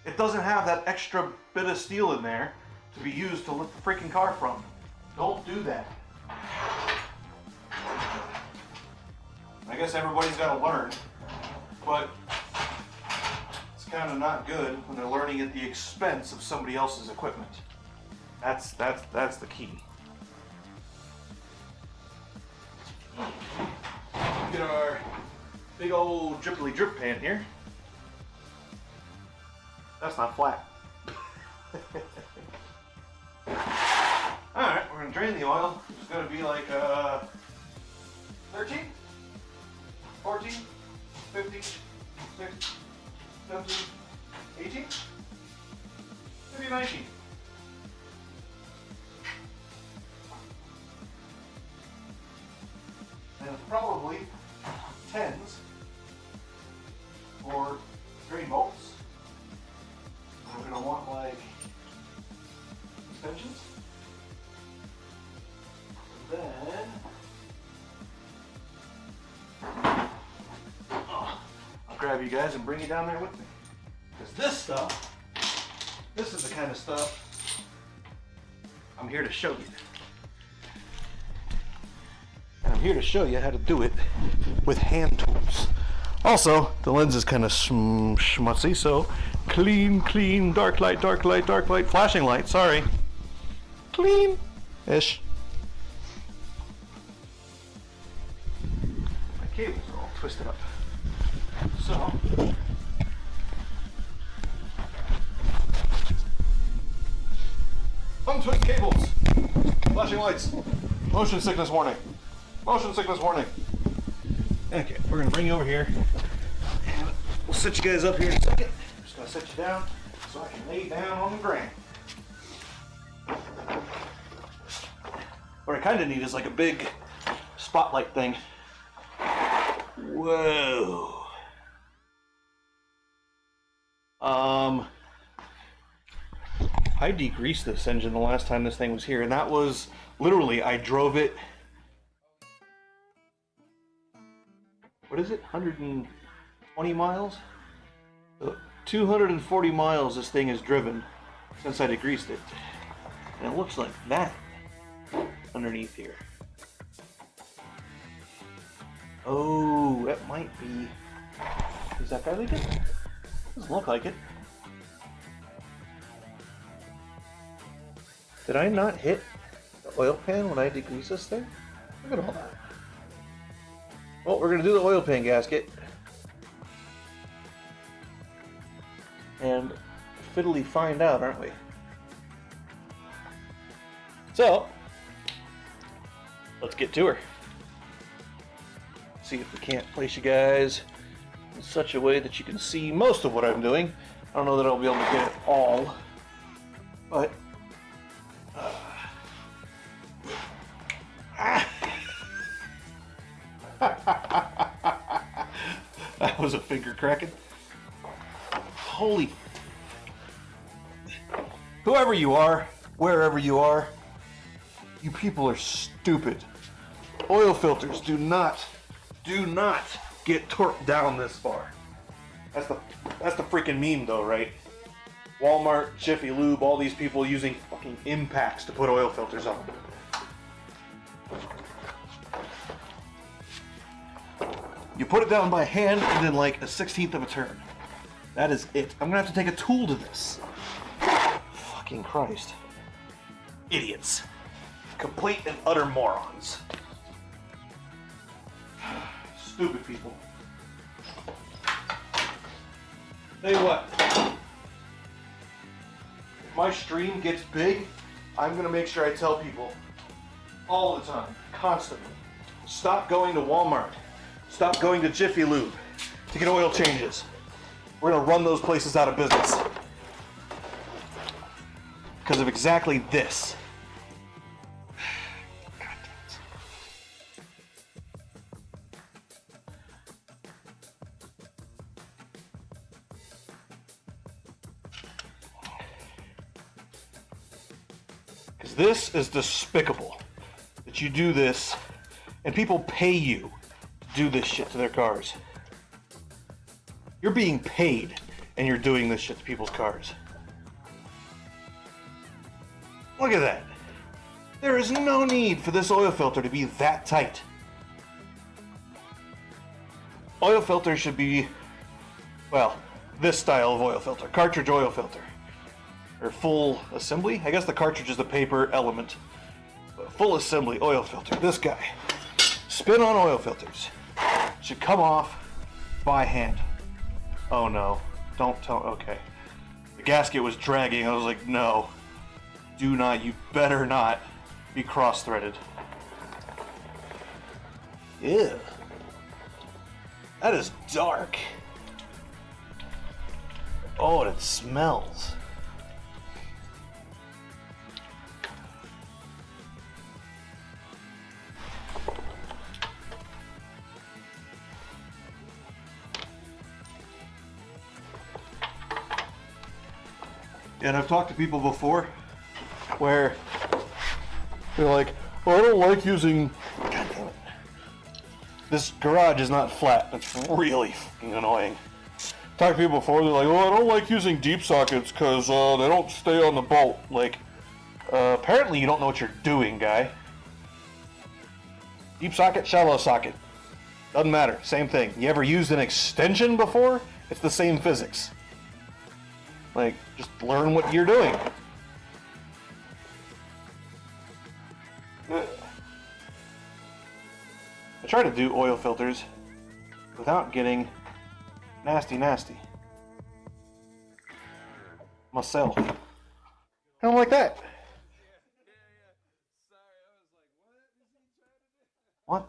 It doesn't have that extra bit of steel in there to be used to lift the freaking car from. Don't do that. I guess everybody's got to learn, but it's kind of not good when they're learning at the expense of somebody else's equipment. That's the key. Get our big old dripply drip pan here. That's not flat. Alright, we're going to drain the oil. It's going to be like 13, 14, 15, 16, 17, 18? Maybe 19. And it's probably 10s for drain bolts. We're going to want like suspensions. And then I'll grab you guys and bring you down there with me. Because this is the kind of stuff I'm here to show you. And I'm here to show you how to do it with hand tools. Also, the lens is kind of schmutzy, so clean, dark light, flashing light, sorry. Clean-ish. My cables are all twisted up. So, untwist cables, flashing lights, motion sickness warning. Okay, we're gonna bring you over here and we'll set you guys up here in a second. I'm just gonna set you down so I can lay down on the ground. What I kind of need is like a big spotlight thing. Whoa. I degreased this engine the last time this thing was here, and that was literally, I drove it, what is it, 120 miles? 240 miles this thing has driven since I degreased it. And it looks like that underneath here. Oh, that might be, is that guy leaking? Doesn't look like it. Did I not hit the oil pan when I degreased this thing? Look at all that. Well, we're going to do the oil pan gasket. And fiddly find out, aren't we? So, let's get to her. See if we can't place you guys in such a way that you can see most of what I'm doing. I don't know that I'll be able to get it all, but that was a finger cracking. Holy, whoever you are, wherever you are, you people are stupid. Oil filters do not get torqued down this far. That's the freaking meme though, right? Walmart, Jiffy Lube, all these people using fucking impacts to put oil filters on. You put it down by hand and then like a 1/16 of a turn. That is it. I'm gonna have to take a tool to this. Fucking Christ. Idiots. Complete and utter morons. Stupid people. Tell you what. If my stream gets big, I'm gonna make sure I tell people all the time, constantly. Stop going to Walmart. Stop going to Jiffy Lube to get oil changes. We're gonna run those places out of business. Because of exactly this. God damn it. Because this is despicable that you do this and people pay you to do this shit to their cars. You're being paid and you're doing this shit to people's cars. Look at that. There is no need for this oil filter to be that tight. Oil filter should be, well, this style of oil filter, cartridge oil filter. Or full assembly? I guess the cartridge is the paper element. But full assembly oil filter, this guy. Spin-on oil filters. Should come off by hand. Oh no, don't tell, okay. The gasket was dragging, I was like, no. Do not, you better not be cross-threaded. Ew. That is dark. Oh, and it smells. And I've talked to people before where they're like, "Oh, I don't like using." God damn it! This garage is not flat. It's really fucking annoying. Talked to people before. They're like, "Oh, I don't like using deep sockets because they don't stay on the bolt." Like, apparently you don't know what you're doing, guy. Deep socket, shallow socket, doesn't matter. Same thing. You ever used an extension before? It's the same physics. Like, just learn what you're doing. I try to do oil filters without getting nasty myself. Kind of like that. What?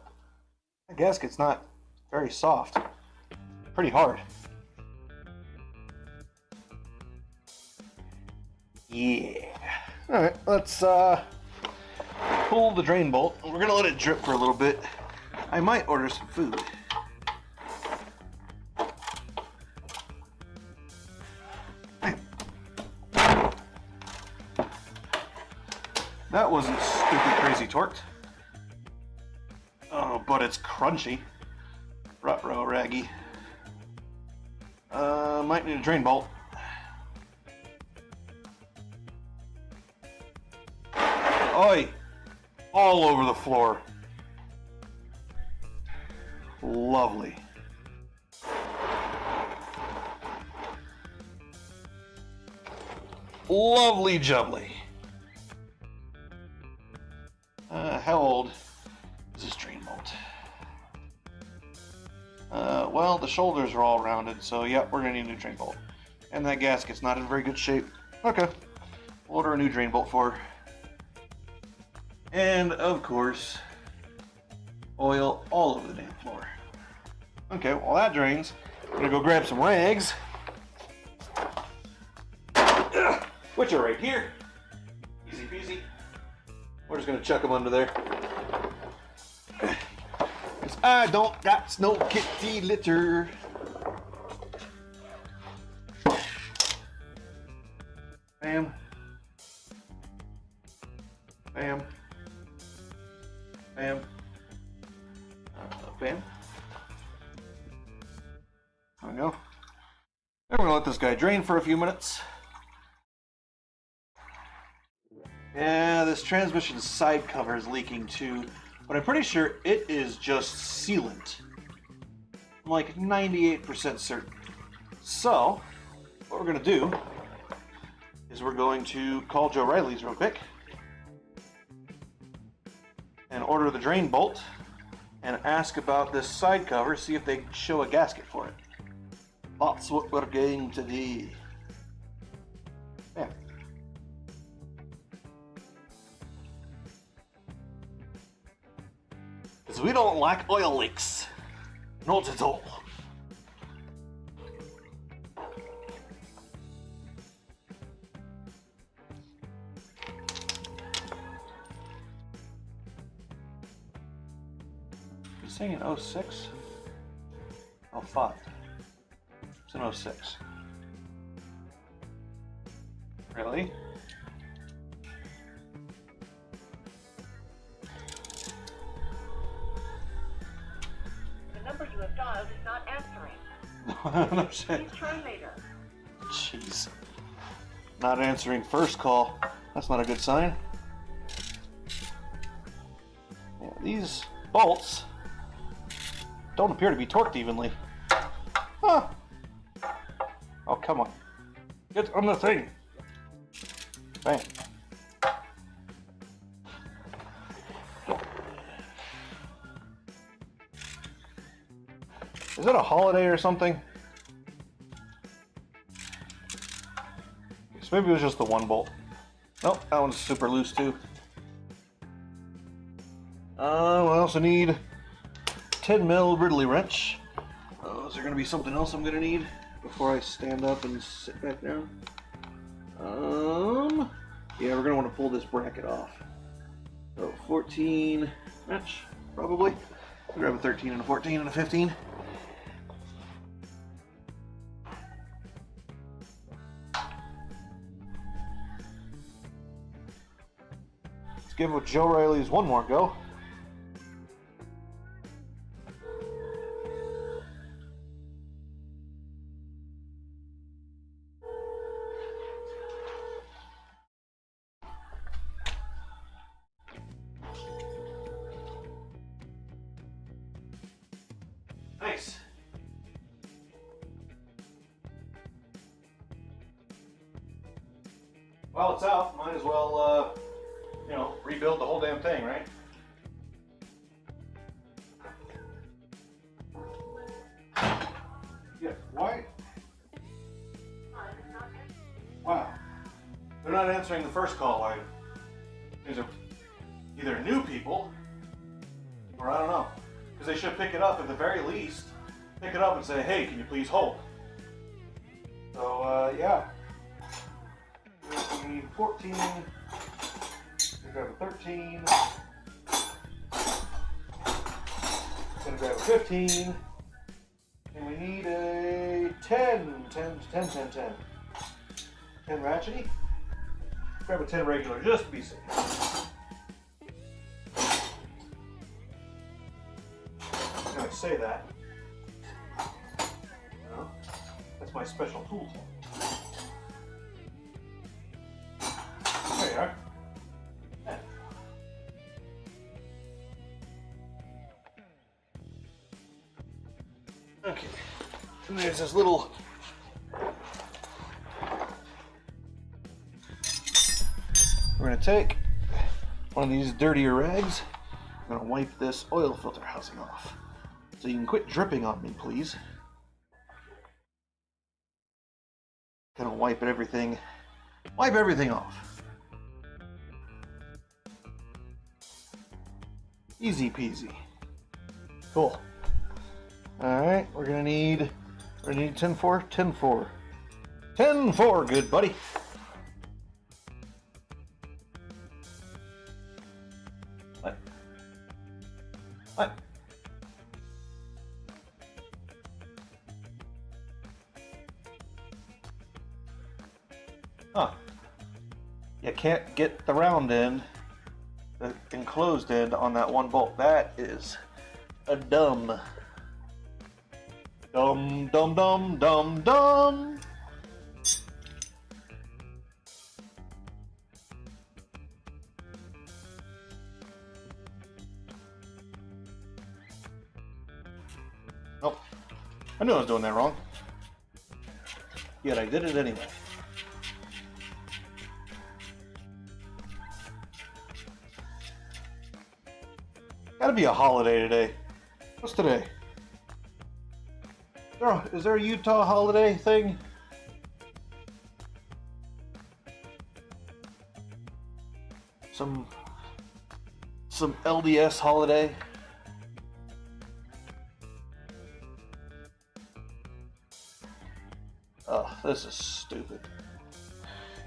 The gasket's not very soft. Pretty hard. Yeah. Alright, let's pull the drain bolt. We're gonna let it drip for a little bit. I might order some food. That wasn't stupid crazy torqued. Oh, but it's crunchy. Ruh-roh raggy. Might need a drain bolt. Oi! All over the floor. Lovely. Lovely jubbly. How old is this drain bolt? Well, the shoulders are all rounded, so yep, we're gonna need a new drain bolt. And that gasket's not in very good shape. Okay. We'll order a new drain bolt for her. And, of course, oil all over the damn floor. Okay, while that drains, I'm gonna go grab some rags. Which are right here. Easy peasy. We're just gonna chuck them under there. Cause I don't got no kitty litter. Bam. Bam. Bam. Bam. There we go. Then we're gonna let this guy drain for a few minutes. Yeah, this transmission side cover is leaking too, but I'm pretty sure it is just sealant. I'm like 98% certain. So, what we're gonna do is we're going to call Joe Riley's real quick and order the drain bolt and ask about this side cover, see if they can show a gasket for it. That's what we're going to do. Yeah. Because we don't like oil leaks. Not at all. You're saying 06? 05. It's an 06. Really? The number you have dialed is not answering. No shit. Please try later. Jeez. Not answering first call. That's not a good sign. Yeah, these bolts don't appear to be torqued evenly. Huh. Oh, come on. Get on the thing. Bang. Is that a holiday or something? So maybe it was just the one bolt. Nope, that one's super loose too. We also need 10 mil Ridley wrench. Is there gonna be something else I'm gonna need? before I stand up and sit back down. Yeah, we're gonna want to pull this bracket off. So 14 match, probably. I'll grab a 13 and a 14 and a 15. Let's give Joe Riley's one more go. Nice. Well, it's out. Might as well, rebuild the whole damn thing, right? Yeah, why? Wow. They're not answering the first call. These are either new people, or I don't know. Because they should pick it up at the very least. Pick it up and say, hey, can you please hold? So, yeah. 14. Gonna grab a 13. Gonna grab a 15. And we need a 10. 10 ratchety. Grab a 10 regular just to be safe. I say that. No, that's my special tool. There you are. Yeah. Okay. And there's this little we're going to take one of these dirtier rags. I'm going to wipe this oil filter housing off. So you can quit dripping on me, please. Gonna wipe everything off. Easy peasy. Cool. Alright, we're gonna need 10-4, 10-4. 10-4, good buddy. What? Huh. You can't get the round end, the enclosed end on that one bolt. That is a dumb. Dumb. Nope. I knew I was doing that wrong. Yet I did it anyway. Gotta be a holiday today. What's today? Is there a Utah holiday thing? Some LDS holiday? Oh, this is stupid.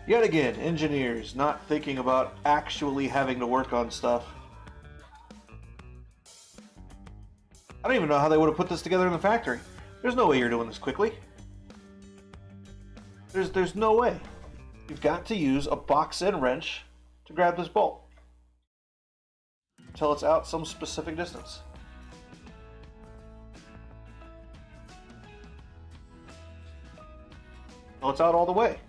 Yet again, engineers not thinking about actually having to work on stuff. I don't even know how they would have put this together in the factory. There's no way you're doing this quickly. There's no way. You've got to use a box end wrench to grab this bolt until it's out some specific distance. Oh, it's out all the way.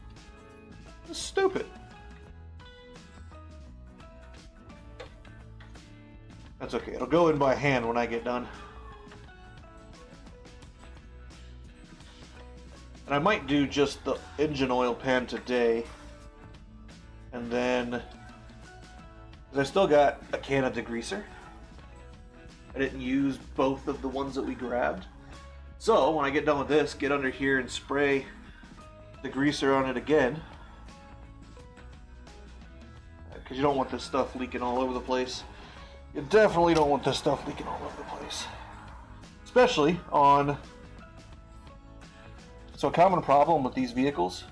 It's stupid. That's okay. It'll go in by hand when I get done. And I might do just the engine oil pan today. And then, because I still got a can of degreaser. I didn't use both of the ones that we grabbed. So when I get done with this, get under here and spray degreaser on it again. Because you don't want this stuff leaking all over the place. You definitely don't want this stuff leaking all over the place. Especially on So a common problem with these vehicles,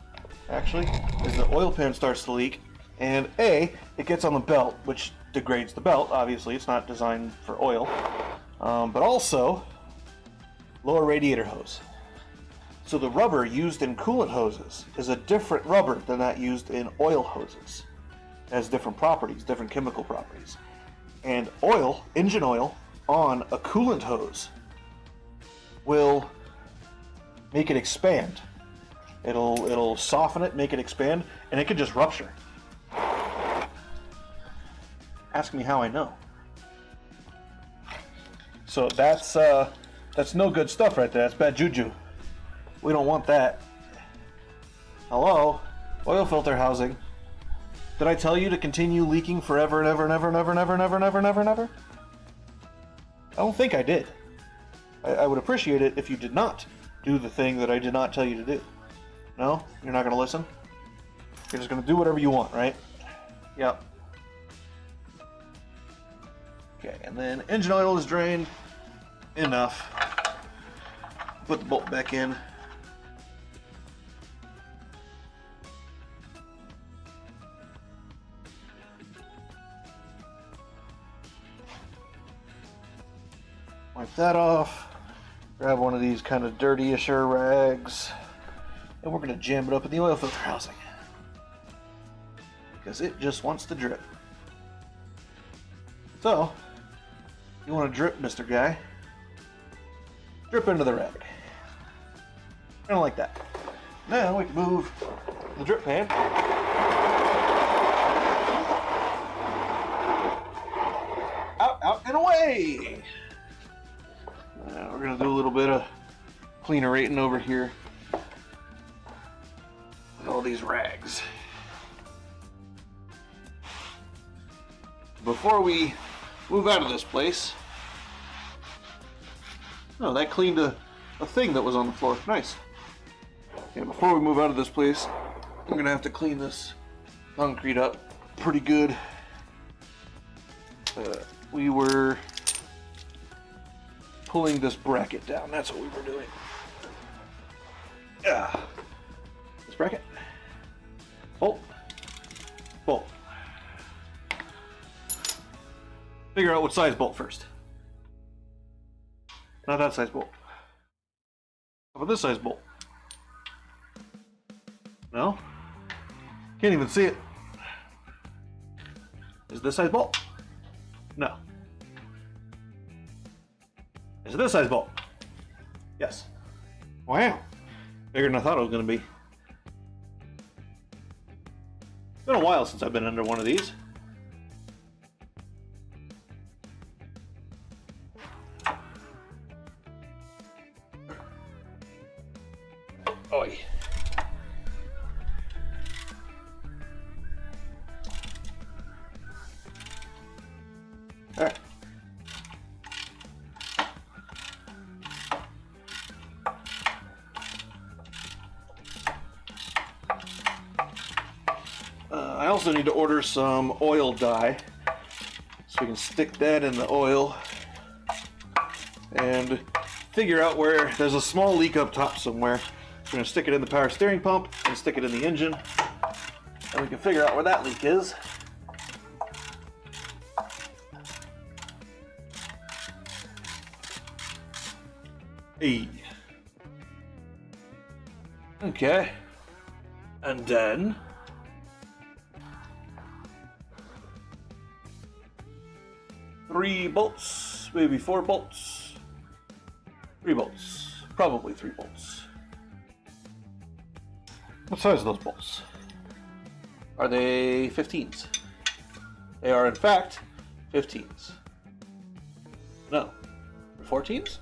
actually, is the oil pan starts to leak, and A, it gets on the belt, which degrades the belt. Obviously, it's not designed for oil. But also, lower radiator hose. So the rubber used in coolant hoses is a different rubber than that used in oil hoses. It has different properties, different chemical properties. And oil, engine oil, on a coolant hose will make it expand. It'll soften it, make it expand, and it could just rupture. Ask me how I know. So that's no good stuff right there. That's bad juju. We don't want that. Hello? Oil filter housing. Did I tell you to continue leaking forever and ever and ever and ever and ever and ever and ever and ever and ever? I don't think I did. I would appreciate it if you did not do the thing that I did not tell you to do. No? You're not going to listen? You're just going to do whatever you want, right? Yep. Okay, and then engine oil is drained. Enough. Put the bolt back in. Wipe that off. Grab one of these kind of dirty-isher rags. And we're going to jam it up in the oil filter housing. Because it just wants to drip. So, you want to drip, Mr. Guy. Drip into the rag. Kind of like that. Now we can move the drip pan. Out, and away! Now we're going to do a little bit of cleaner rating over here. With all these rags. Before we move out of this place. Oh, that cleaned a thing that was on the floor. Nice. Okay, before we move out of this place, I'm gonna have to clean this concrete up pretty good. We were pulling this bracket down. That's what we were doing. Yeah. This bracket. Bolt. Bolt. Figure out what size bolt first. Not that size bolt. How about this size bolt? No? Can't even see it. Is it this size bolt? No. Is it this size bolt? Yes. Wow. Bigger than I thought it was going to be. It's been a while since I've been under one of these. Oi. All right. I also need to order some oil dye so we can stick that in the oil and figure out where there's a small leak up top somewhere. We're going to stick it in the power steering pump and stick it in the engine, and we can figure out where that leak is. Hey. Okay. And then three bolts, maybe 4 bolts. 3 bolts. Probably 3 bolts. What size are those bolts? Are they 15s? They are in fact 15s. No. 14s?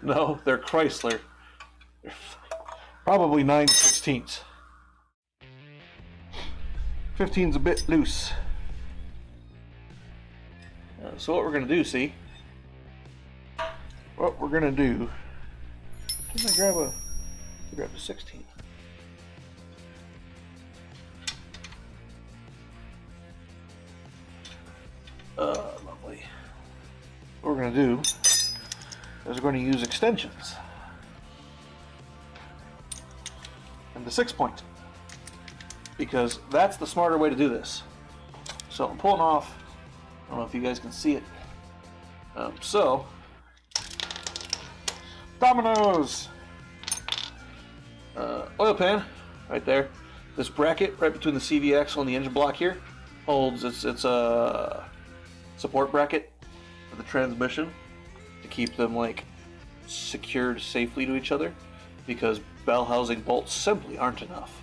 No, they're Chrysler. They're probably 9/16. 15's a bit loose. So what we're going to do, see? What we're going to do... Didn't I grab a 16? what we're going to do is we're going to use extensions. And the 6-point. Because that's the smarter way to do this. So I'm pulling off, I don't know if you guys can see it. So, dominoes! Oil pan, right there. This bracket right between the CV axle and the engine block here holds, it's a support bracket for the transmission to keep them like secured safely to each other, because bell housing bolts simply aren't enough.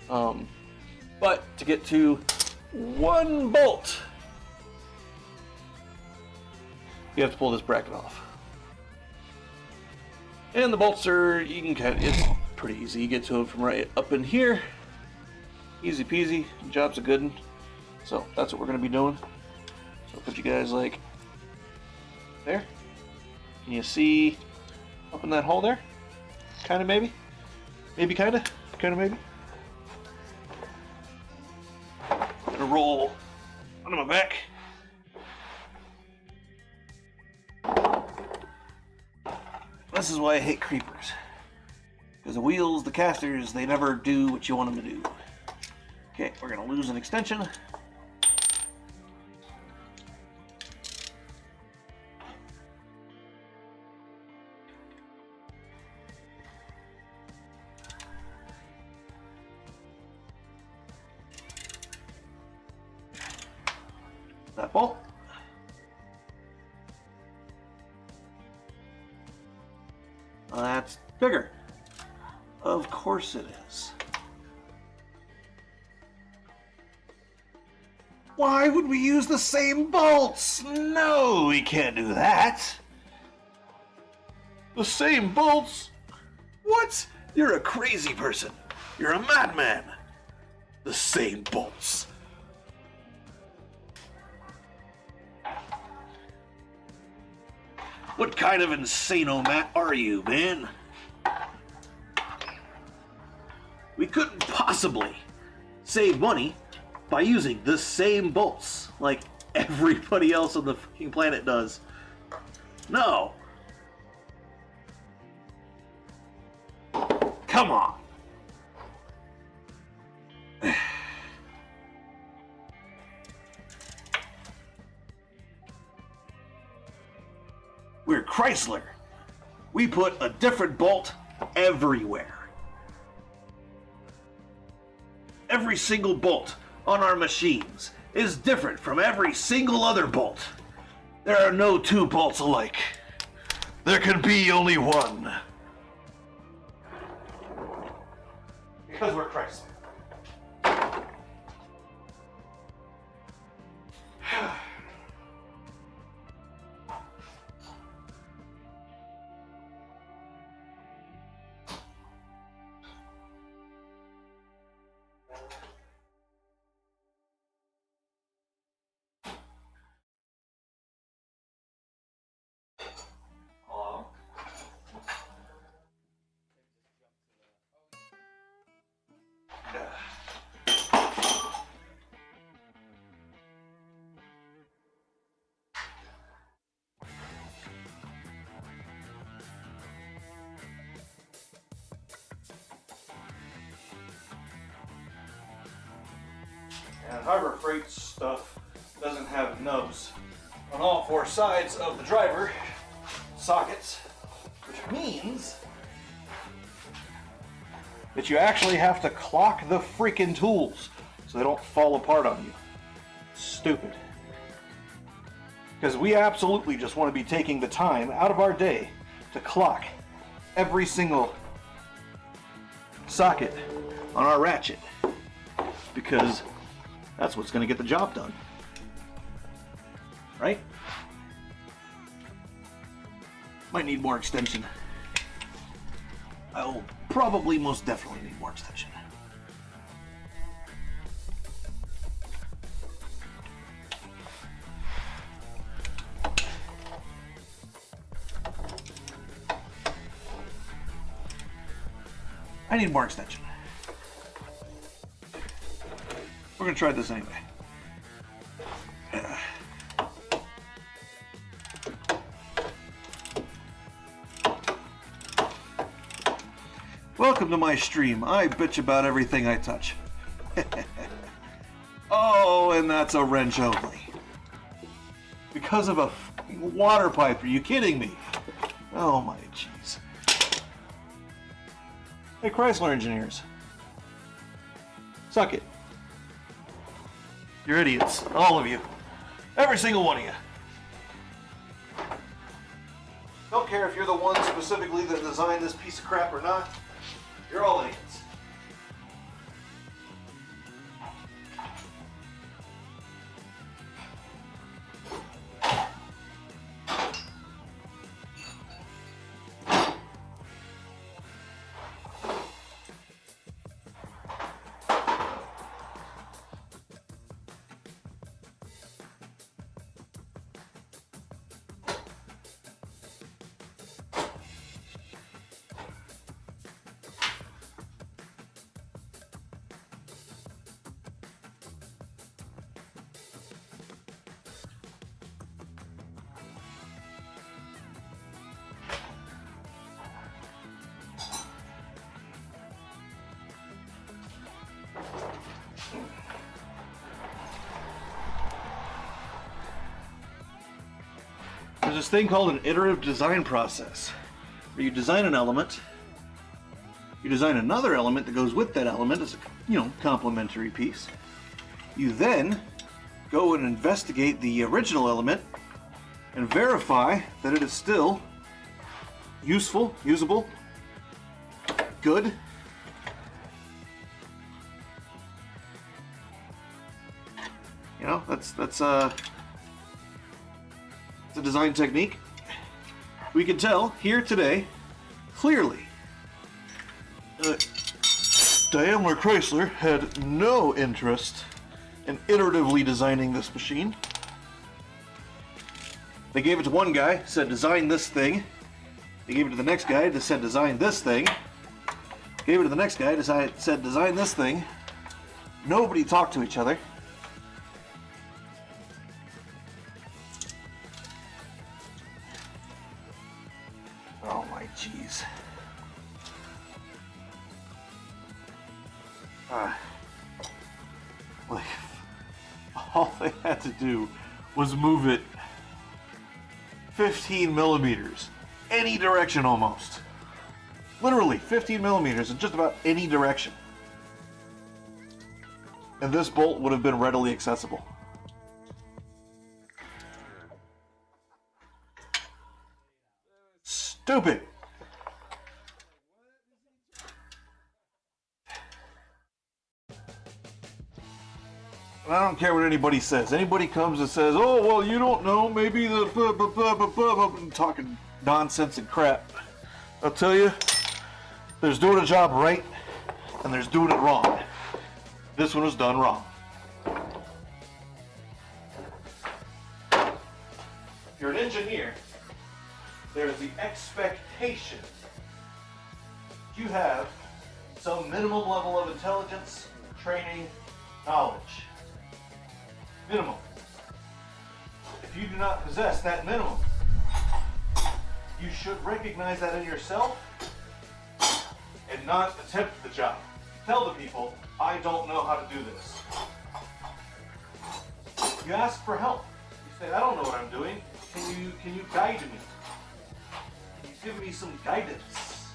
But to get to one bolt, you have to pull this bracket off. And the bolts are, you can kind of, it's pretty easy. You get to them from right up in here. Easy peasy, job's a good one. So that's what we're going to be doing. So I'll put you guys like there. Can you see up in that hole there? Kind of maybe? Maybe kind of? Kind of maybe? Gonna roll onto my back. This is why I hate creepers. Because the wheels, the casters, they never do what you want them to do. Okay, we're gonna lose an extension. That bolt. That's bigger. Of course it is. Why would we use the same bolts? No, we can't do that. The same bolts? What? You're a crazy person. You're a madman. The same bolts. What kind of insano-mat are you, man? We couldn't possibly save money by using the same bolts like everybody else on the fucking planet does. No. Come on. We're Chrysler. We put a different bolt everywhere. Every single bolt on our machines is different from every single other bolt. There are no two bolts alike. There can be only one. Because we're Chrysler. And Harbor Freight stuff doesn't have nubs on all four sides of the driver sockets, which means that you actually have to clock the freaking tools so they don't fall apart on you. Stupid. Because we absolutely just want to be taking the time out of our day to clock every single socket on our ratchet, because that's what's going to get the job done. Right? Might need more extension. I'll probably most definitely need more extension. I need more extension. We're gonna try this anyway. Welcome to my stream. I bitch about everything I touch. Oh, and that's a wrench only. Because of a water pipe. Are you kidding me? Oh my jeez. Hey, Chrysler engineers. Suck it. You're idiots. All of you. Every single one of you. Don't care if you're the one specifically that designed this piece of crap or not. You're all idiots. There's this thing called an iterative design process, where you design an element, you design another element that goes with that element as a, complementary piece. You then go and investigate the original element and verify that it is still useful, usable, good. That's a design technique. We can tell here today, clearly, Daimler Chrysler had no interest in iteratively designing this machine. They gave it to one guy, said design this thing. They gave it to the next guy, that said design this thing. Gave it to the next guy, said design this thing. Nobody talked to each other. Oh my jeez. Like, all they had to do was move it 15 millimeters. Any direction almost. Literally 15 millimeters in just about any direction. And this bolt would have been readily accessible. Stupid. And I don't care what anybody says. Anybody comes and says, oh, well, you don't know, maybe the talking nonsense and crap. I'll tell you, there's doing a job right, and there's doing it wrong. This one was done wrong. If you're an engineer, there's the expectation you have some minimum level of intelligence, training, knowledge. Minimum. If you do not possess that minimum, you should recognize that in yourself and not attempt the job. Tell the people, I don't know how to do this. You ask for help. You say, I don't know what I'm doing. Can you guide me? Can you give me some guidance?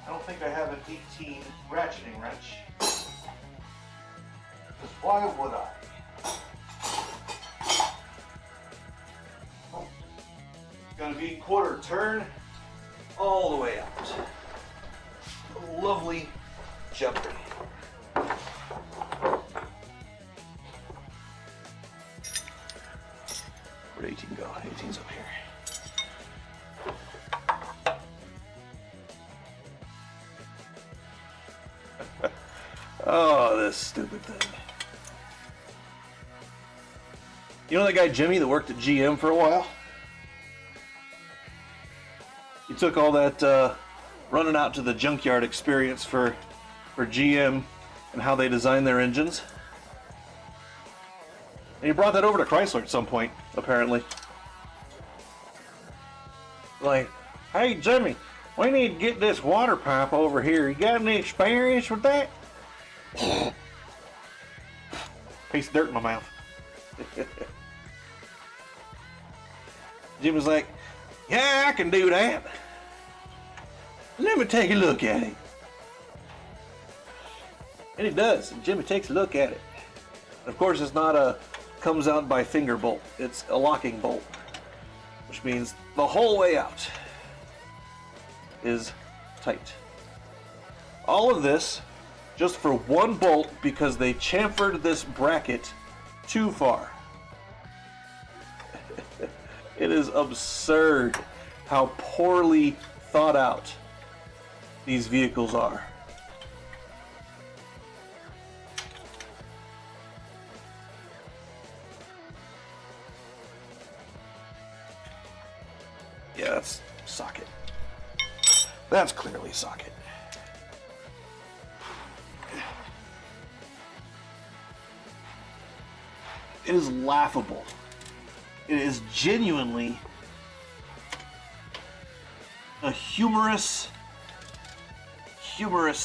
I don't think I have an 18 ratcheting wrench. Because why would I? Oh, it's gonna be quarter turn all the way out. A lovely jumping. Where'd 18 go? 18's up here. Oh, this stupid thing. You know that guy Jimmy that worked at GM for a while? He took all that running out to the junkyard experience for GM and how they design their engines. And he brought that over to Chrysler at some point, apparently. Like, hey Jimmy, We need to get this water pipe over here. You got any experience with that? Piece of dirt in my mouth. Jim was like, yeah, I can do that. Let me take a look at it. And it does. And Jimmy takes a look at it. Of course, it's not a comes out by finger bolt. It's a locking bolt, which means the whole way out is tight. All of this just for one bolt because they chamfered this bracket too far. It is absurd how poorly thought out these vehicles are. Yeah, that's socket. That's clearly socket. It is laughable. It is genuinely a humorous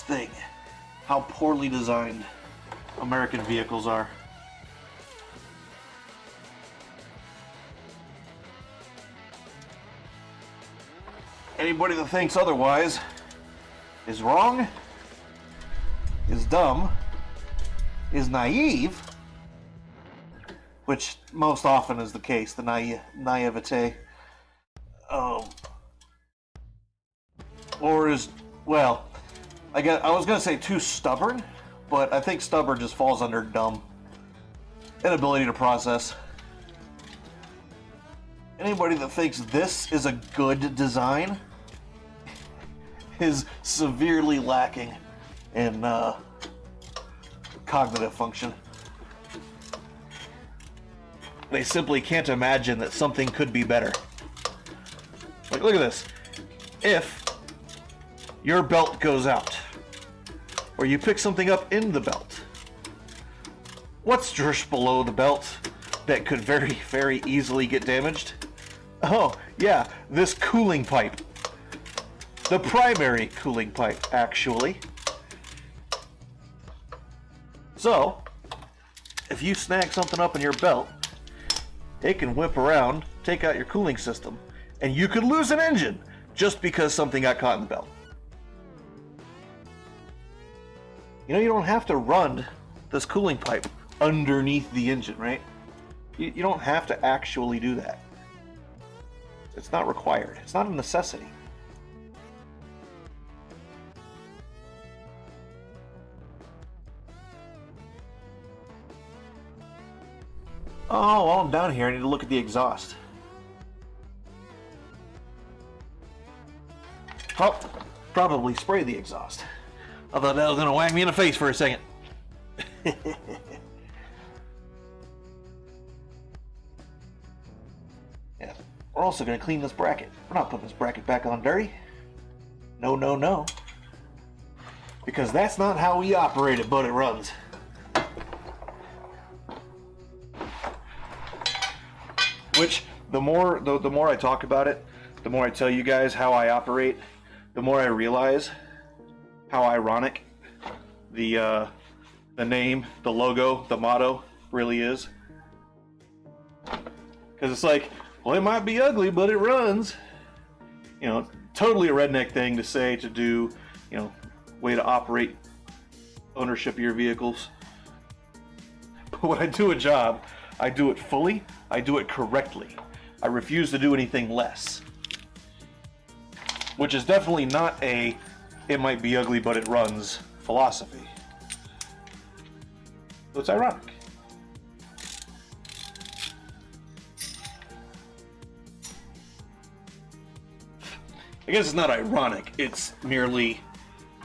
thing how poorly designed American vehicles are. Anybody that thinks otherwise is wrong, is dumb, is naive, which most often is the case, the naivete, or is, well, I was gonna say too stubborn, but I think stubborn just falls under dumb. Inability to process. Anybody that thinks this is a good design is severely lacking in cognitive function. They simply can't imagine that something could be better. Like, look at this. If your belt goes out, or you pick something up in the belt, what's just below the belt that could very, very easily get damaged? Oh, yeah, this cooling pipe. The primary cooling pipe, actually. So, if you snag something up in your belt, it can whip around, take out your cooling system, and you could lose an engine just because something got caught in the belt. You know, you don't have to run this cooling pipe underneath the engine, right? You don't have to actually do that. It's not required. It's not a necessity. Oh, while I'm down here, I need to look at the exhaust. Oh, probably spray the exhaust. I thought that was going to whack me in the face for a second. Yeah, we're also going to clean this bracket. We're not putting this bracket back on dirty. No, no, no. Because that's not how we operate it, but it runs. Which, the more I talk about it, the more I tell you guys how I operate, the more I realize how ironic the name, the logo, the motto really is. Because it's like, well, it might be ugly, but it runs. You know, totally a redneck thing to say, to do, you know, way to operate ownership of your vehicles. But when I do a job, I do it fully, I do it correctly. I refuse to do anything less. Which is definitely not a, it might be ugly, but it runs philosophy. So it's ironic. I guess it's not ironic, it's merely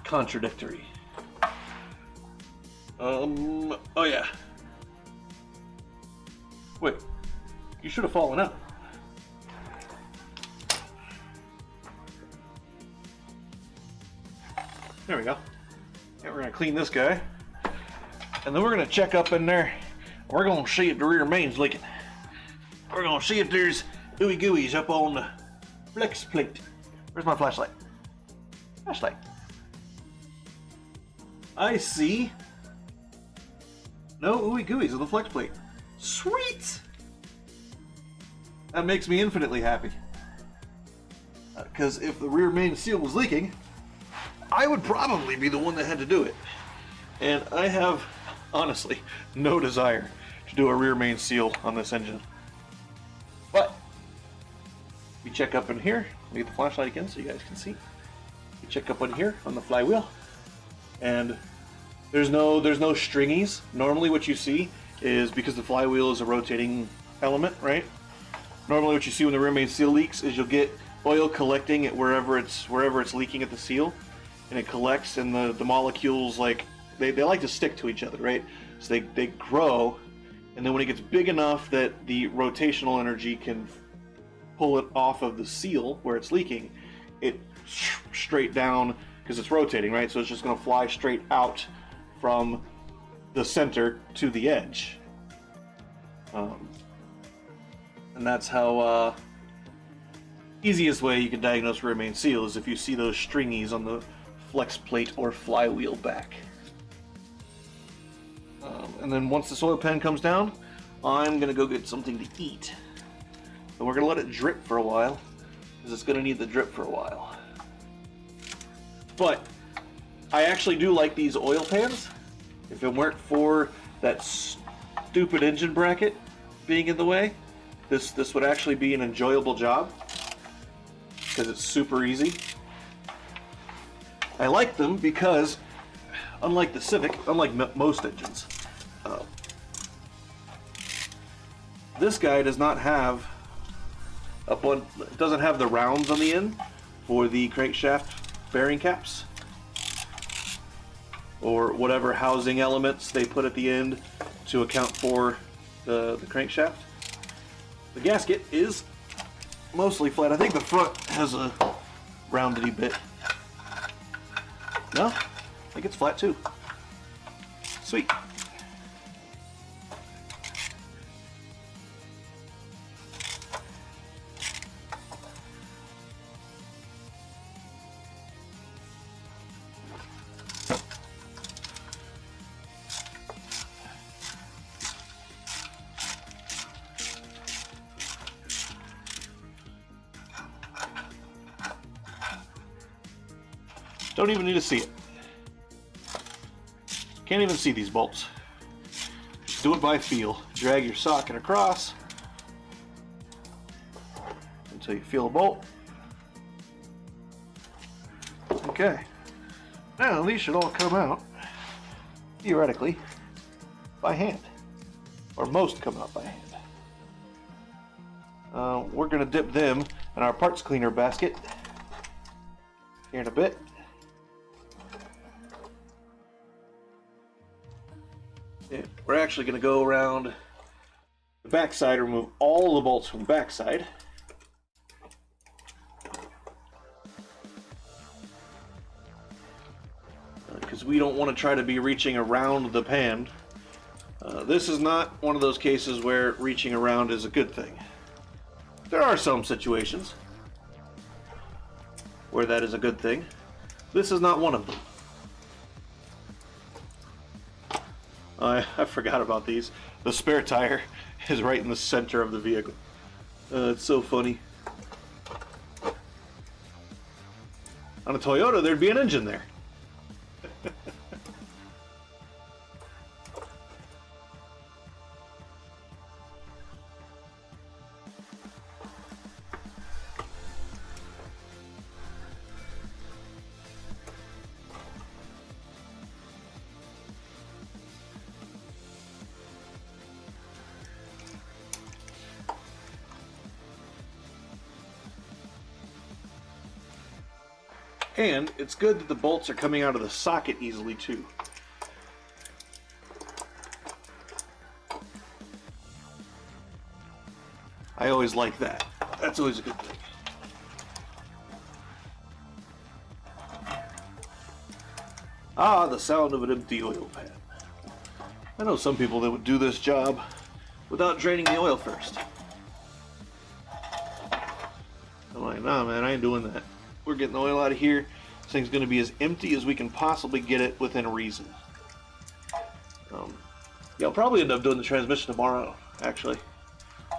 contradictory. Oh yeah. Wait, you should have fallen out. There we go. And we're gonna clean this guy. And then we're gonna check up in there. We're gonna see if the rear main's leaking. We're gonna see if there's ooey gooeys up on the flex plate. Where's my flashlight? Flashlight. I see no ooey gooeys on the flex plate. Sweet! That makes me infinitely happy. Because if the rear main seal was leaking, I would probably be the one that had to do it. And I have, honestly, no desire to do a rear main seal on this engine. But, we check up in here. Let me get the flashlight again so you guys can see. We check up in here on the flywheel. And there's no stringies. Normally what you see is, because the flywheel is a rotating element, right? Normally what you see when the rear main seal leaks is you'll get oil collecting at wherever it's leaking at the seal, and it collects, and the molecules, like they like to stick to each other, right? So they grow, and then when it gets big enough that the rotational energy can pull it off of the seal where it's leaking, it straight down, because it's rotating, right? So it's just going to fly straight out from the center to the edge. And that's how easiest way you can diagnose rear main seal is if you see those stringies on the flex plate or flywheel back. And then once this oil pan comes down, I'm gonna go get something to eat. And we're gonna let it drip for a while, because it's gonna need the drip for a while. But I actually do like these oil pans. If it weren't for that stupid engine bracket being in the way, this would actually be an enjoyable job, because it's super easy. I like them because, unlike the Civic, unlike most engines, this guy does not have doesn't have the rounds on the end for the crankshaft bearing caps, or whatever housing elements they put at the end to account for the crankshaft. The gasket is mostly flat. I think the front has a roundedy bit. No, I think it's flat too. Sweet. Don't even need to see it. Can't even see these bolts. Just do it by feel. Drag your socket across until you feel a bolt. Okay. Now these should all come out, theoretically, by hand. Or most come out by hand. We're going to dip them in our parts cleaner basket here in a bit. We're actually going to go around the backside, remove all the bolts from the backside. Because we don't want to try to be reaching around the pan. This is not one of those cases where reaching around is a good thing. There are some situations where that is a good thing. This is not one of them. I forgot about these. The spare tire is right in the center of the vehicle. It's so funny. On a Toyota, there'd be an engine there. And it's good that the bolts are coming out of the socket easily too. I always like that. That's always a good thing. Ah, the sound of an empty oil pan. I know some people that would do this job without draining the oil first. I'm like, nah man, I ain't doing that. We're getting the oil out of here. This thing's going to be as empty as we can possibly get it within reason. Yeah, I'll probably end up doing the transmission tomorrow, actually.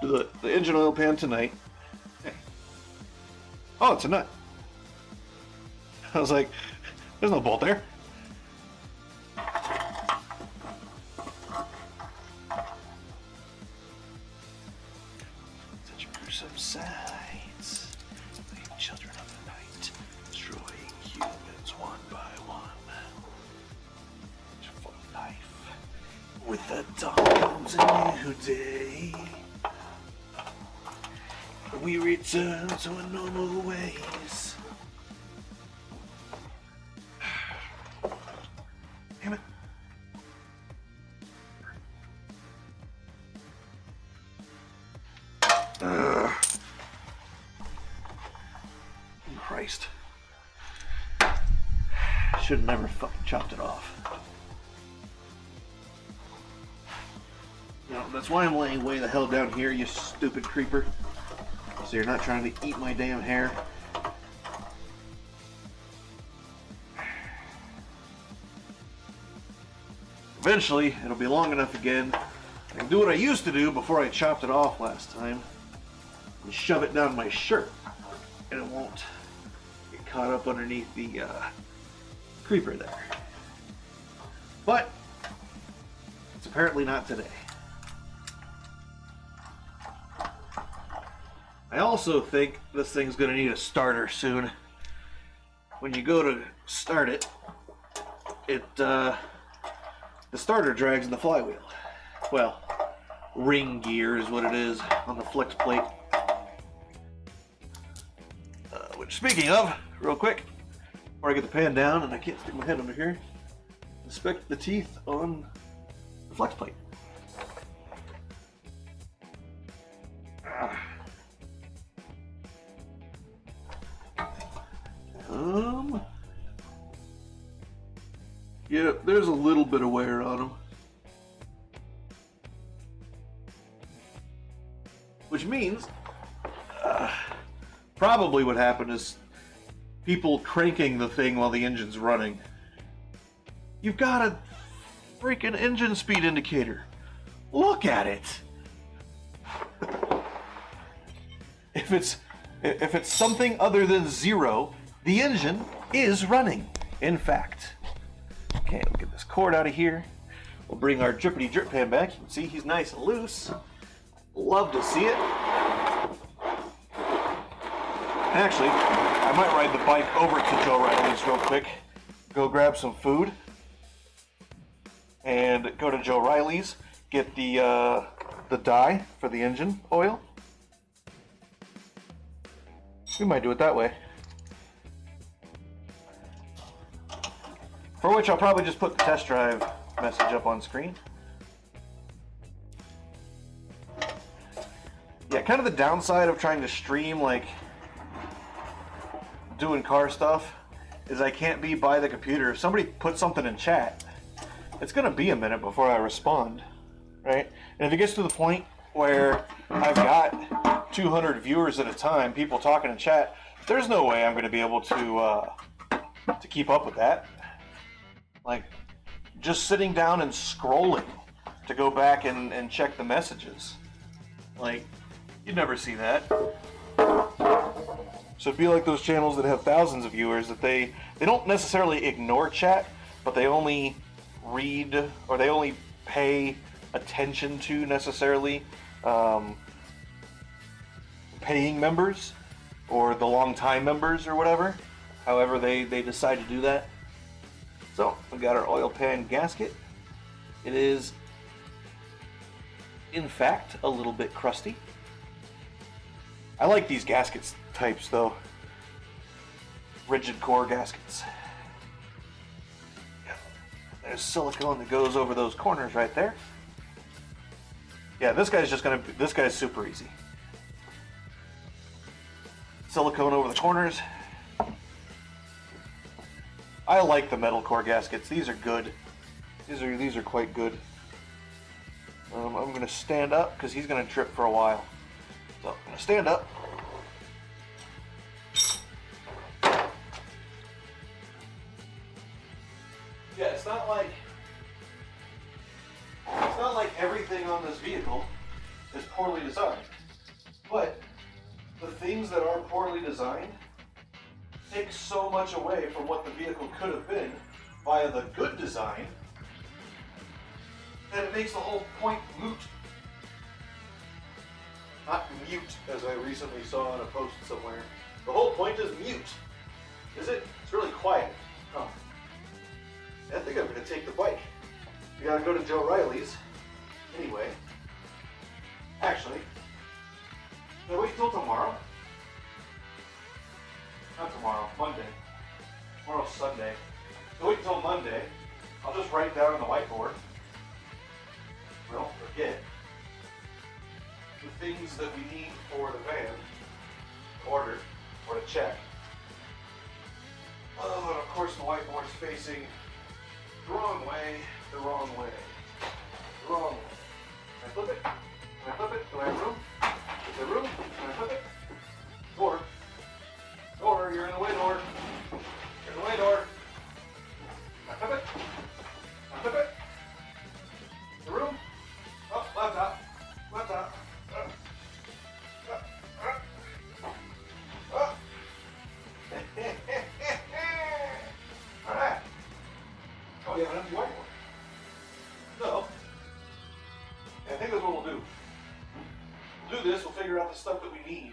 Do the engine oil pan tonight. Hey. Oh, it's a nut. I was like, there's no bolt there. Such gruesome sights. The children of the night, destroying humans one by one. For life, with the dawn comes a new day. We return to our normal ways. Damn it. Christ. Should have never fucking chopped it off. No, that's why I'm laying way the hell down here, you stupid creeper. So you're not trying to eat my damn hair. Eventually, it'll be long enough again. I can do what I used to do before I chopped it off last time. And shove it down my shirt. And it won't get caught up underneath the creeper there. But, it's apparently not today. I also think this thing's going to need a starter soon. When you go to start it, the starter drags in the flywheel. Well, ring gear is what it is on the flex plate. Which, speaking of, real quick, before I get the pan down and I can't stick my head under here, inspect the teeth on the flex plate. Yeah, there's a little bit of wear on them. Which means, probably what happened is people cranking the thing while the engine's running. You've got a freaking engine speed indicator. Look at it. If it's something other than 0, the engine is running, in fact. Okay, we'll get this cord out of here. We'll bring our drippity drip pan back. You can see he's nice and loose. Love to see it. Actually, I might ride the bike over to Joe Riley's real quick. Go grab some food. And go to Joe Riley's. Get the dye for the engine oil. We might do it that way. For which I'll probably just put the test drive message up on screen. Yeah, kind of the downside of trying to stream, like, doing car stuff, is I can't be by the computer. If somebody puts something in chat, it's going to be a minute before I respond, right? And if it gets to the point where I've got 200 viewers at a time, people talking in chat, there's no way I'm going to be able to keep up with that. Like, just sitting down and scrolling to go back and check the messages. Like, you'd never see that. So it'd be like those channels that have thousands of viewers that they don't necessarily ignore chat, but they only read, or they only pay attention to necessarily paying members or the long time members or whatever. However they decide to do that. So we got our oil pan gasket. It is in fact a little bit crusty. I like these gaskets types though. Rigid core gaskets. Yeah. There's silicone that goes over those corners right there. Yeah, this guy's super easy. Silicone over the corners. I like the metal core gaskets. These are good. These are quite good. I'm going to stand up because he's going to trip for a while. So I'm going to stand up. Yeah, it's not like everything on this vehicle is poorly designed. But the things that are poorly designed take so much away from what the vehicle could have been via the good design that it makes the whole point moot. Not mute, as I recently saw on a post somewhere. The whole point is mute. Is it? It's really quiet. Oh. I think I'm going to take the bike. We gotta go to Joe Riley's. Anyway. Actually, can I wait till tomorrow? Not tomorrow, Monday. Tomorrow's Sunday. So wait till Monday. I'll just write down on the whiteboard. Well, forget the things that we need for the van to order or to check. Oh, and of course the whiteboard's facing the wrong way, the wrong way, the wrong way. Can I flip it? Can I flip it? Do I have room? Is there room? Can I flip it? Door. Door, you're in the way, door. You're in the way, door. Can I flip it? Can I flip it? The room? Oh, laptop. Laptop. Alright. Oh, we have an empty whiteboard. So, I think that's what we'll do. We'll do this, we'll figure out the stuff that we need.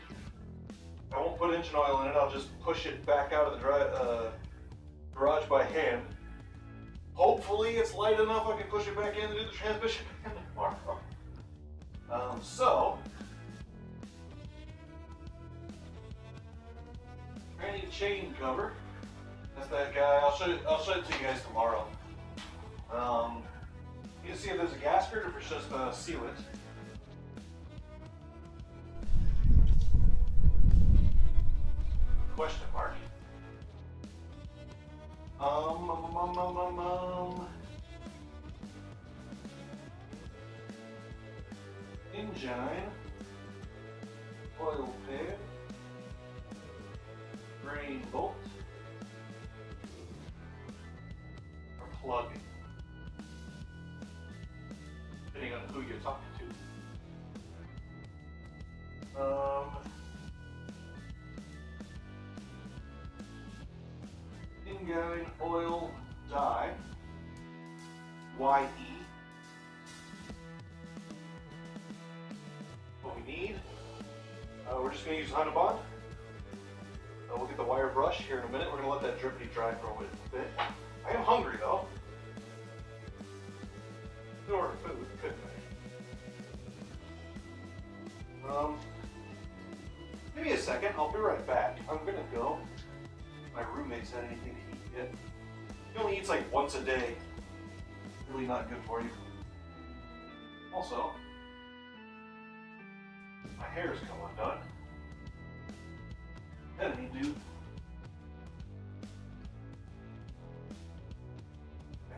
I won't put engine oil in it, I'll just push it back out of the garage by hand. Hopefully it's light enough I can push it back in to do the transmission tomorrow. So, I need a chain cover. That's that guy. I'll show it to you guys tomorrow. You can see if there's a gasket or if it's just a sealant. Question mark. Engine, oil pan, drain bolt, or plug, depending on who you're talking to. In-guide oil dye, YE. What we need, we're just going to use Honda Bond. We'll get the wire brush here in a minute. We're going to let that drippity dry for a bit. I am hungry though. Could order food, couldn't I? Give me a second, I'll be right back. I'm going to go. My roommate's had anything to eat yet. He only eats like once a day. Really not good for you. Also, my hair's come undone. And I need to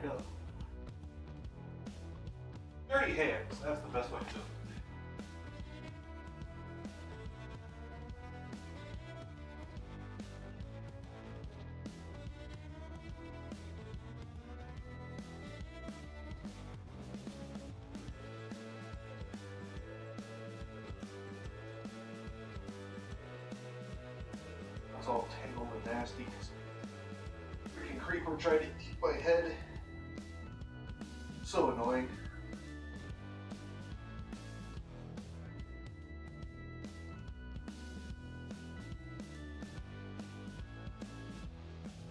back up. Dirty hands, that's the best way to do it. It's all tangled and nasty. Freaking creeper tried to eat my head. So annoying.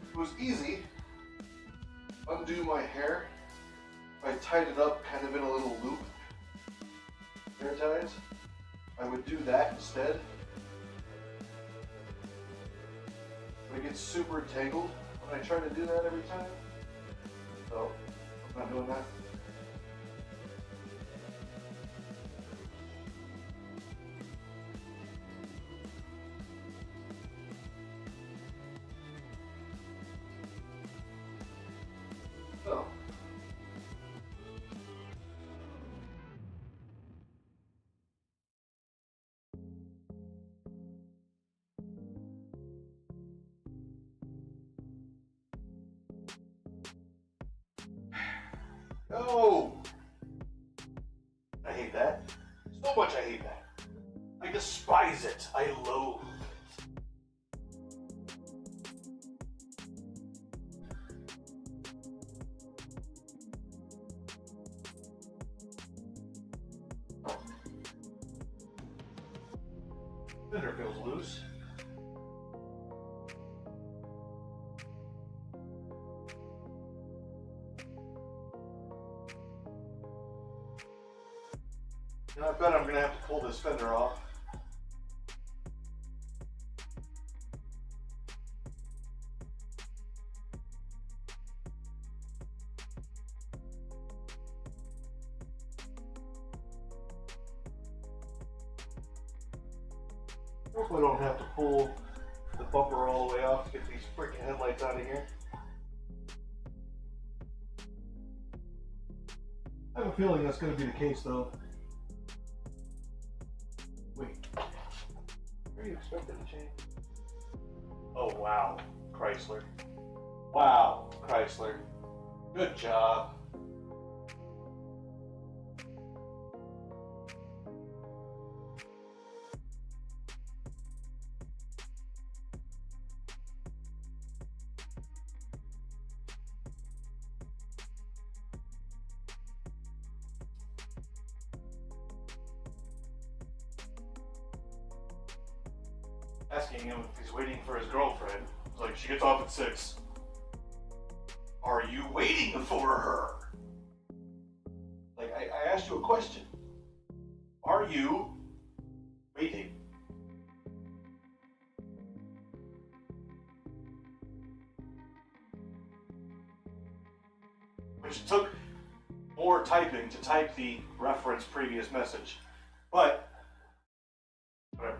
It was easy. Undo my hair. I tied it up kind of in a little loop. Hair ties. I would do that instead. But it gets super tangled when I try to do that every time. So, I'm not doing that. So, No! I hate that. So much I hate that. I despise it. I loathe it. Fender feels loose. And I bet I'm going to have to pull this fender off. Hopefully I don't have to pull the bumper all the way off to get these freaking headlights out of here. I have a feeling that's going to be the case though. Wait, are you expecting to change? Oh wow, Chrysler. Wow, Chrysler. Good job. Asking him if he's waiting for his girlfriend. He's like, she gets off at 6. Are you waiting for her? Like, I asked you a question. Are you waiting? Which took more typing to type the reference previous message. But, whatever.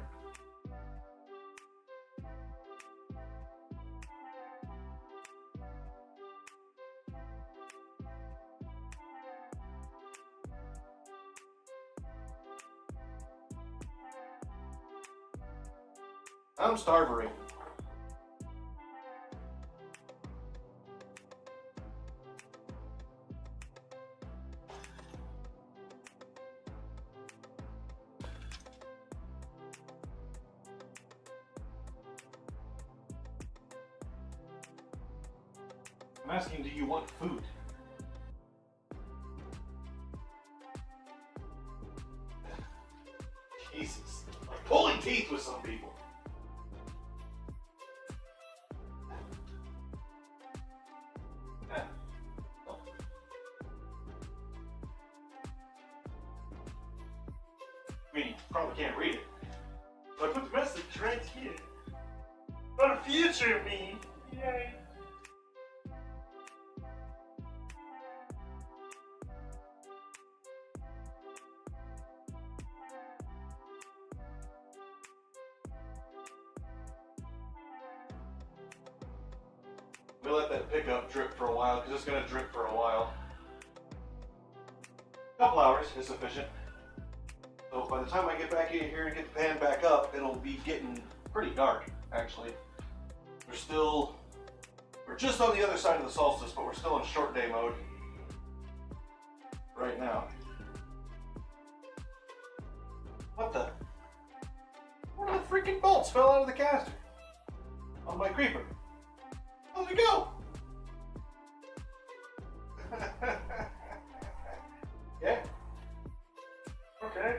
I'm starving. I'm asking, do you want food? Jesus. Like pulling teeth with some people. I mean, you probably can't read it. So I put the message right here. For future me. Yay. We let that pickup drip for a while because it's going to drip for a while. A couple hours is sufficient. So by the time I get back in here and get the pan back up, it'll be getting pretty dark, actually. We're just on the other side of the solstice, but we're still in short day mode right now. What the? One of the freaking bolts fell out of the caster on my creeper. How'd it go? Yeah? Okay.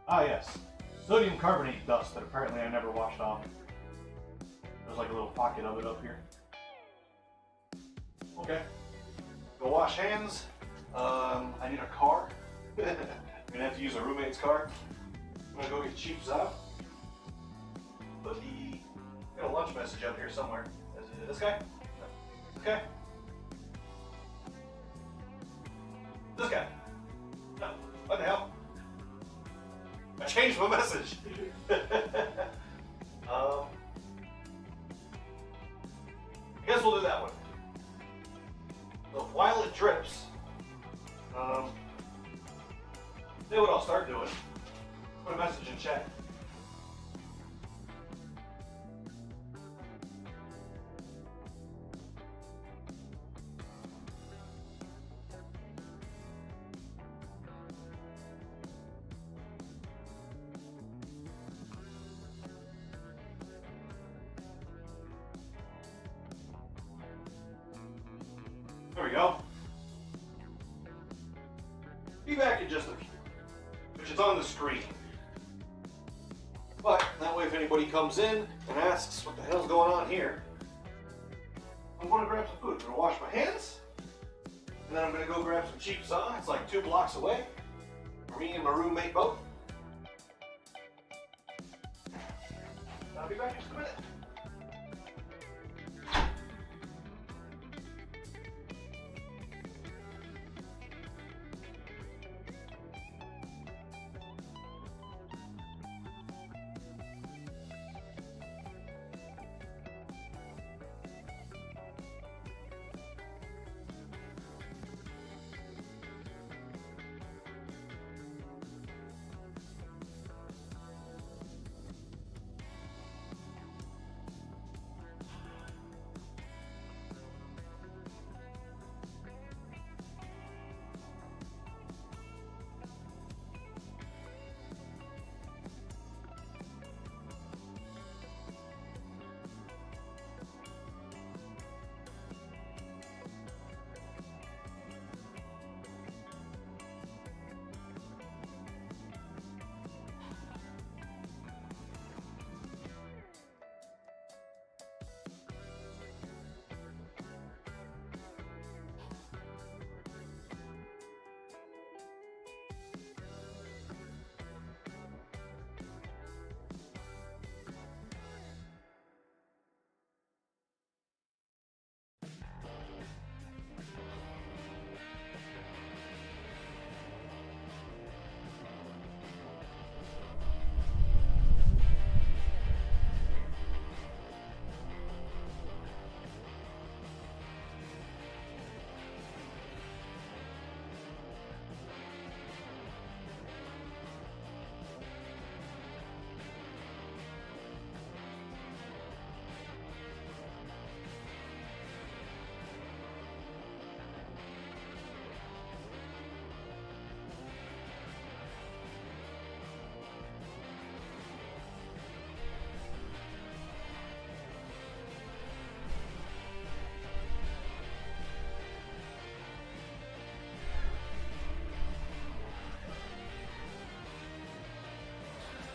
Ah yes, sodium carbonate dust that apparently I never washed off. There's like a little pocket of it up here. Okay, go wash hands. I need a car. I'm gonna have to use a roommate's car. I'm gonna go get Chiefs out. But got a lunch message up here somewhere. Is it this guy? Okay. This guy. No. What the hell? I changed my message. I guess we'll do that one. So while it drips, then what I'll start doing, put a message in chat. There we go. Be back in just a few, which is on the screen. But that way, if anybody comes in and asks what the hell's going on here, I'm going to grab some food. I'm going to wash my hands, and then I'm going to go grab some cheap pizza. It's like 2 blocks away, for me and my roommate both. I'll be back in just a minute.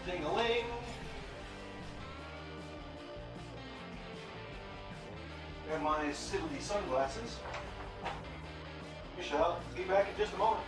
Ding-a-ling. And my silly sunglasses. We shall be back in just a moment.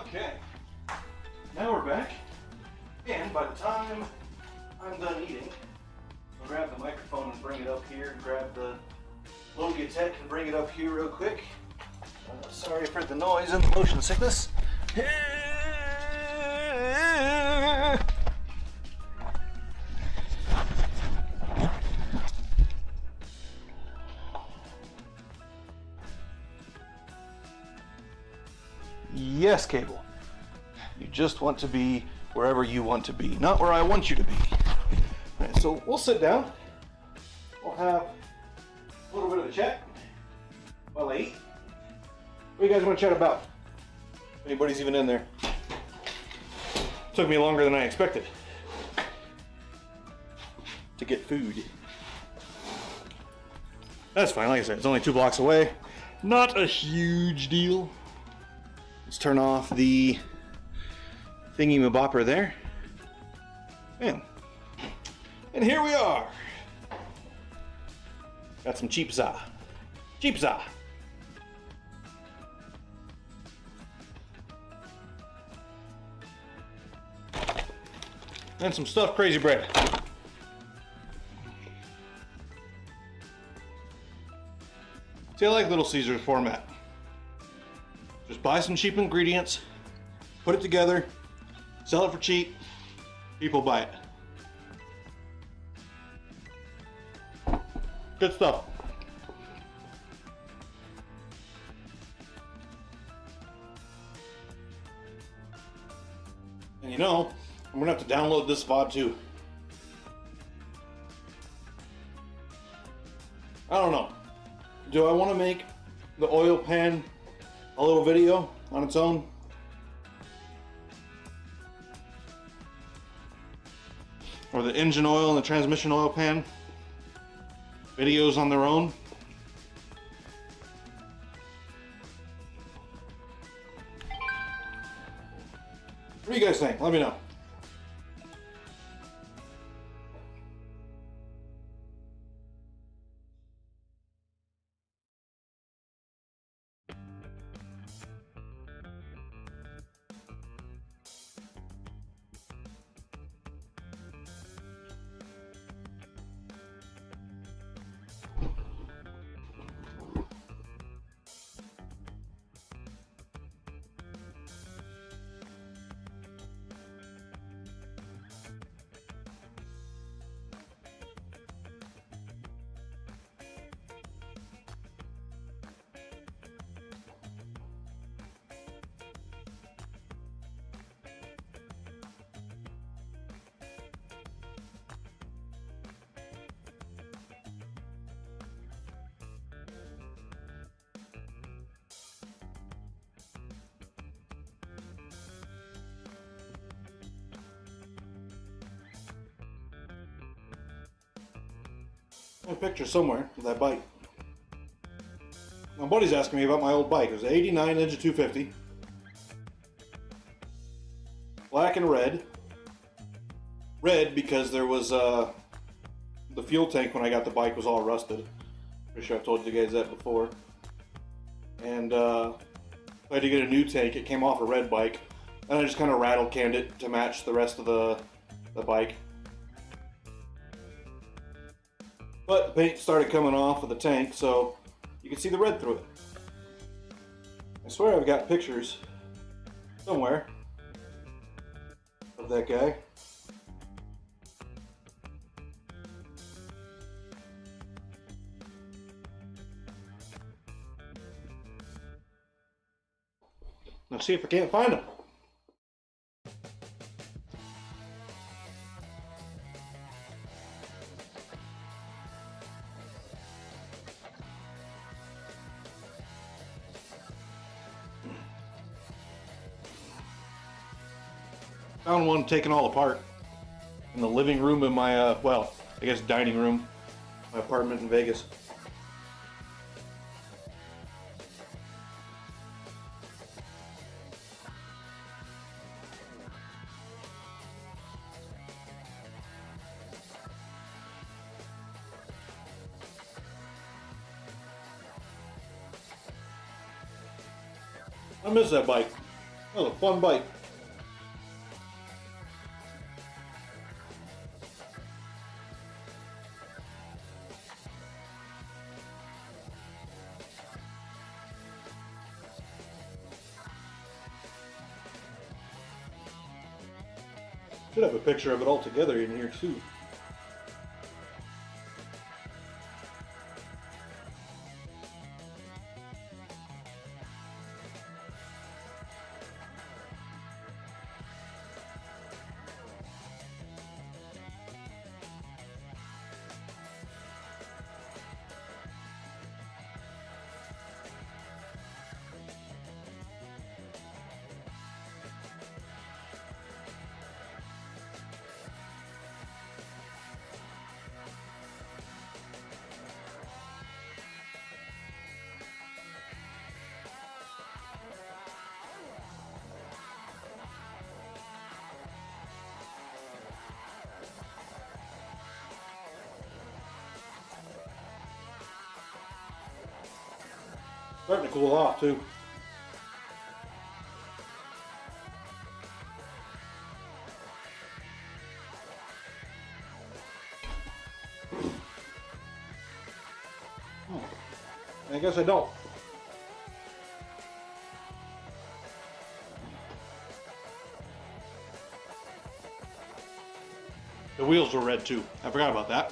Okay, now we're back, and by the time I'm done eating, I'll grab the microphone and bring it up here, and grab the Logitech and bring it up here real quick. Sorry for the noise and the motion sickness. Yes, Cable. You just want to be wherever you want to be, not where I want you to be. All right, so we'll sit down. We'll have a little bit of a chat while I eat. What do you guys want to chat about? If anybody's even in there. Took me longer than I expected to get food. That's fine, like I said, it's only 2 blocks away. Not a huge deal. Let's turn off the thingy-mabopper there. And here we are. Got some cheap za. Cheap za. And some stuffed crazy bread. See, I like Little Caesars format. Just buy some cheap ingredients, put it together, sell it for cheap, people buy it. Good stuff. And you know, I'm gonna have to download this VOD too. I don't know. Do I want to make the oil pan a little video on its own? Or the engine oil and the transmission oil pan videos on their own? What do you guys think? Let me know. A picture somewhere of that bike. My buddy's asking me about my old bike. It was an 89 Ninja 250. Black and red. Red because there was the fuel tank when I got the bike was all rusted. Pretty sure I've told you guys that before. And I had to get a new tank. It came off a red bike. And I just kind of rattle canned it to match the rest of the bike. But the paint started coming off of the tank, so you can see the red through it. I swear I've got pictures somewhere of that guy. Let's see if I can't find him. Found one taken all apart in the living room of my, well, I guess dining room, my apartment in Vegas. I miss that bike. That was a fun bike. Should have a picture of it all together in here too. Starting to cool off too. I guess I don't. The wheels were red too. I forgot about that.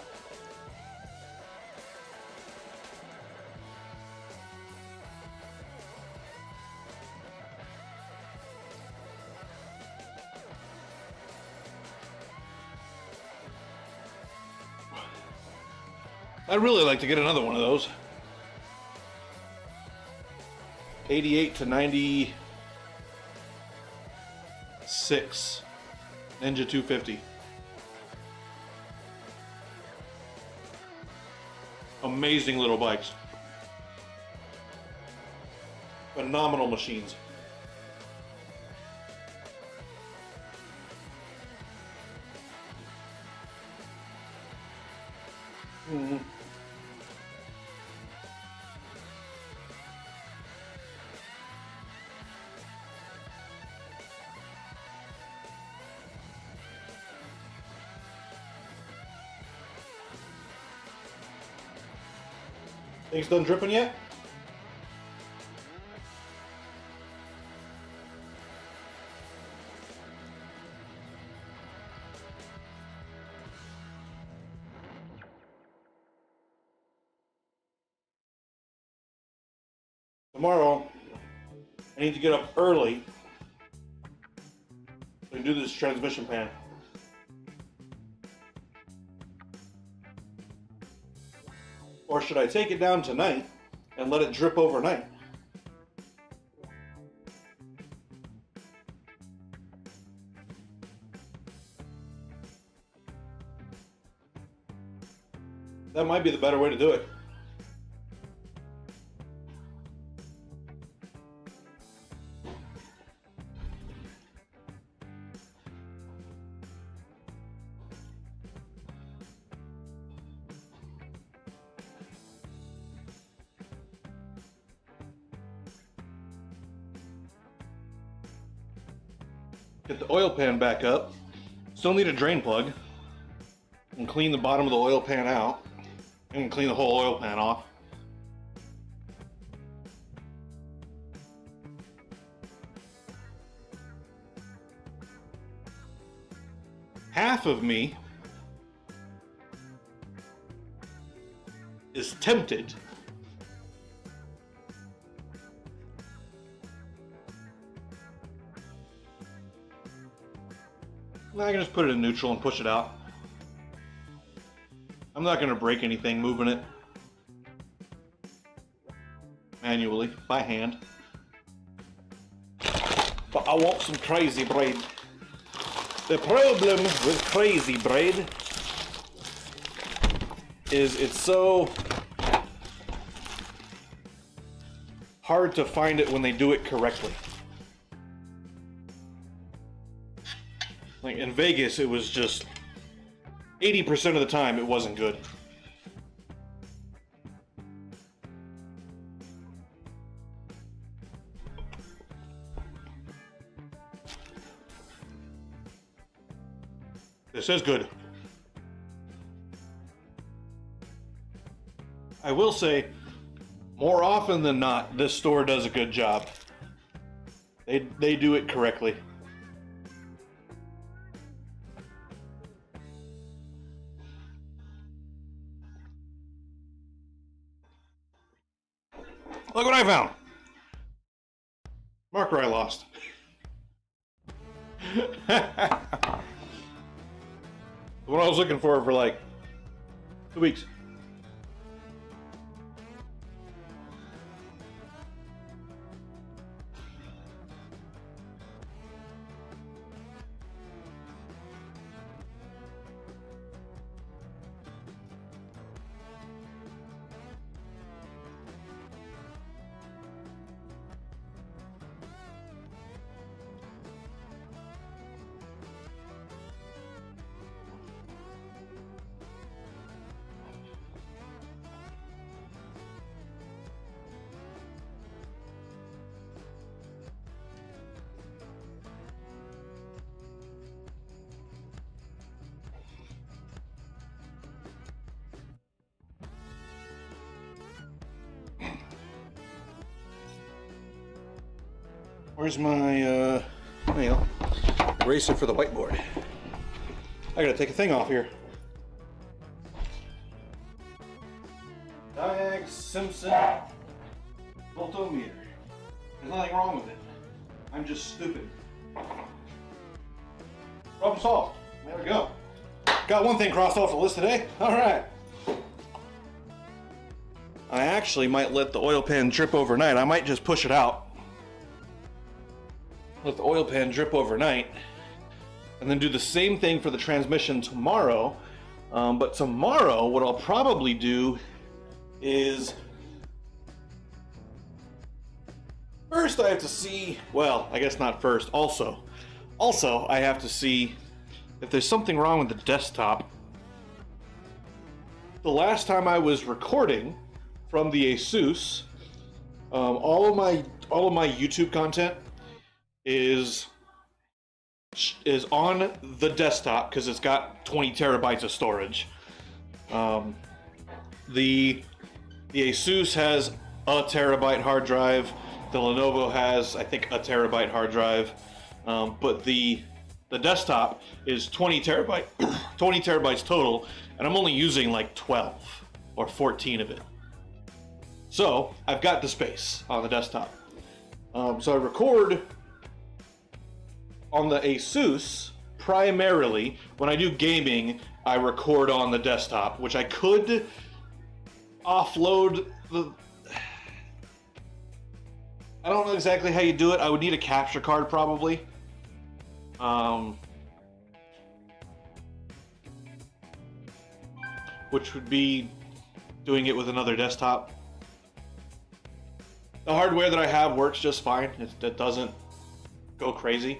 I'd really like to get another one of those. 88 to 96 Ninja 250. Amazing little bikes. Phenomenal machines. Things done dripping yet? Tomorrow, I need to get up early and do this transmission pan. Or should I take it down tonight and let it drip overnight? That might be the better way to do it. Get the oil pan back up. Still need a drain plug. And clean the bottom of the oil pan out. And clean the whole oil pan off. Half of me is tempted I can just put it in neutral and push it out. I'm not going to break anything moving it manually, by hand. But I want some crazy braid. The problem with crazy braid is it's so hard to find it when they do it correctly. Like in Vegas, it was just 80% of the time it wasn't good. This is good. I will say, more often than not, this store does a good job. They do it correctly. Look what I found. Marker I lost. What I was looking for like 2 weeks. Where's my, eraser for the whiteboard? I gotta take a thing off here. Diag Simpson voltometer. There's nothing wrong with it. I'm just stupid. Problem solved. There we go. Got one thing crossed off the list today. All right. I actually might let the oil pan drip overnight. I might just push it out. Let the oil pan drip overnight, and then do the same thing for the transmission tomorrow. But tomorrow, what I'll probably do is first I have to see, well, I guess not first, also I have to see if there's something wrong with the desktop. The last time I was recording from the Asus, all of my YouTube content is on the desktop because it's got 20 terabytes of storage. The Asus has a terabyte hard drive. The Lenovo has, I think, a terabyte hard drive. But the desktop is 20 terabytes total, and I'm only using like 12 or 14 of it. So I've got the space on the desktop. So I record on the Asus primarily. When I do gaming, I record on the desktop, which I could offload the... I don't know exactly how you do it. I would need a capture card probably. Which would be doing it with another desktop. The hardware that I have works just fine. It doesn't go crazy.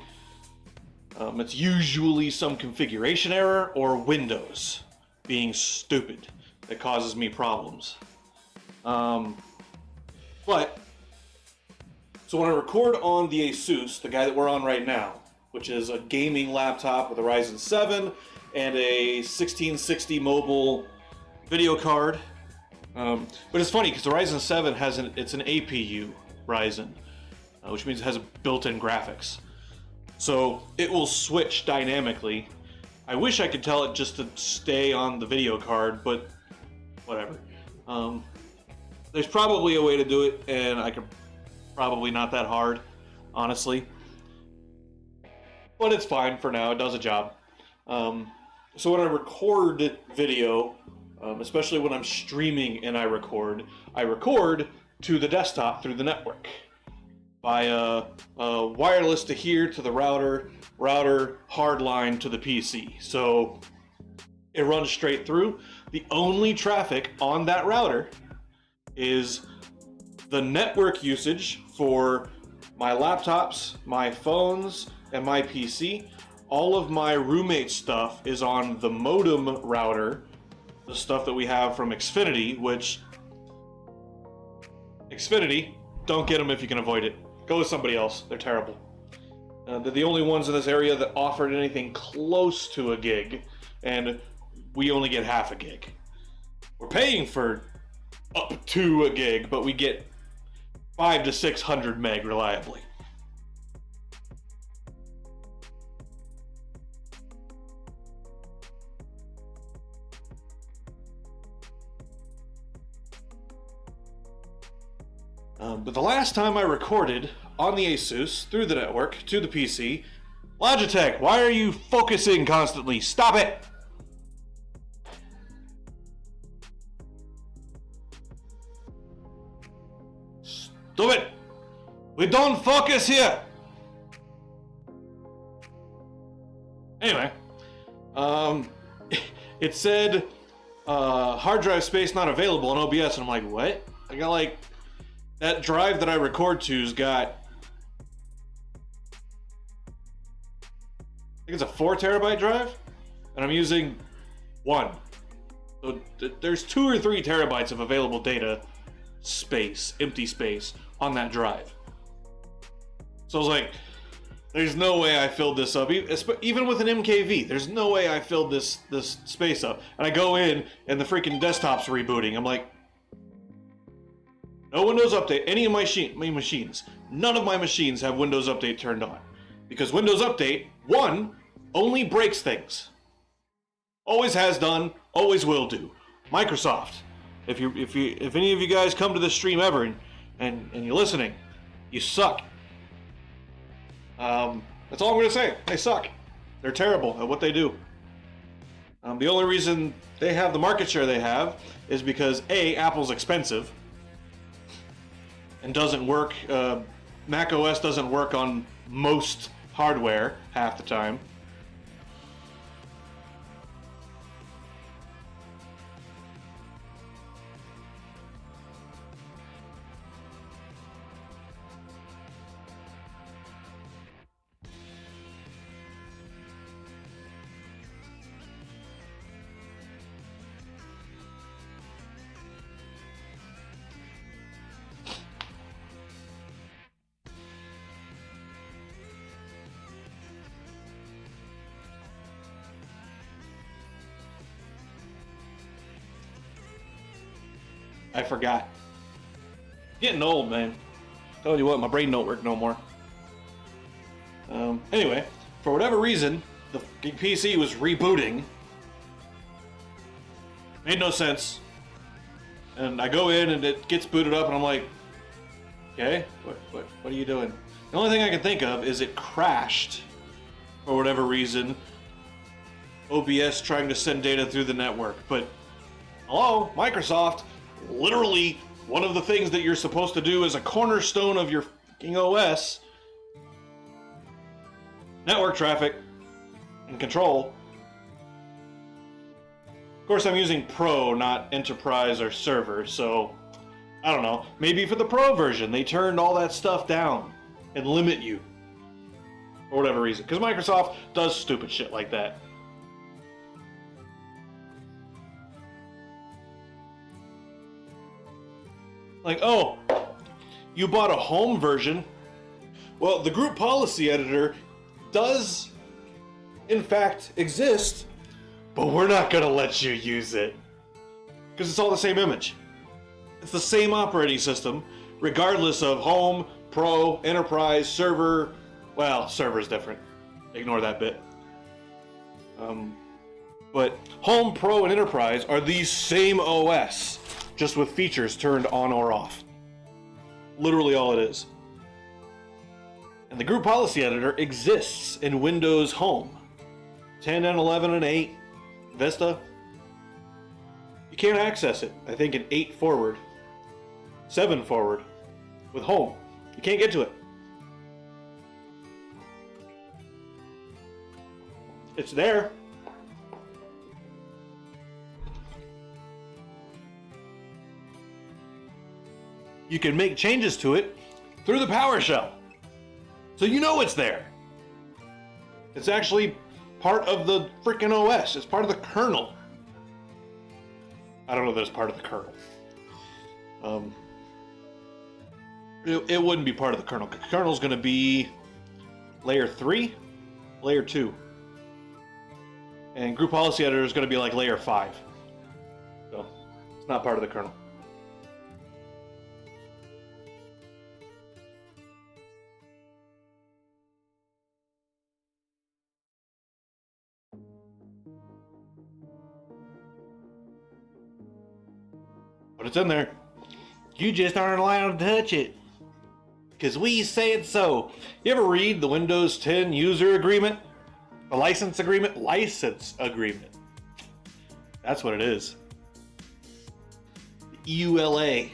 It's usually some configuration error or Windows being stupid that causes me problems. So when I record on the Asus, the guy that we're on right now, which is a gaming laptop with a Ryzen 7 and a 1660 mobile video card. But it's funny because the Ryzen 7 has it's an APU Ryzen, which means it has a built-in graphics. So it will switch dynamically. I wish I could tell it just to stay on the video card, but whatever. There's probably a way to do it, and I could probably not that hard, honestly. But it's fine for now. It does a job. So when I record video, especially when I'm streaming and I record to the desktop through the network by wireless to here to the router hard line to the PC. So it runs straight through. The only traffic on that router is the network usage for my laptops, my phones, and my PC. All of my roommate stuff is on the modem router, the stuff that we have from Xfinity, which Xfinity, don't get them if you can avoid it. Go with somebody else. They're terrible. They're the only ones in this area that offered anything close to a gig, and we only get half a gig. We're paying for up to a gig, but we get 500 to 600 meg reliably. But the last time I recorded on the Asus through the network to the PC, Logitech, why are you focusing constantly? Stop it! Stupid! We don't focus here! Anyway, it said hard drive space not available on OBS, and I'm like, what? I got like, that drive that I record to's got, I think it's a 4 terabyte drive, and I'm using 1. So there's 2 or 3 terabytes of available data space, empty space, on that drive. So I was like, there's no way I filled this up, even with an MKV. There's no way I filled this space up. And I go in, and the freaking desktop's rebooting. I'm like, no Windows Update. Any of my machines, none of my machines have Windows Update turned on, because Windows Update 1 only breaks things. Always has done, always will do. Microsoft, if any of you guys come to this stream ever and you're listening, you suck. That's all I'm gonna say. They suck. They're terrible at what they do. The only reason they have the market share they have is because A, Apple's expensive and doesn't work. Mac OS doesn't work on most hardware half the time. I forgot. Getting old, man. Tell you what, my brain don't work no more. Anyway, for whatever reason, the PC was rebooting. Made no sense. And I go in and it gets booted up and I'm like, okay, what are you doing? The only thing I can think of is it crashed for whatever reason. OBS trying to send data through the network, but hello, Microsoft. Literally, one of the things that you're supposed to do as a cornerstone of your fucking OS, network traffic and control. Of course, I'm using Pro, not Enterprise or Server, so I don't know. Maybe for the Pro version, they turned all that stuff down and limit you for whatever reason. Because Microsoft does stupid shit like that. Like, oh, you bought a home version? Well, the group policy editor does, in fact, exist, but we're not going to let you use it. Because it's all the same image. It's the same operating system, regardless of home, pro, enterprise, server. Well, server's different. Ignore that bit. But home, pro, and enterprise are the same OS, just with features turned on or off. Literally all it is. And the group policy editor exists in Windows Home. 10 and 11 and 8, Vista. You can't access it, I think, in 8 forward. 7 forward. With Home. You can't get to it. It's there. You can make changes to it through the PowerShell. So you know it's there. It's actually part of the freaking OS. It's part of the kernel. I don't know that it's part of the kernel. It wouldn't be part of the kernel. The kernel's going to be layer 3, layer 2. And group policy editor is going to be like layer 5. So it's not part of the kernel. But it's in there. You just aren't allowed to touch it. Because we said so. You ever read the Windows 10 user agreement? The license agreement? License agreement. That's what it is. The EULA.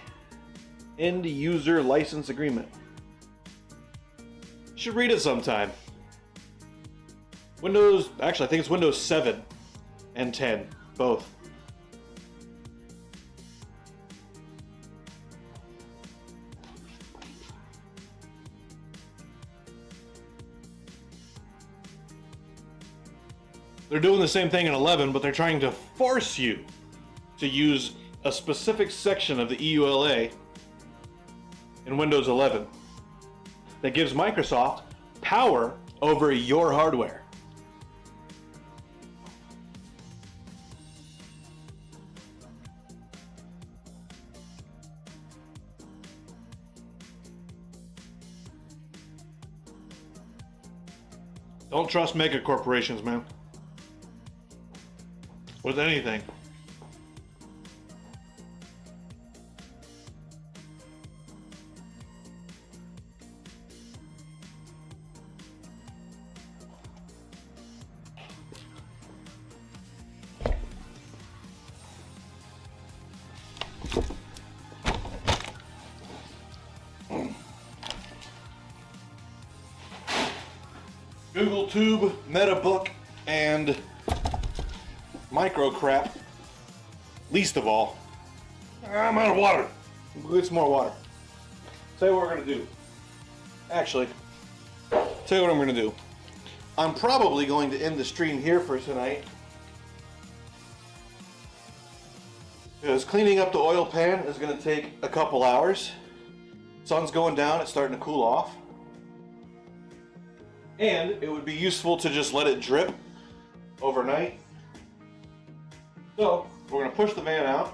End User License Agreement. You should read it sometime. Windows, actually I think it's Windows 7 and 10, both. They're doing the same thing in 11, but they're trying to force you to use a specific section of the EULA in Windows 11 that gives Microsoft power over your hardware. Don't trust mega corporations, man. With anything. Google Tube, MetaBook, and micro crap. Least of all. I'm out of water. Get some more water. Tell you what we're gonna do. Actually, tell you what I'm gonna do. I'm probably going to end the stream here for tonight. Because cleaning up the oil pan is gonna take a couple hours. Sun's going down, it's starting to cool off. And it would be useful to just let it drip overnight. So, we're going to push the van out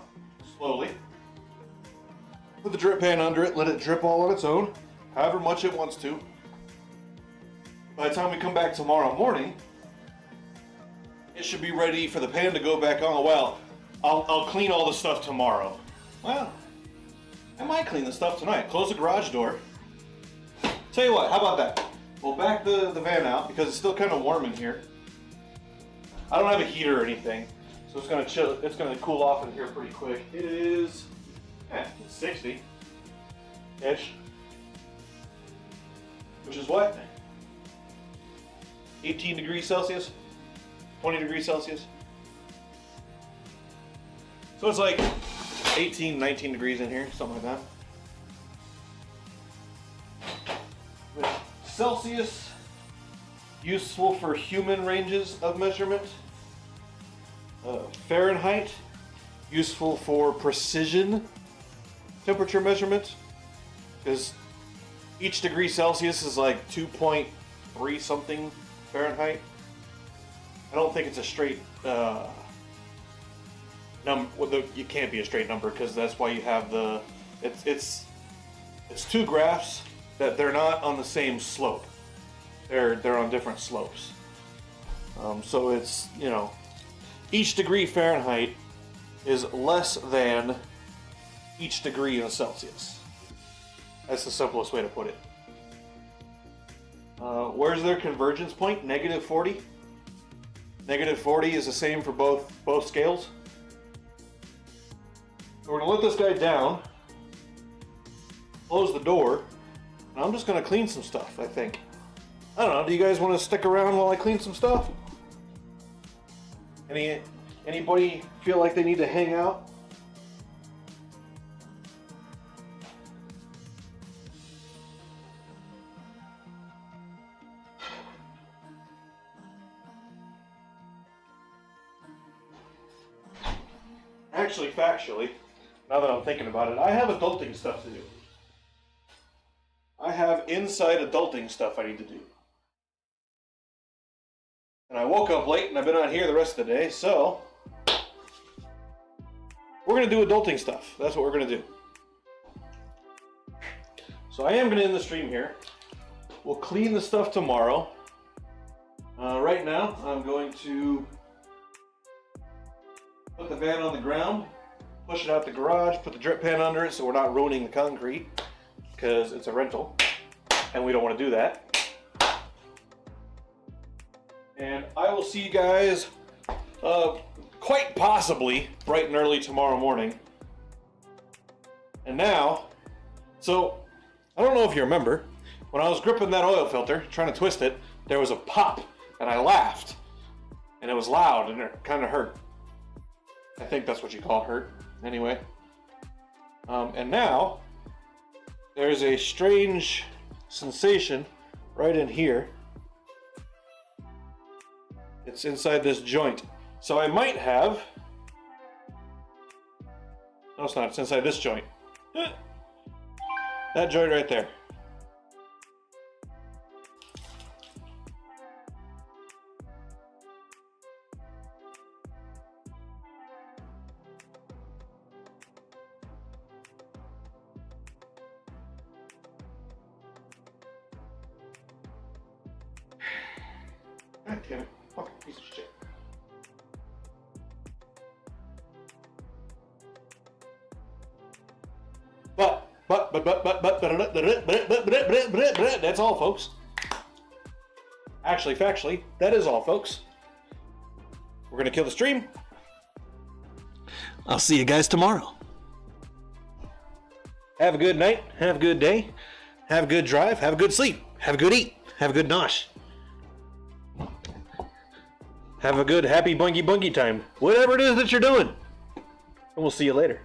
slowly. Put the drip pan under it, let it drip all on its own, however much it wants to. By the time we come back tomorrow morning, it should be ready for the pan to go back on. Well, I'll clean all the stuff tomorrow. Well, I might clean the stuff tonight. Close the garage door. Tell you what, how about that? We'll back the van out because it's still kind of warm in here. I don't have a heater or anything, so it's gonna chill. It's gonna cool off in here pretty quick. It is, it's 60-ish, which is what? 18 degrees Celsius, 20 degrees Celsius. So it's like 18, 19 degrees in here, something like that. Celsius, useful for human ranges of measurement. Fahrenheit, useful for precision temperature measurement, because each degree Celsius is like 2.3 something Fahrenheit. I don't think it's a straight number. Well, you can't be a straight number because that's why you have the. It's two graphs that they're not on the same slope. They're on different slopes. So it's, you know, each degree Fahrenheit is less than each degree in Celsius. That's the simplest way to put it. Where's their convergence point? Negative 40. Negative 40 is the same for both scales. So we're gonna let this guy down, close the door, and I'm just gonna clean some stuff, I think. I don't know, do you guys want to stick around while I clean some stuff? Anybody feel like they need to hang out? Actually, factually, now that I'm thinking about it, I have adulting stuff to do. I have inside adulting stuff I need to do. And I woke up late and I've been on here the rest of the day, so we're going to do adulting stuff. That's what we're going to do. So I am going to end the stream here. We'll clean the stuff tomorrow. Right now, I'm going to put the van on the ground, push it out the garage, put the drip pan under it so we're not ruining the concrete because it's a rental and we don't want to do that. And I will see you guys quite possibly bright and early tomorrow morning. And now, so I don't know if you remember, when I was gripping that oil filter, trying to twist it, there was a pop and I laughed. And it was loud and it kind of hurt. I think that's what you call hurt, anyway. And now, there's a strange sensation right in here. It's inside this joint. So I might have... No, it's not. It's inside this joint. That joint right there. God damn it. Fucking piece of shit. But, that's all, folks. Actually, factually, that is all, folks. We're going to kill the stream. I'll see you guys tomorrow. Have a good night. Have a good day. Have a good drive. Have a good sleep. Have a good eat. Have a good nosh. Have a good happy bungy time. Whatever it is that you're doing. And we'll see you later.